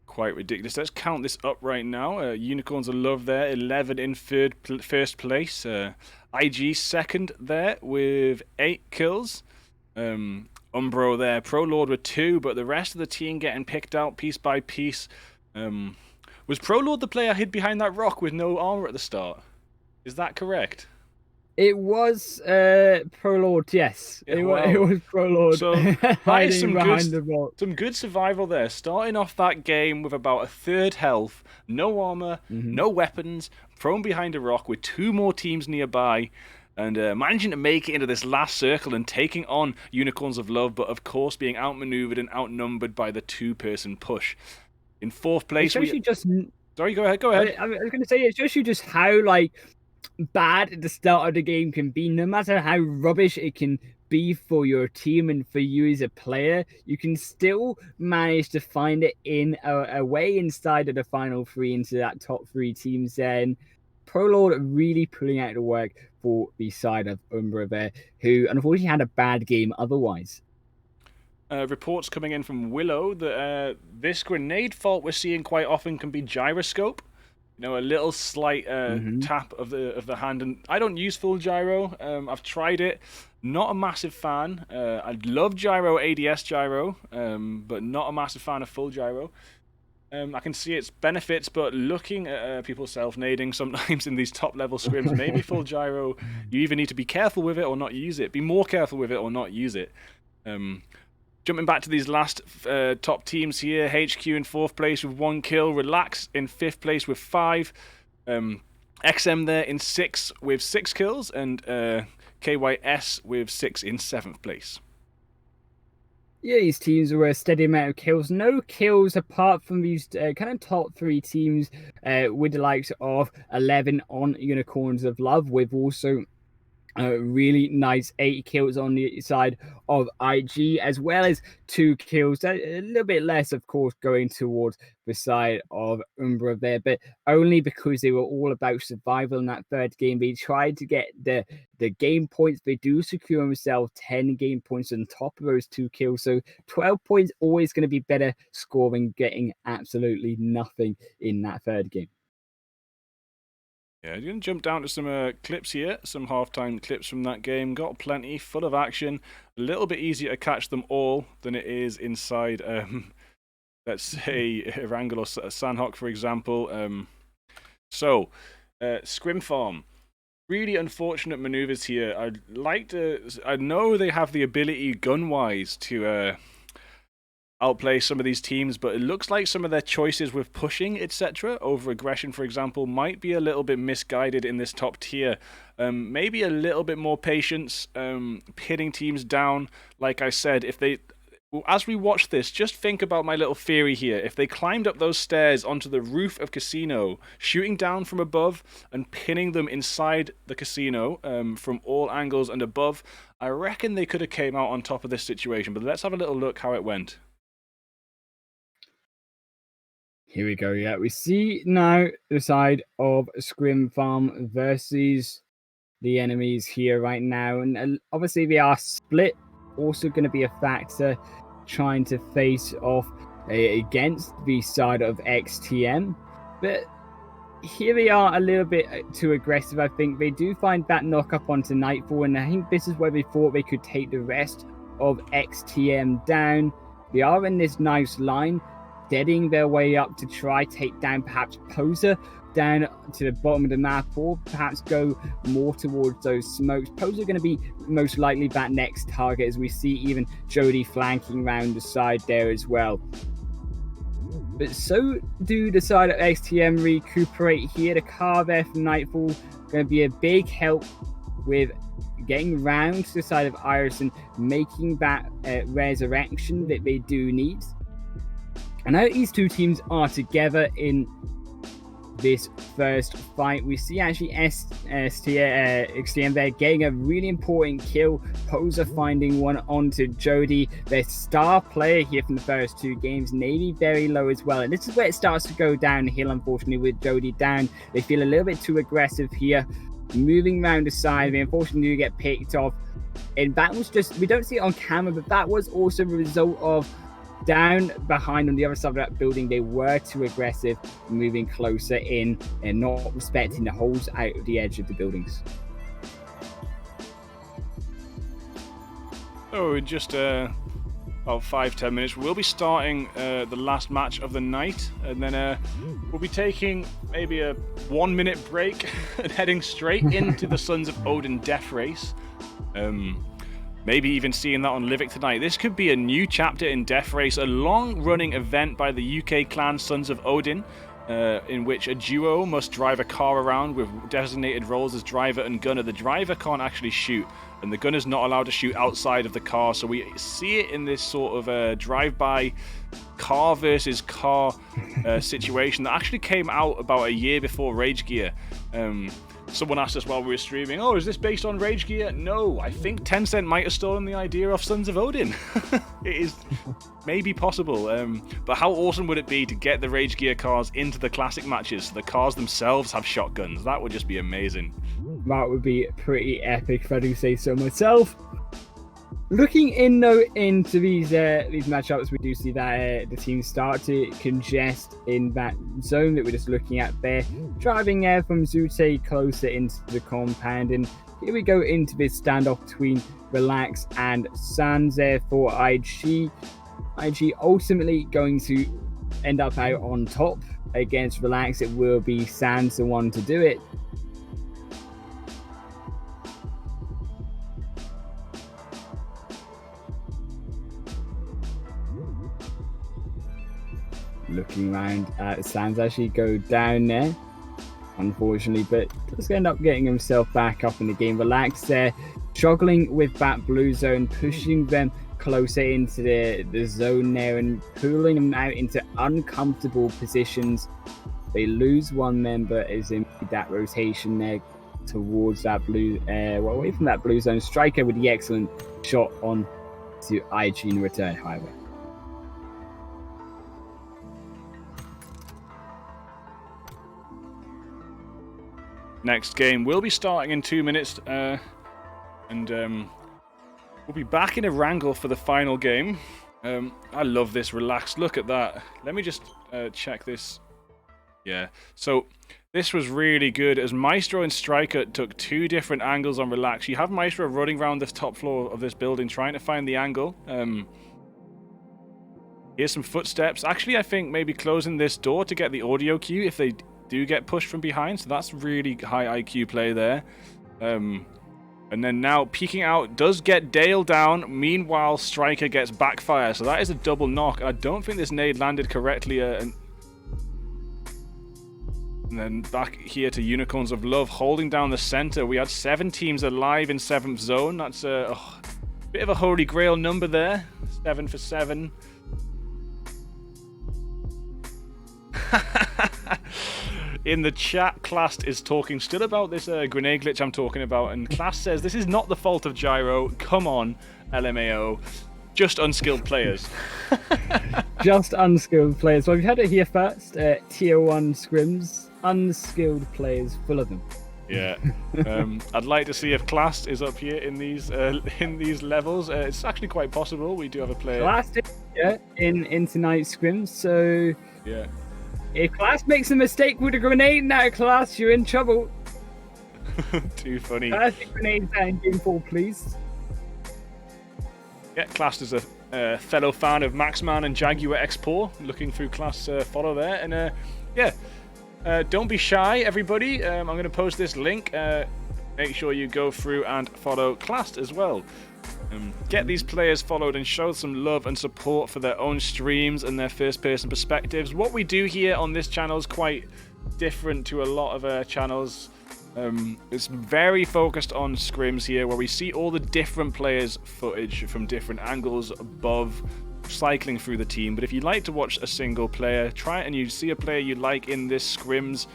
quite ridiculous. Let's count this up right now. Unicorns of Love there, 11 in first place. IG second there with 8 kills. Umbro there, ProLord with 2, but the rest of the team getting picked out piece by piece. Was ProLord the player hid behind that rock with no armor at the start? Is that correct? It was Prolord, yes. Yeah, It wow. was Prolord So that is hiding behind the rock. some good survival there. Starting off that game with about a third health, no armor, no weapons, thrown behind a rock with 2 more teams nearby, and managing to make it into this last circle and taking on Unicorns of Love, but of course being outmaneuvered and outnumbered by the 2-person push. In 4th It place, shows we. you just. Sorry, go ahead. Go ahead. I was going to say, it shows you just how bad the start of the game can be. No matter how rubbish it can be for your team and for you as a player, you can still manage to find it in a way inside of the final 3 into that top 3 teams there. And Prolord really pulling out the work for the side of Umbra there, who unfortunately had a bad game otherwise. Reports coming in from Willow that this grenade fault we're seeing quite often can be gyroscope. You know, a little slight tap of the hand, and I don't use full gyro. I've tried it, not a massive fan. I love gyro, ADS gyro, but not a massive fan of full gyro. I can see its benefits, but looking at people self-nading sometimes in these top-level scrims, maybe full gyro, you either need to be careful with it or not use it. Be more careful with it or not use it. Jumping back to these last top teams here, HQ in 4th place with 1 kill, Relax in 5th place with 5, XM there in 6 with 6 kills, and KYS with 6 in 7th place. Yeah, these teams were a steady amount of kills. No kills apart from these kind of top 3 teams with the likes of 11 on Unicorns of Love, with also really nice 8 kills on the side of IG, as well as 2 kills, a little bit less, of course, going towards the side of Umbra there, but only because they were all about survival in that 3rd game. They tried to get the game points. They do secure themselves 10 game points on top of those 2 kills, so 12 points always going to be better scoring, getting absolutely nothing in that 3rd game. Yeah, I'm going to jump down to some clips here, some halftime clips from that game. Got plenty, full of action. A little bit easier to catch them all than it is inside, let's say, Erangel or Sanhok, for example. Scrim Farm. Really unfortunate maneuvers here. I know they have the ability gun-wise to outplay some of these teams, but it looks like some of their choices with pushing, etc., over aggression, for example, might be a little bit misguided in this top tier. Maybe a little bit more patience, pinning teams down. Like I said, as we watch this, just think about my little theory here. If they climbed up those stairs onto the roof of Casino, shooting down from above and pinning them inside the casino from all angles and above, I reckon they could have came out on top of this situation. But let's have a little look how it went. Here we go. Yeah, we see now the side of Scrim Farm versus the enemies here right now. And obviously they are split. Also going to be a factor trying to face off against the side of XTM. But here they are a little bit too aggressive, I think. They do find that knock up onto Nightfall. And I think this is where they thought they could take the rest of XTM down. They are in this nice line, steadying their way up to try take down perhaps Poser down to the bottom of the map, or perhaps go more towards those smokes. Poser going to be most likely that next target, as we see even Jody flanking around the side there as well. But so do the side of XTM recuperate here. The car there from Nightfall going to be a big help with getting round to the side of Iris and making that resurrection that they do need. And now these 2 teams are together in this first fight. We see actually XTM there getting a really important kill. Poser finding one onto Jody, their star player here from the first 2 games. Navy very low as well. And this is where it starts to go downhill, unfortunately, with Jody down. They feel a little bit too aggressive here, moving around the side. They unfortunately do get picked off. And that was just, we don't see it on camera, but that was also the result of down behind on the other side of that building. They were too aggressive, moving closer in and not respecting the holes out of the edge of the buildings. Oh, just about 5-10 minutes. We'll be starting the last match of the night, and then we'll be taking maybe a 1-minute break and heading straight into the Sons of Odin death race. Maybe even seeing that on Livik tonight. This could be a new chapter in Death Race, a long-running event by the UK clan Sons of Odin, in which a duo must drive a car around with designated roles as driver and gunner. The driver can't actually shoot, and the gunner's not allowed to shoot outside of the car, so we see it in this sort of drive-by car versus car situation that actually came out about a year before Rage Gear. Someone asked us while we were streaming, oh, is this based on Rage Gear? No, I think Tencent might have stolen the idea of Sons of Odin. It is maybe possible, but how awesome would it be to get the Rage Gear cars into the classic matches so the cars themselves have shotguns? That would just be amazing. That would be pretty epic if I do say so myself. Looking into these matchups, we do see that the teams start to congest in that zone that we're just looking at there. Driving from Zute closer into the compound, and here we go into this standoff between Relax and Sans there for IG. IG ultimately going to end up out on top against Relax. It will be Sans the one to do it. Looking around at Sans actually go down there, unfortunately, but does end up getting himself back up in the game. Relax there, struggling with that blue zone, pushing them closer into the zone there and pulling them out into uncomfortable positions. They lose one member as in that rotation there towards that blue, away from that blue zone. Striker with the excellent shot on to IG in return, however. Next game will be starting in 2 minutes, and we'll be back in a wrangle for the final game. I love this Relax. Look at that. Let me just check this. Yeah, so this was really good as Maestro and Striker took 2 different angles on Relax. You have Maestro running around the top floor of this building trying to find the angle. Here's some footsteps. Actually, I think maybe closing this door to get the audio cue if they do get pushed from behind, so that's really high IQ play there. And then now peeking out does get Dale down. Meanwhile, Striker gets backfire, so that is a double knock. I don't think this nade landed correctly. And then back here to Unicorns of Love holding down the center. We had 7 teams alive in 7th zone. That's a bit of a holy grail number there. 7 for 7. In the chat, Class is talking still about this grenade glitch I'm talking about, and Class says this is not the fault of Gyro. Come on, LMAO. Just unskilled players. Just unskilled players. Well, we've had it here first. Tier 1 scrims. Unskilled players, full of them. Yeah. I'd like to see if Class is up here in these levels. It's actually quite possible. We do have a player. Class in tonight's scrims, so... Yeah. If Class makes a mistake with a grenade now, Class, you're in trouble. Too funny. Class, grenades out in game 4, please. Yeah, Class is a fellow fan of Maxman and Jaguar X-Por. Looking through Class follow there. And yeah, don't be shy, everybody. I'm going to post this link. Make sure you go through and follow Class as well. Get these players followed and show some love and support for their own streams and their first-person perspectives. What we do here on this channel is quite different to a lot of channels. It's very focused on scrims here, where we see all the different players' footage from different angles above, cycling through the team. But if you'd like to watch a single player, try it, and you see a player you like in this scrims,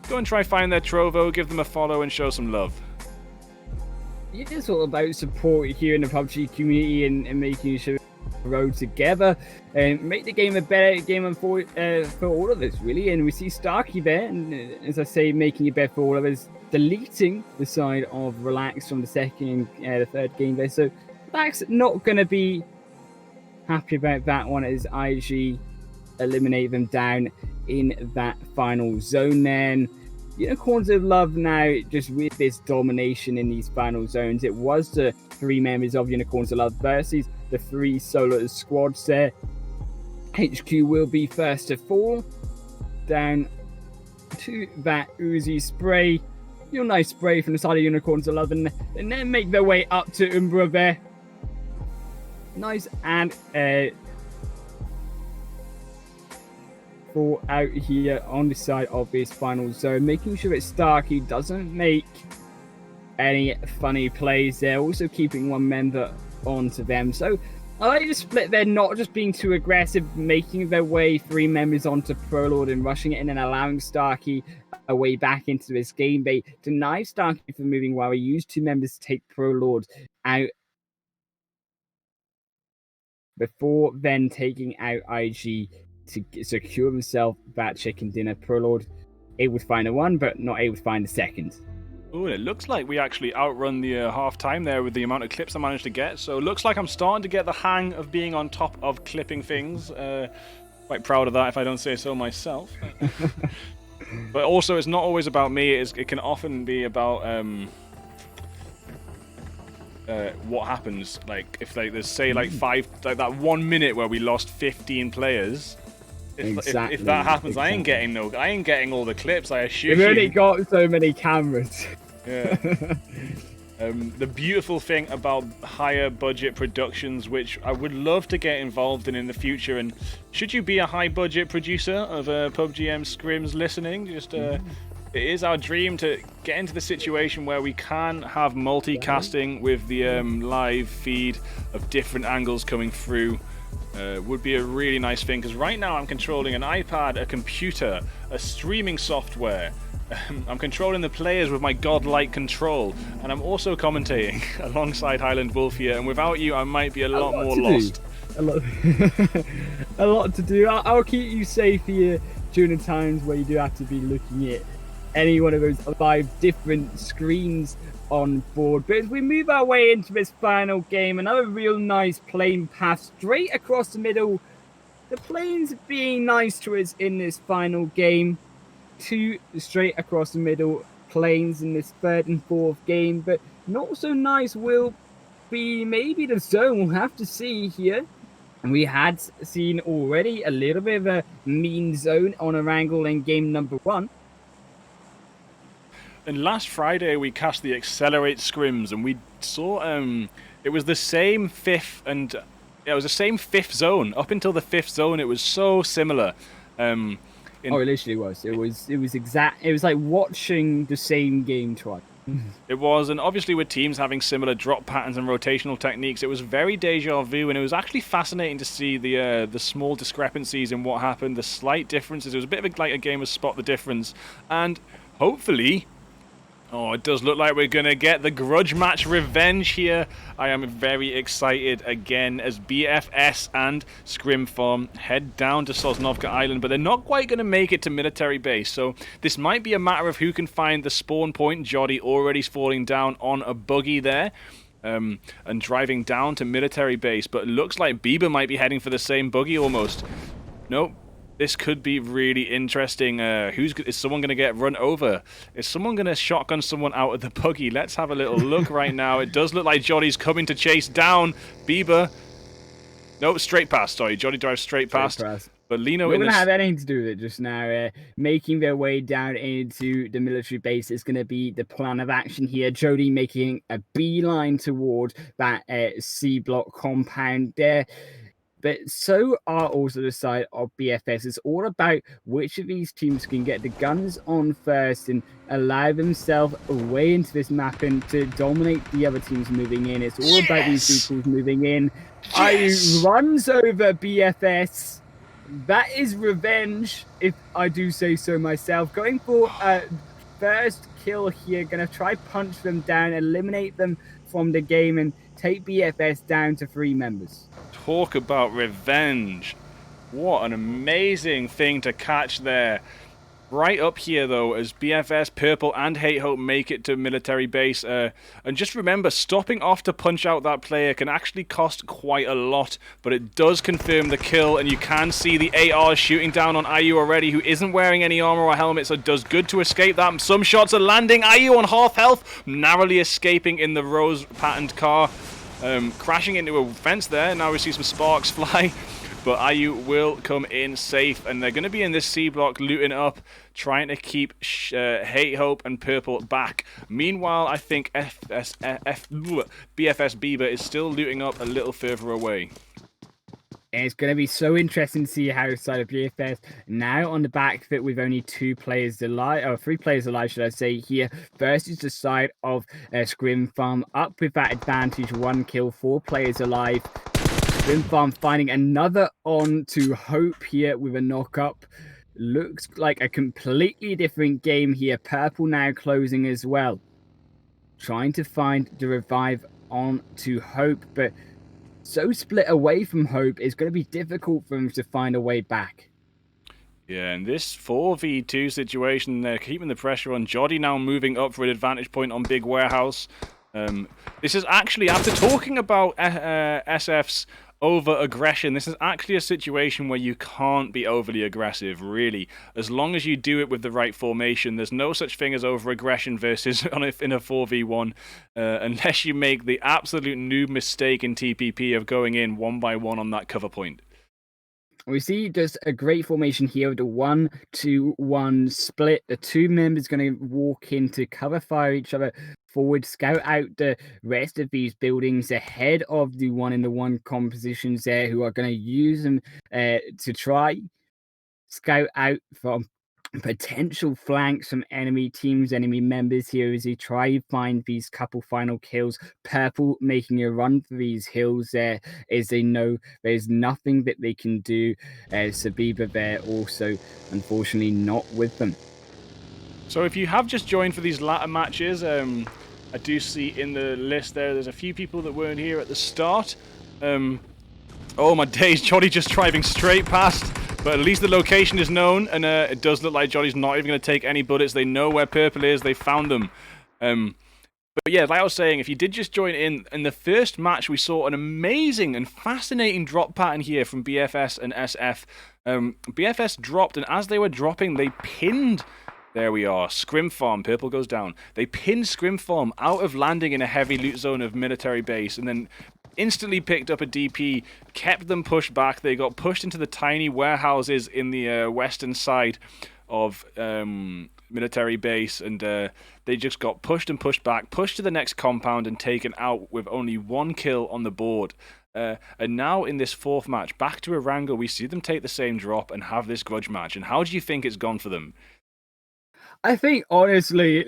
go and try find their Trovo, give them a follow, and show some love. It is all about support here in the PUBG community and making sure we grow together and make the game a better game for all of us, really. And we see Starkey there, and as I say, making it better for all of us, deleting the side of Relax from the second and the third game there. So Relax not going to be happy about that one as IG eliminate them down in that final zone then. Unicorns of Love now, just with this domination in these final zones, it was the 3 members of Unicorns of Love versus the 3 solo squads there. HQ will be first to fall. Down to that Uzi spray. Your nice spray from the side of Unicorns 11. And then make their way up to Umbra there. Nice and fall out here on the side of this final zone. Making sure that Starkey doesn't make any funny plays there. Also keeping one member onto them. So I like the split there, not just being too aggressive, making their way 3 members onto ProLord and rushing it, and then allowing Starkey a way back into this game. They deny Starkey from moving while he used 2 members to take ProLord out before then taking out IG to secure himself that chicken dinner. ProLord able to find a 1, but not able to find a 2nd. Oh, it looks like we actually outrun the half time there with the amount of clips I managed to get. So it looks like I'm starting to get the hang of being on top of clipping things. Quite proud of that, if I don't say so myself. But also, it's not always about me. It can often be about what happens. Like if there's say like 5, like that 1 minute where we lost 15 players. If that happens, I ain't getting all the clips. I assume. We've only got so many cameras. Yeah. The beautiful thing about higher budget productions, which I would love to get involved in the future, and should you be a high budget producer of PUBGM Scrims listening, it is our dream to get into the situation where we can have multicasting with the live feed of different angles coming through. Would be a really nice thing, because right now I'm controlling an iPad, a computer, a streaming software. I'm controlling the players with my godlike control, and I'm also commentating alongside Highland Wolf here, and without you I might be a lot more lost. A lot to do. I'll keep you safe here during the times where you do have to be looking at any one of those 5 different screens on board. But as we move our way into this final game, another real nice plane path straight across the middle. The planes being nice to us in this final game. 2 straight across the middle planes in this 3rd and 4th game, but not so nice will be maybe the zone. We'll have to see here. And we had seen already a little bit of a mean zone on Erangel in game number 1. And last Friday we cast the Accelerate Scrims, and we saw it was the same 5th and it was the same 5th zone. Up until the 5th zone it was so similar. It literally was. It was exact. It was like watching the same game twice. It was, and obviously with teams having similar drop patterns and rotational techniques, it was very deja vu, and it was actually fascinating to see the small discrepancies in what happened, the slight differences. It was a bit of like a game of spot the difference, and hopefully. Oh, it does look like we're going to get the grudge match revenge here. I am very excited again as BFS and Scrim Farm head down to Sosnovka Island, but they're not quite going to make it to military base. So this might be a matter of who can find the spawn point. Jody already falling down on a buggy there. And driving down to military base, but it looks like Bieber might be heading for the same buggy almost. Nope. This could be really interesting. Is someone going to get run over? Is someone going to shotgun someone out of the buggy? Let's have a little look right now. It does look like Jody's coming to chase down Bieber. Nope, straight past. Sorry, Jody drives straight past. But Lino we're going to have anything to do with it just now. Making their way down into the military base is going to be the plan of action here. Jody making a beeline toward that C block compound there. But so are also the side of BFS. It's all about which of these teams can get the guns on first and allow themselves away into this map and to dominate the other teams moving in. It's all about these vehicles moving in. IU runs over BFS. That is revenge, if I do say so myself. Going for a first kill here. Going to try punch them down, eliminate them from the game, and take BFS down to 3 members. Talk about revenge. What an amazing thing to catch there. Right up here, though, as BFS, Purple, and Hate Hope make it to military base. And just remember, stopping off to punch out that player can actually cost quite a lot, but it does confirm the kill, and you can see the AR shooting down on IU already, who isn't wearing any armor or helmet, so it does good to escape that. Some shots are landing. IU on half health, narrowly escaping in the rose-patterned car. crashing into a fence there. Now we see some sparks fly, but IU will come in safe, and they're going to be in this C block looting up, trying to keep Hate, Hope, and Purple back. Meanwhile, I think BFS Bieber is still looting up a little further away. And it's going to be so interesting to see how side of BFS now on the back foot with only 2 players alive, or 3 players alive, should I say, here, versus the side of Scrim Farm up with that advantage, 1 kill, 4 players alive. Scrim Farm finding another on to Hope here with a knock up. Looks like a completely different game here. Purple now closing as well. Trying to find the revive on to Hope, but so split away from Hope, it's going to be difficult for him to find a way back. Yeah, in this 4v2 situation, they're keeping the pressure on. Jody now moving up for an advantage point on Big Warehouse. This is actually, after talking about SF's over-aggression, this is actually a situation where you can't be overly aggressive, really. As long as you do it with the right formation, there's no such thing as over-aggression versus in a 4v1, unless you make the absolute noob mistake in TPP of going in 1-by-1 on that cover point. We see just a great formation here with the 1-2-1 split. The 2 members going to walk in to cover fire each other forward, scout out the rest of these buildings ahead of the 1-in-1 compositions there, who are going to use them to try scout out from potential flanks from enemy teams, enemy members here as they try to find these couple final kills. Purple making a run for these hills there as they know there's nothing that they can do. Sabiba there also unfortunately not with them. So if you have just joined for these latter matches, I do see in the list there's a few people that weren't here at the start. Oh my days, Jolly just driving straight past. But at least the location is known, and it does look like Jolly's not even going to take any bullets. They know where Purple is. They found them. But yeah, like I was saying, if you did just join in the first match, we saw an amazing and fascinating drop pattern here from BFS and SF. BFS dropped, and as they were dropping, they pinned... There we are. Scrim Farm. Purple goes down. They pinned Scrim Farm out of landing in a heavy loot zone of military base, and then instantly picked up a DP, kept them pushed back. They got pushed into the tiny warehouses in the western side of military base, and they just got pushed and pushed back, pushed to the next compound, and taken out with only 1 kill on the board. And now in this 4th match, back to Erangel, we see them take the same drop and have this grudge match. And how do you think it's gone for them? I think honestly,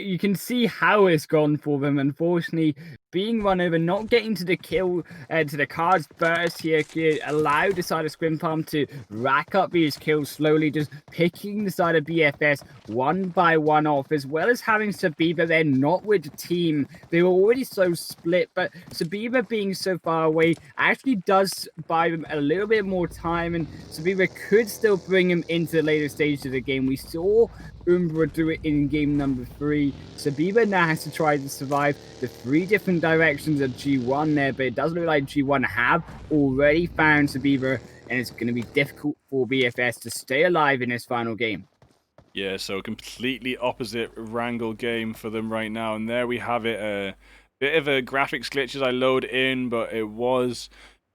you can see how it's gone for them. Unfortunately, being run over, not getting to the kill, to the cards first here, allowed the side of Scrim Farm to rack up these kills slowly, just picking the side of BFS 1-by-1 off, as well as having Sabiba there not with the team. They were already so split, but Sabiba being so far away actually does buy them a little bit more time, and Sabiba could still bring him into the later stage of the game. We saw Umbra do it in game number 3. Sabiba now has to try to survive the 3 different directions of G1 there, but it does look like G1 have already found Sabiba, and it's going to be difficult for BFS to stay alive in this final game. Yeah, so completely opposite Wrangle game for them right now, and there we have it. A bit of a graphics glitch as I load in, but it was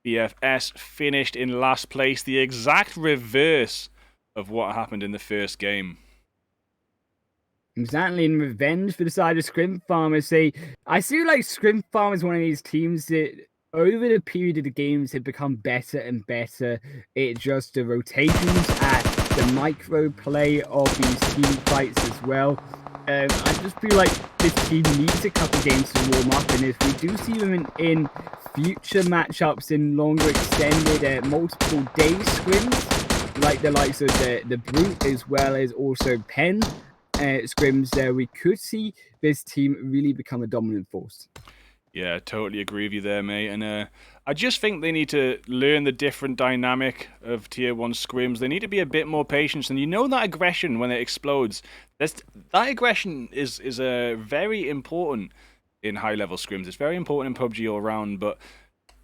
BFS finished in last place, the exact reverse of what happened in the first game. Exactly, in revenge for the side of Scrim Farm, I feel like Scrim Farm is one of these teams that over the period of the games have become better and better. It's just the rotations at the micro play of these team fights as well. I just feel like this team needs a couple games to warm up, and if we do see them in future matchups in longer extended multiple day scrims, like the likes of the Brute as well as also Penn, scrims there, we could see this team really become a dominant force. Yeah, totally agree with you there, mate. And I just think they need to learn the different dynamic of Tier 1 scrims. They need to be a bit more patient. And you know that aggression, when it explodes, that aggression is very important in high-level scrims. It's very important in PUBG all around, but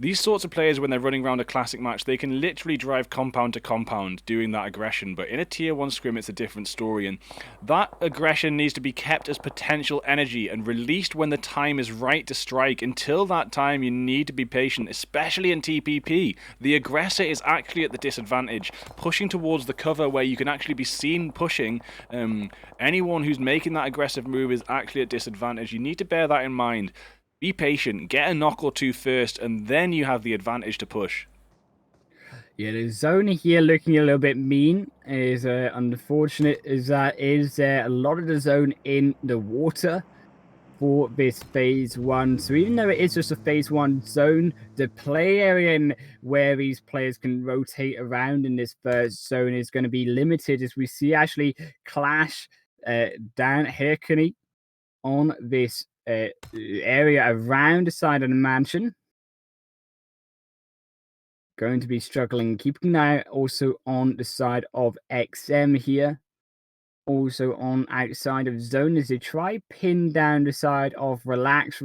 These sorts of players, when they're running around a classic match, they can literally drive compound to compound doing that aggression. But in a tier 1 scrim, it's a different story. And that aggression needs to be kept as potential energy and released when the time is right to strike. Until that time, you need to be patient, especially in TPP. The aggressor is actually at the disadvantage, pushing towards the cover where you can actually be seen pushing. Anyone who's making that aggressive move is actually at disadvantage. You need to bear that in mind. Be patient, get a knock or two first, and then you have the advantage to push. Yeah, the zone here looking a little bit mean is unfortunate. Is a lot of the zone in the water for this phase 1. So even though it is just a phase 1 zone, the play area and where these players can rotate around in this first zone is going to be limited, as we see actually Clash down Hercony on this area around the side of the mansion. Going to be struggling, keeping an eye also on the side of XM here. Also on outside of zone as they try pin down the side of Relax.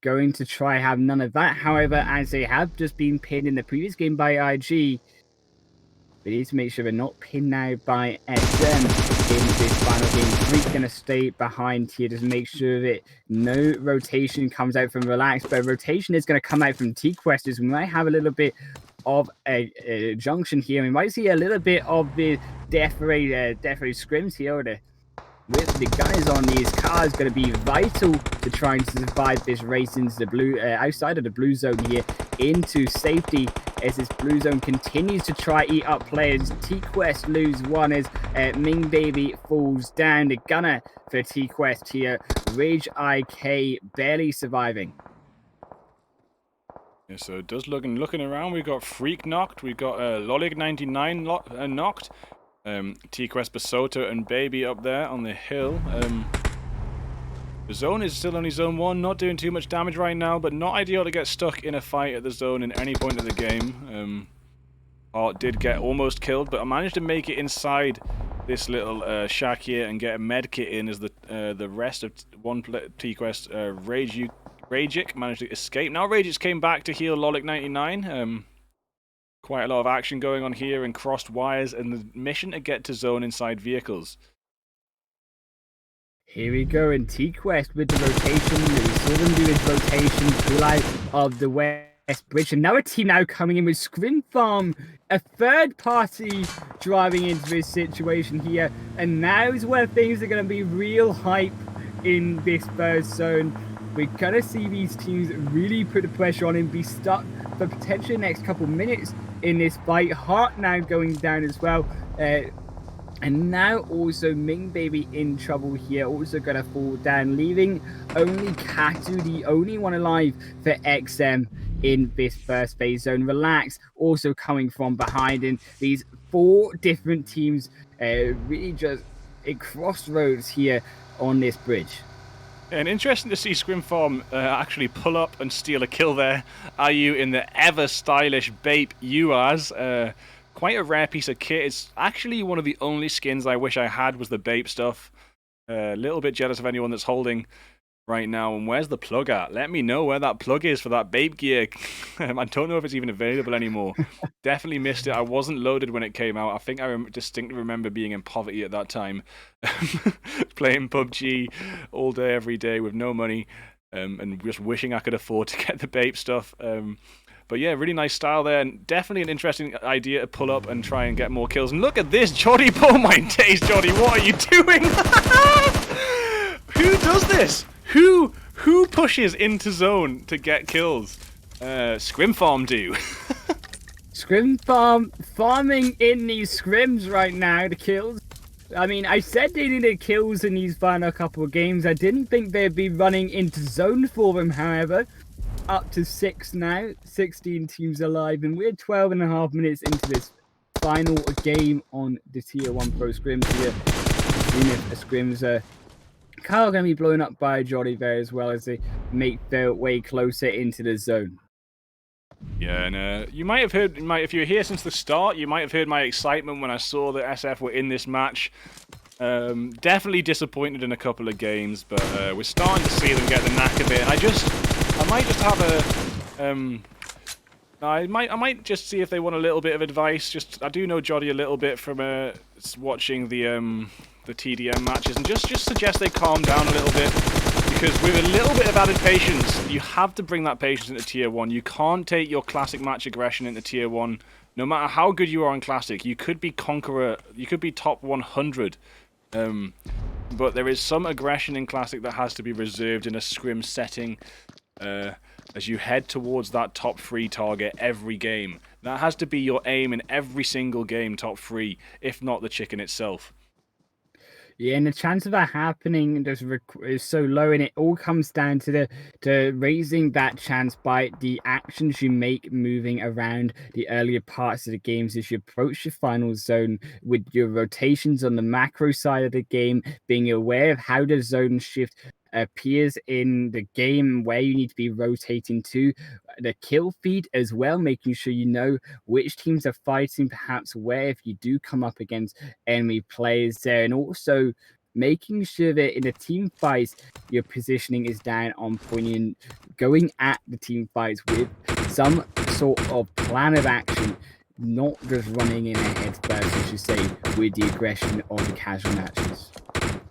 Going to try have none of that. However, as they have just been pinned in the previous game by IG, they need to make sure they're not pinned now by XM in this final game. Freak going to stay behind here to make sure that no rotation comes out from Relax, but rotation is going to come out from T-Quest, as we might have a little bit of a junction here. We might see a little bit of the death ray scrims here. With the guys on these cars going to be vital to trying to survive this race into the blue, outside of the blue zone here, into safety, as this blue zone continues to try eat up players. T-Quest lose one as Ming Baby falls down. The gunner for T-Quest here, Rage IK barely surviving. Yeah, so it does looking around, we've got Freak knocked, we've got Lolig 99 knocked. T-Quest, Basota, and Baby up there on the hill. The zone is still only zone 1, not doing too much damage right now, but not ideal to get stuck in a fight at the zone in any point of the game. Art did get almost killed, but I managed to make it inside this little shack here and get a med kit in as the rest of one T-Quest, Ragic managed to escape. Now Ragic came back to heal Lolik 99. Quite a lot of action going on here and crossed wires and the mission to get to zone inside vehicles. Here we go, and T-Quest with the rotation. We saw them do his rotation pull out of the West Bridge. Another team now coming in with Scrim Farm, a third party driving into this situation here. And now is where things are going to be real hype in this first zone. We're going to see these teams really put the pressure on and be stuck for potentially the next couple minutes in this fight. Heart now going down as well. And now also Ming Baby in trouble here, also going to fall down, leaving only Katu, the only one alive for XM in this first phase zone. Relax also coming from behind, and these 4 different teams really just at crossroads here on this bridge. And interesting to see Scrimfarm actually pull up and steal a kill there. IU in the ever stylish Bape UAS. Quite a rare piece of kit. It's actually one of the only skins I wish I had was the Bape stuff. A little bit jealous of anyone that's holding right now. And where's the plug at? Let me know where that plug is for that Bape gear. I don't know if it's even available anymore. Definitely missed it. I wasn't loaded when it came out. I think I distinctly remember being in poverty at that time. Playing PUBG all day, every day with no money. And just wishing I could afford to get the Bape stuff. But yeah, really nice style there, and definitely an interesting idea to pull up and try and get more kills. And look at this, Jody! Oh my days, Jody, what are you doing? Who does this? Who pushes into zone to get kills? Scrimfarm do. Scrimfarm farming in these scrims right now, the kills. I mean, I said they needed kills in these final couple of games. I didn't think they'd be running into zone for them, however. Up to 6 now, 16 teams alive, and we're 12.5 minutes into this final game on the Tier 1 Pro Scrims here. Zenith Scrims are kind of going to be blown up by Jolly there as well as they make their way closer into the zone. Yeah, and you might have heard, if you were here since the start, you might have heard my excitement when I saw that SF were in this match. Definitely disappointed in a couple of games, but we're starting to see them get the knack of it, and I might just have I might just see if they want a little bit of advice. Just I do know Joddy a little bit from watching the TDM matches, and just suggest they calm down a little bit, because with a little bit of added patience, you have to bring that patience into Tier 1. You can't take your classic match aggression into Tier 1. No matter how good you are in classic, you could be conqueror, you could be top 100. But there is some aggression in classic that has to be reserved in a scrim setting. As you head towards that top 3 target every game. That has to be your aim in every single game, top 3, if not the chicken itself. Yeah, and the chance of that happening is so low, and it all comes down to raising that chance by the actions you make moving around the earlier parts of the games as you approach your final zone, with your rotations on the macro side of the game, being aware of how the zone shift appears in the game, where you need to be rotating to, the kill feed as well, making sure you know which teams are fighting, perhaps where if you do come up against enemy players there, and also making sure that in the team fights your positioning is down on point and going at the team fights with some sort of plan of action, not just running in ahead first, as you say, with the aggression of the casual matches.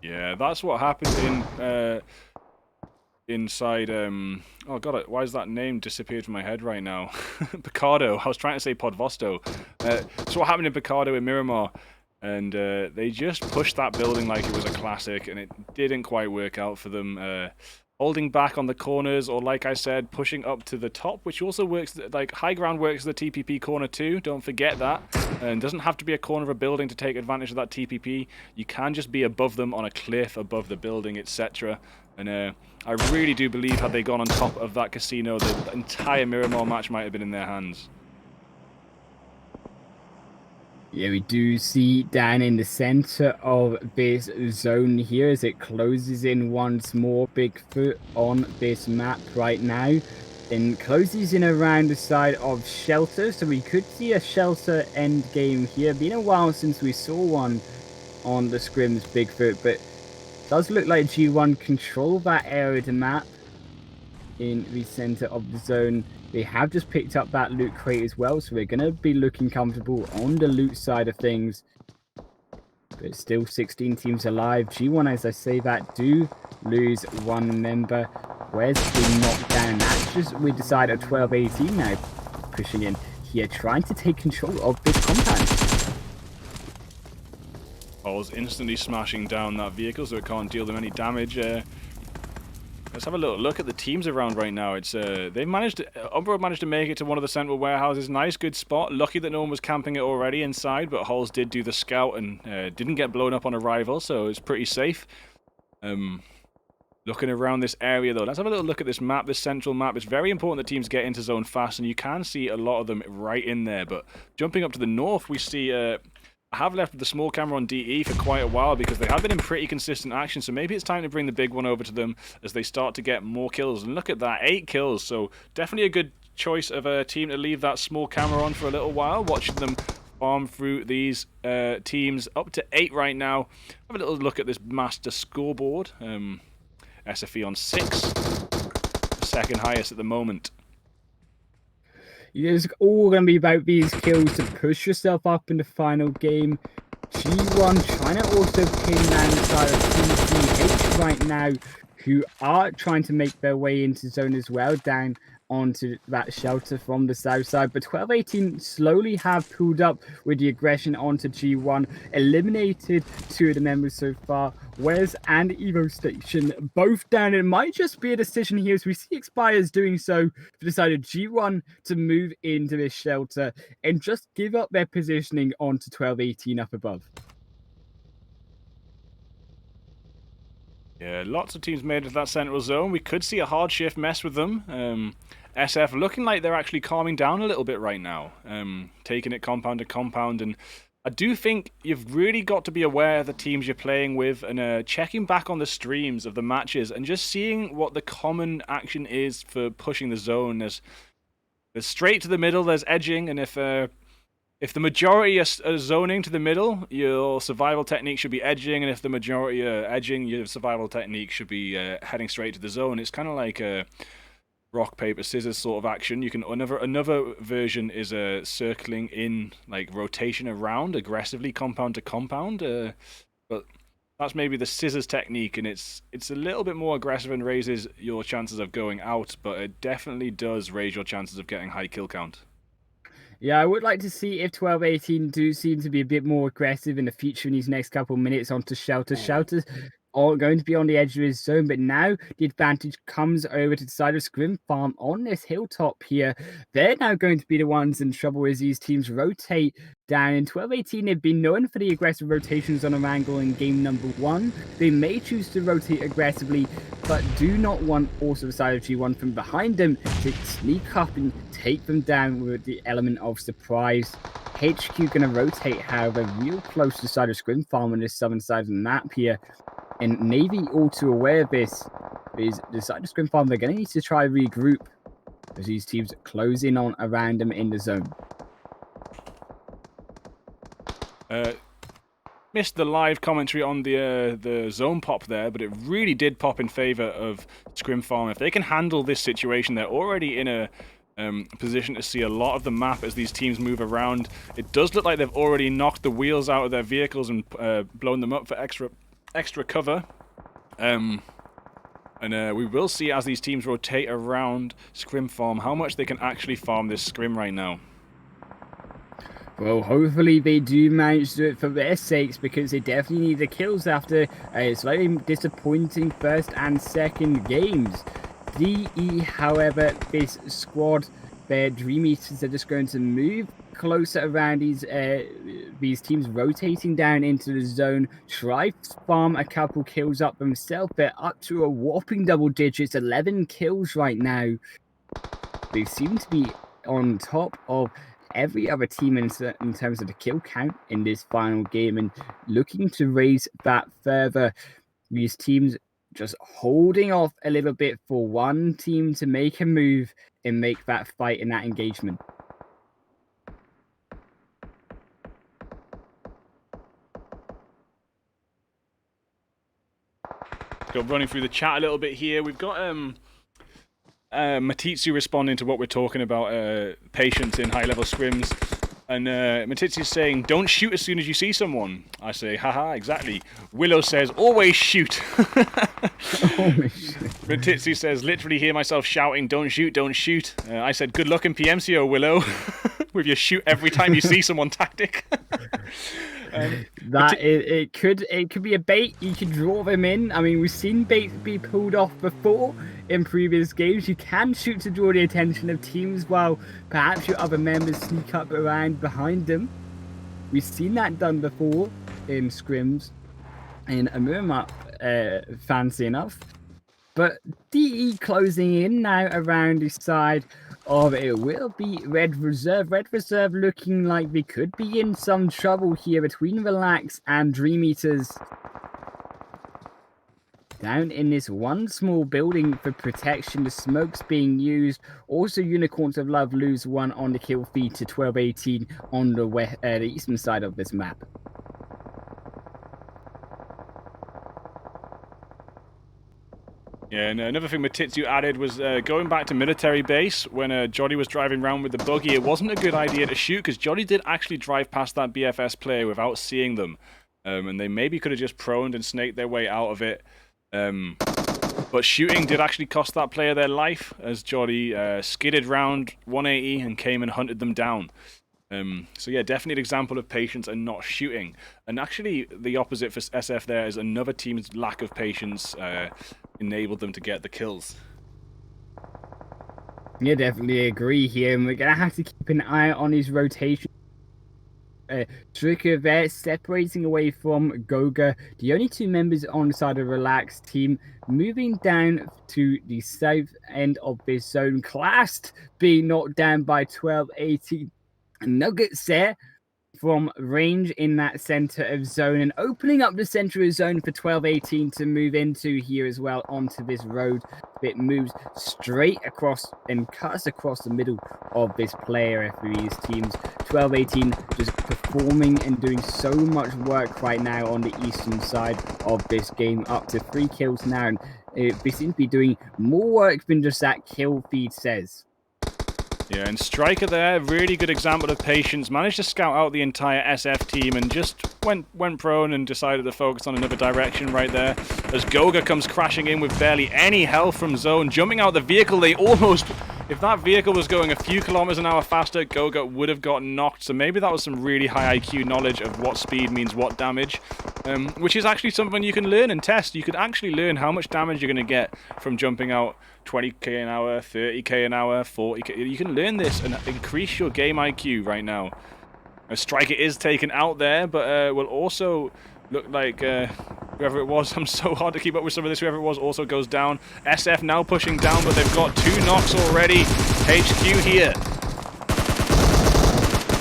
Yeah, that's what happened in inside oh god, why is that name disappeared from my head right now? Picardo. I was trying to say Podvosto. It's what happened in Picardo in Miramar, and they just pushed that building like it was a classic, and it didn't quite work out for them. Holding back on the corners, or like I said, pushing up to the top, which also works, like high ground works as the TPP corner too, don't forget that. And it doesn't have to be a corner of a building to take advantage of that TPP. You can just be above them on a cliff, above the building, etc. And I really do believe had they gone on top of that casino, the entire Miramar match might have been in their hands. Yeah, we do see down in the center of this zone here as it closes in once more. Bigfoot on this map right now, and closes in around the side of Shelter, so we could see a Shelter end game here. Been a while since we saw one on the Scrims Bigfoot, but does look like G1 control that area of the map in the center of the zone. They have just picked up that loot crate as well, so we're going to be looking comfortable on the loot side of things. But still 16 teams alive. G1, as I say that, do lose one member. Where's the knockdown? That's just with the side of 12-18 now pushing in here, trying to take control of this compound. Paul's instantly smashing down that vehicle so it can't deal them any damage. Let's have a little look at the teams around right now. It's they managed Umbro managed to make it to one of the central warehouses. Nice, good spot. Lucky that no one was camping it already inside, but Halls did do the scout and didn't get blown up on arrival, so it's pretty safe. Looking around this area though, let's have a little look at this map, this central map. It's very important that teams get into zone fast, and you can see a lot of them right in there. But jumping up to the north, we see I have left the small camera on DE for quite a while because they have been in pretty consistent action, so maybe it's time to bring the big one over to them as they start to get more kills. And look at that, 8 kills, so definitely a good choice of a team to leave that small camera on for a little while, watching them farm through these teams. Up to 8 right now. Have a little look at this master scoreboard. SFE on 6, second highest at the moment. It's all going to be about these kills to push yourself up in the final game. G1 trying to also pin down the side of TCH right now, who are trying to make their way into zone as well, down onto that Shelter from the south side. But 12-18 slowly have pulled up with the aggression onto G1, eliminated 2 of the members so far. Wes and Evo Station both down. It might just be a decision here as we see Expires doing so for decided G1 to move into this Shelter and just give up their positioning onto 12-18 up above. Yeah, lots of teams made it to that central zone. We could see a hard shift mess with them. SF looking like they're actually calming down a little bit right now, taking it compound to compound. And I do think you've really got to be aware of the teams you're playing with and checking back on the streams of the matches and just seeing what the common action is for pushing the zone. There's straight to the middle, there's edging, and if the majority are zoning to the middle, your survival technique should be edging, and if the majority are edging, your survival technique should be heading straight to the zone. It's kind of like rock paper scissors sort of action. You can another version is circling in like rotation around aggressively compound to compound. But that's maybe the scissors technique, and it's a little bit more aggressive and raises your chances of going out, but it definitely does raise your chances of getting high kill count. Yeah, I would like to see if 12-18 do seem to be a bit more aggressive in the future in these next couple of minutes onto Shelter. Shelter's all going to be on the edge of his zone, but now the advantage comes over to the side of Scrim Farm on this hilltop here. They're now going to be the ones in trouble as these teams rotate down. In 12-18, they've been known for the aggressive rotations on a wrangle in game number 1. They may choose to rotate aggressively, but do not want also the side of G1 from behind them to sneak up and take them down with the element of surprise. HQ going to rotate, however, real close to the side of Scrim Farm on this southern side of the map here. And Navy, all too aware of this, is the side of Scrim Farm. They're going to need to try regroup as these teams close in on around them in the zone. Missed the live commentary on the zone pop there, but it really did pop in favor of Scrim Farm. If they can handle this situation, they're already in a position to see a lot of the map as these teams move around. It does look like they've already knocked the wheels out of their vehicles and blown them up for extra cover. And we will see as these teams rotate around Scrim Farm how much they can actually farm this Scrim right now. Well, hopefully they do manage to do it for their sakes, because they definitely need the kills after a slightly disappointing first and second games. DE, however, this squad, their Dream Eaters are just going to move closer around these teams rotating down into the zone, try to farm a couple kills up themselves. They're up to a whopping double digits, 11 kills right now. They seem to be on top of every other team in terms of the kill count in this final game, and looking to raise that further. These teams just holding off a little bit for one team to make a move and make that fight and that engagement. Go running through the chat a little bit here. We've got Matitsu responding to what we're talking about, patience in high-level scrims. And Matitsu's saying, don't shoot as soon as you see someone. I say, haha, exactly. Willow says, always shoot. Matitsu says, literally hear myself shouting, don't shoot, don't shoot. I said, good luck in PMCO, Willow, with your shoot every time you see someone tactic. It could be a bait. You could draw them in. I mean, we've seen baits be pulled off before in previous games. You can shoot to draw the attention of teams while perhaps your other members sneak up around behind them. We've seen that done before in scrims in a Murmap, fancy enough. But DE closing in now around the side of it will be Red Reserve. Red Reserve looking like they could be in some trouble here between Relax and Dream Eaters. Down in this one small building for protection, the smoke's being used. Also, Unicorns of Love lose one on the kill feed to 12-18 on the eastern side of this map. Yeah, and another thing Matitsu added was going back to military base when Jolly was driving around with the buggy. It wasn't a good idea to shoot because Jolly did actually drive past that BFS player without seeing them. And they maybe could have just proned and snaked their way out of it. But shooting did actually cost that player their life as Jolly skidded round 180 and came and hunted them down. So yeah, definitely an example of patience and not shooting. And actually, the opposite for SF there is another team's lack of patience enabled them to get the kills. Yeah, definitely agree here. And we're going to have to keep an eye on his rotation. Tricker there separating away from Goga. The only two members on the side of the Relaxed team moving down to the south end of this zone. Classed being knocked down by 12-18. Nuggets there from range in that center of zone and opening up the center of zone for 12-18 to move into here as well onto this road. It moves straight across and cuts across the middle of this player for these teams. 12-18 just performing and doing so much work right now on the eastern side of this game, up to 3 kills now, and they seem to be doing more work than just that kill feed says. Yeah, and Striker there, really good example of patience. Managed to scout out the entire SF team and just went prone and decided to focus on another direction right there. As Goga comes crashing in with barely any health from zone, jumping out the vehicle, they almost... If that vehicle was going a few kilometers an hour faster, Goga would have gotten knocked. So maybe that was some really high IQ knowledge of what speed means what damage, which is actually something you can learn and test. You can actually learn how much damage you're going to get from jumping out 20k an hour, 30k an hour, 40k. You can learn this and increase your game IQ right now. A Striker is taken out there, but will also look like whoever it was, I'm so hard to keep up with some of this, whoever it was also goes down. SF now pushing down, but they've got 2 knocks already. HQ here.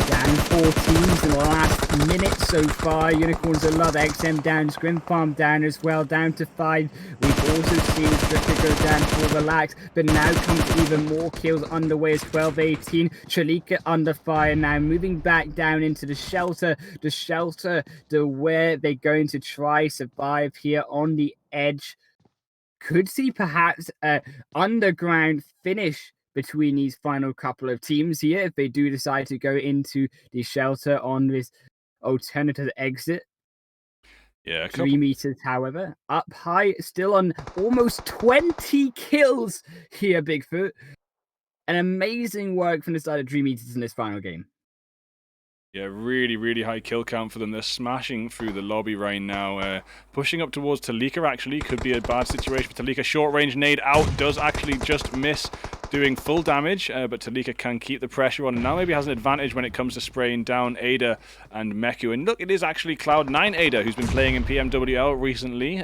Down 4 teams in the last minute so far. Unicorns a lot. XM down, Scrim Farm down as well, down to 5. We've also seen Stricker go down for Relax, but now comes even more kills underway as 12-18. Chalika under fire now, moving back down into the shelter. The shelter, where they're going to try survive here on the edge. Could see perhaps an underground finish between these final couple of teams here if they do decide to go into the shelter on this alternative exit. Yeah, 3 meters, however, up high, still on almost 20 kills here, Bigfoot. An amazing work from the side of 3 meters in this final game. Yeah, really, really high kill count for them. They're smashing through the lobby right now. Pushing up towards Talika, actually. Could be a bad situation for Talika. Short range nade out. Does actually just miss doing full damage, but Talika can keep the pressure on. And now maybe has an advantage when it comes to spraying down Ada and Meku. And look, it is actually Cloud9 Ada, who's been playing in PMWL recently.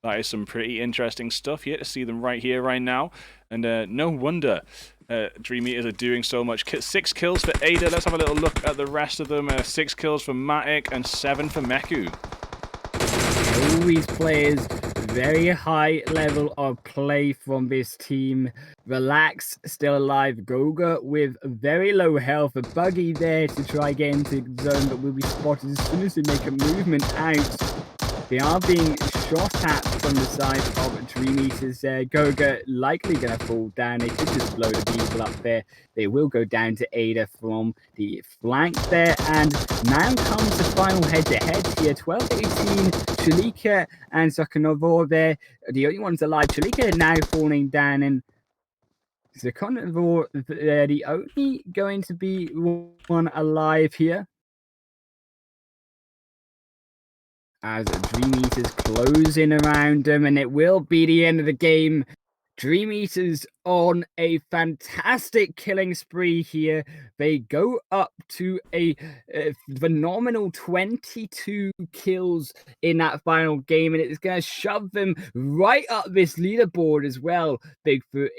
That is some pretty interesting stuff here to see them right here, right now. And no wonder Dream Eaters are doing so much. 6 kills for Ada. Let's have a little look at the rest of them. 6 kills for Matic and 7 for Meku. All these players, very high level of play from this team. Relax, still alive. Goga with very low health. A Buggy there to try get into the zone, but will be spotted as soon as they make a movement out. They are being shot at from the side of Dream Eaters. Goga likely going to fall down. They could just blow the people up there. They will go down to Ada from the flank there. And now comes the final head-to-head here. 12-18, Chalika and Sokonovor there. The only ones alive. Chalika now falling down, and Sokonovor, the only going to be one alive here. As Dream Eaters close in around them, and it will be the end of the game. Dream Eaters on a fantastic killing spree here. They go up to a phenomenal 22 kills in that final game, and it's going to shove them right up this leaderboard as well. Bigfoot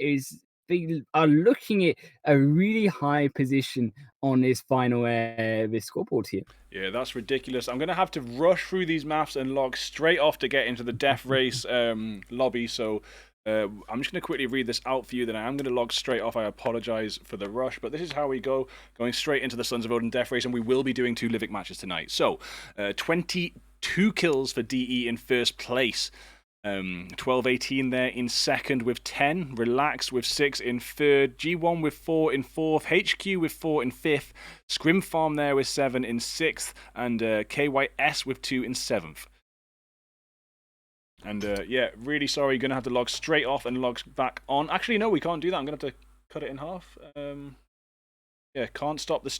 they are looking at a really high position on this final this scoreboard here. Yeah, that's ridiculous. I'm going to have to rush through these maps and log straight off to get into the Death Race lobby, so I'm just going to quickly read this out for you, then I am going to log straight off. I apologize for the rush, but this is how we go, going straight into the Sons of Odin Death Race, and we will be doing 2 Livic matches tonight. So, 22 kills for DE in first place. 12-18 there in second with 10, Relax with 6 in third, G1 with 4 in fourth, HQ with 4 in fifth, Scrim Farm there with 7 in sixth, and KYS with 2 in seventh. And yeah, really sorry, you're going to have to log straight off and log back on. Actually, no, we can't do that. I'm going to have to cut it in half. Yeah, can't stop the stream.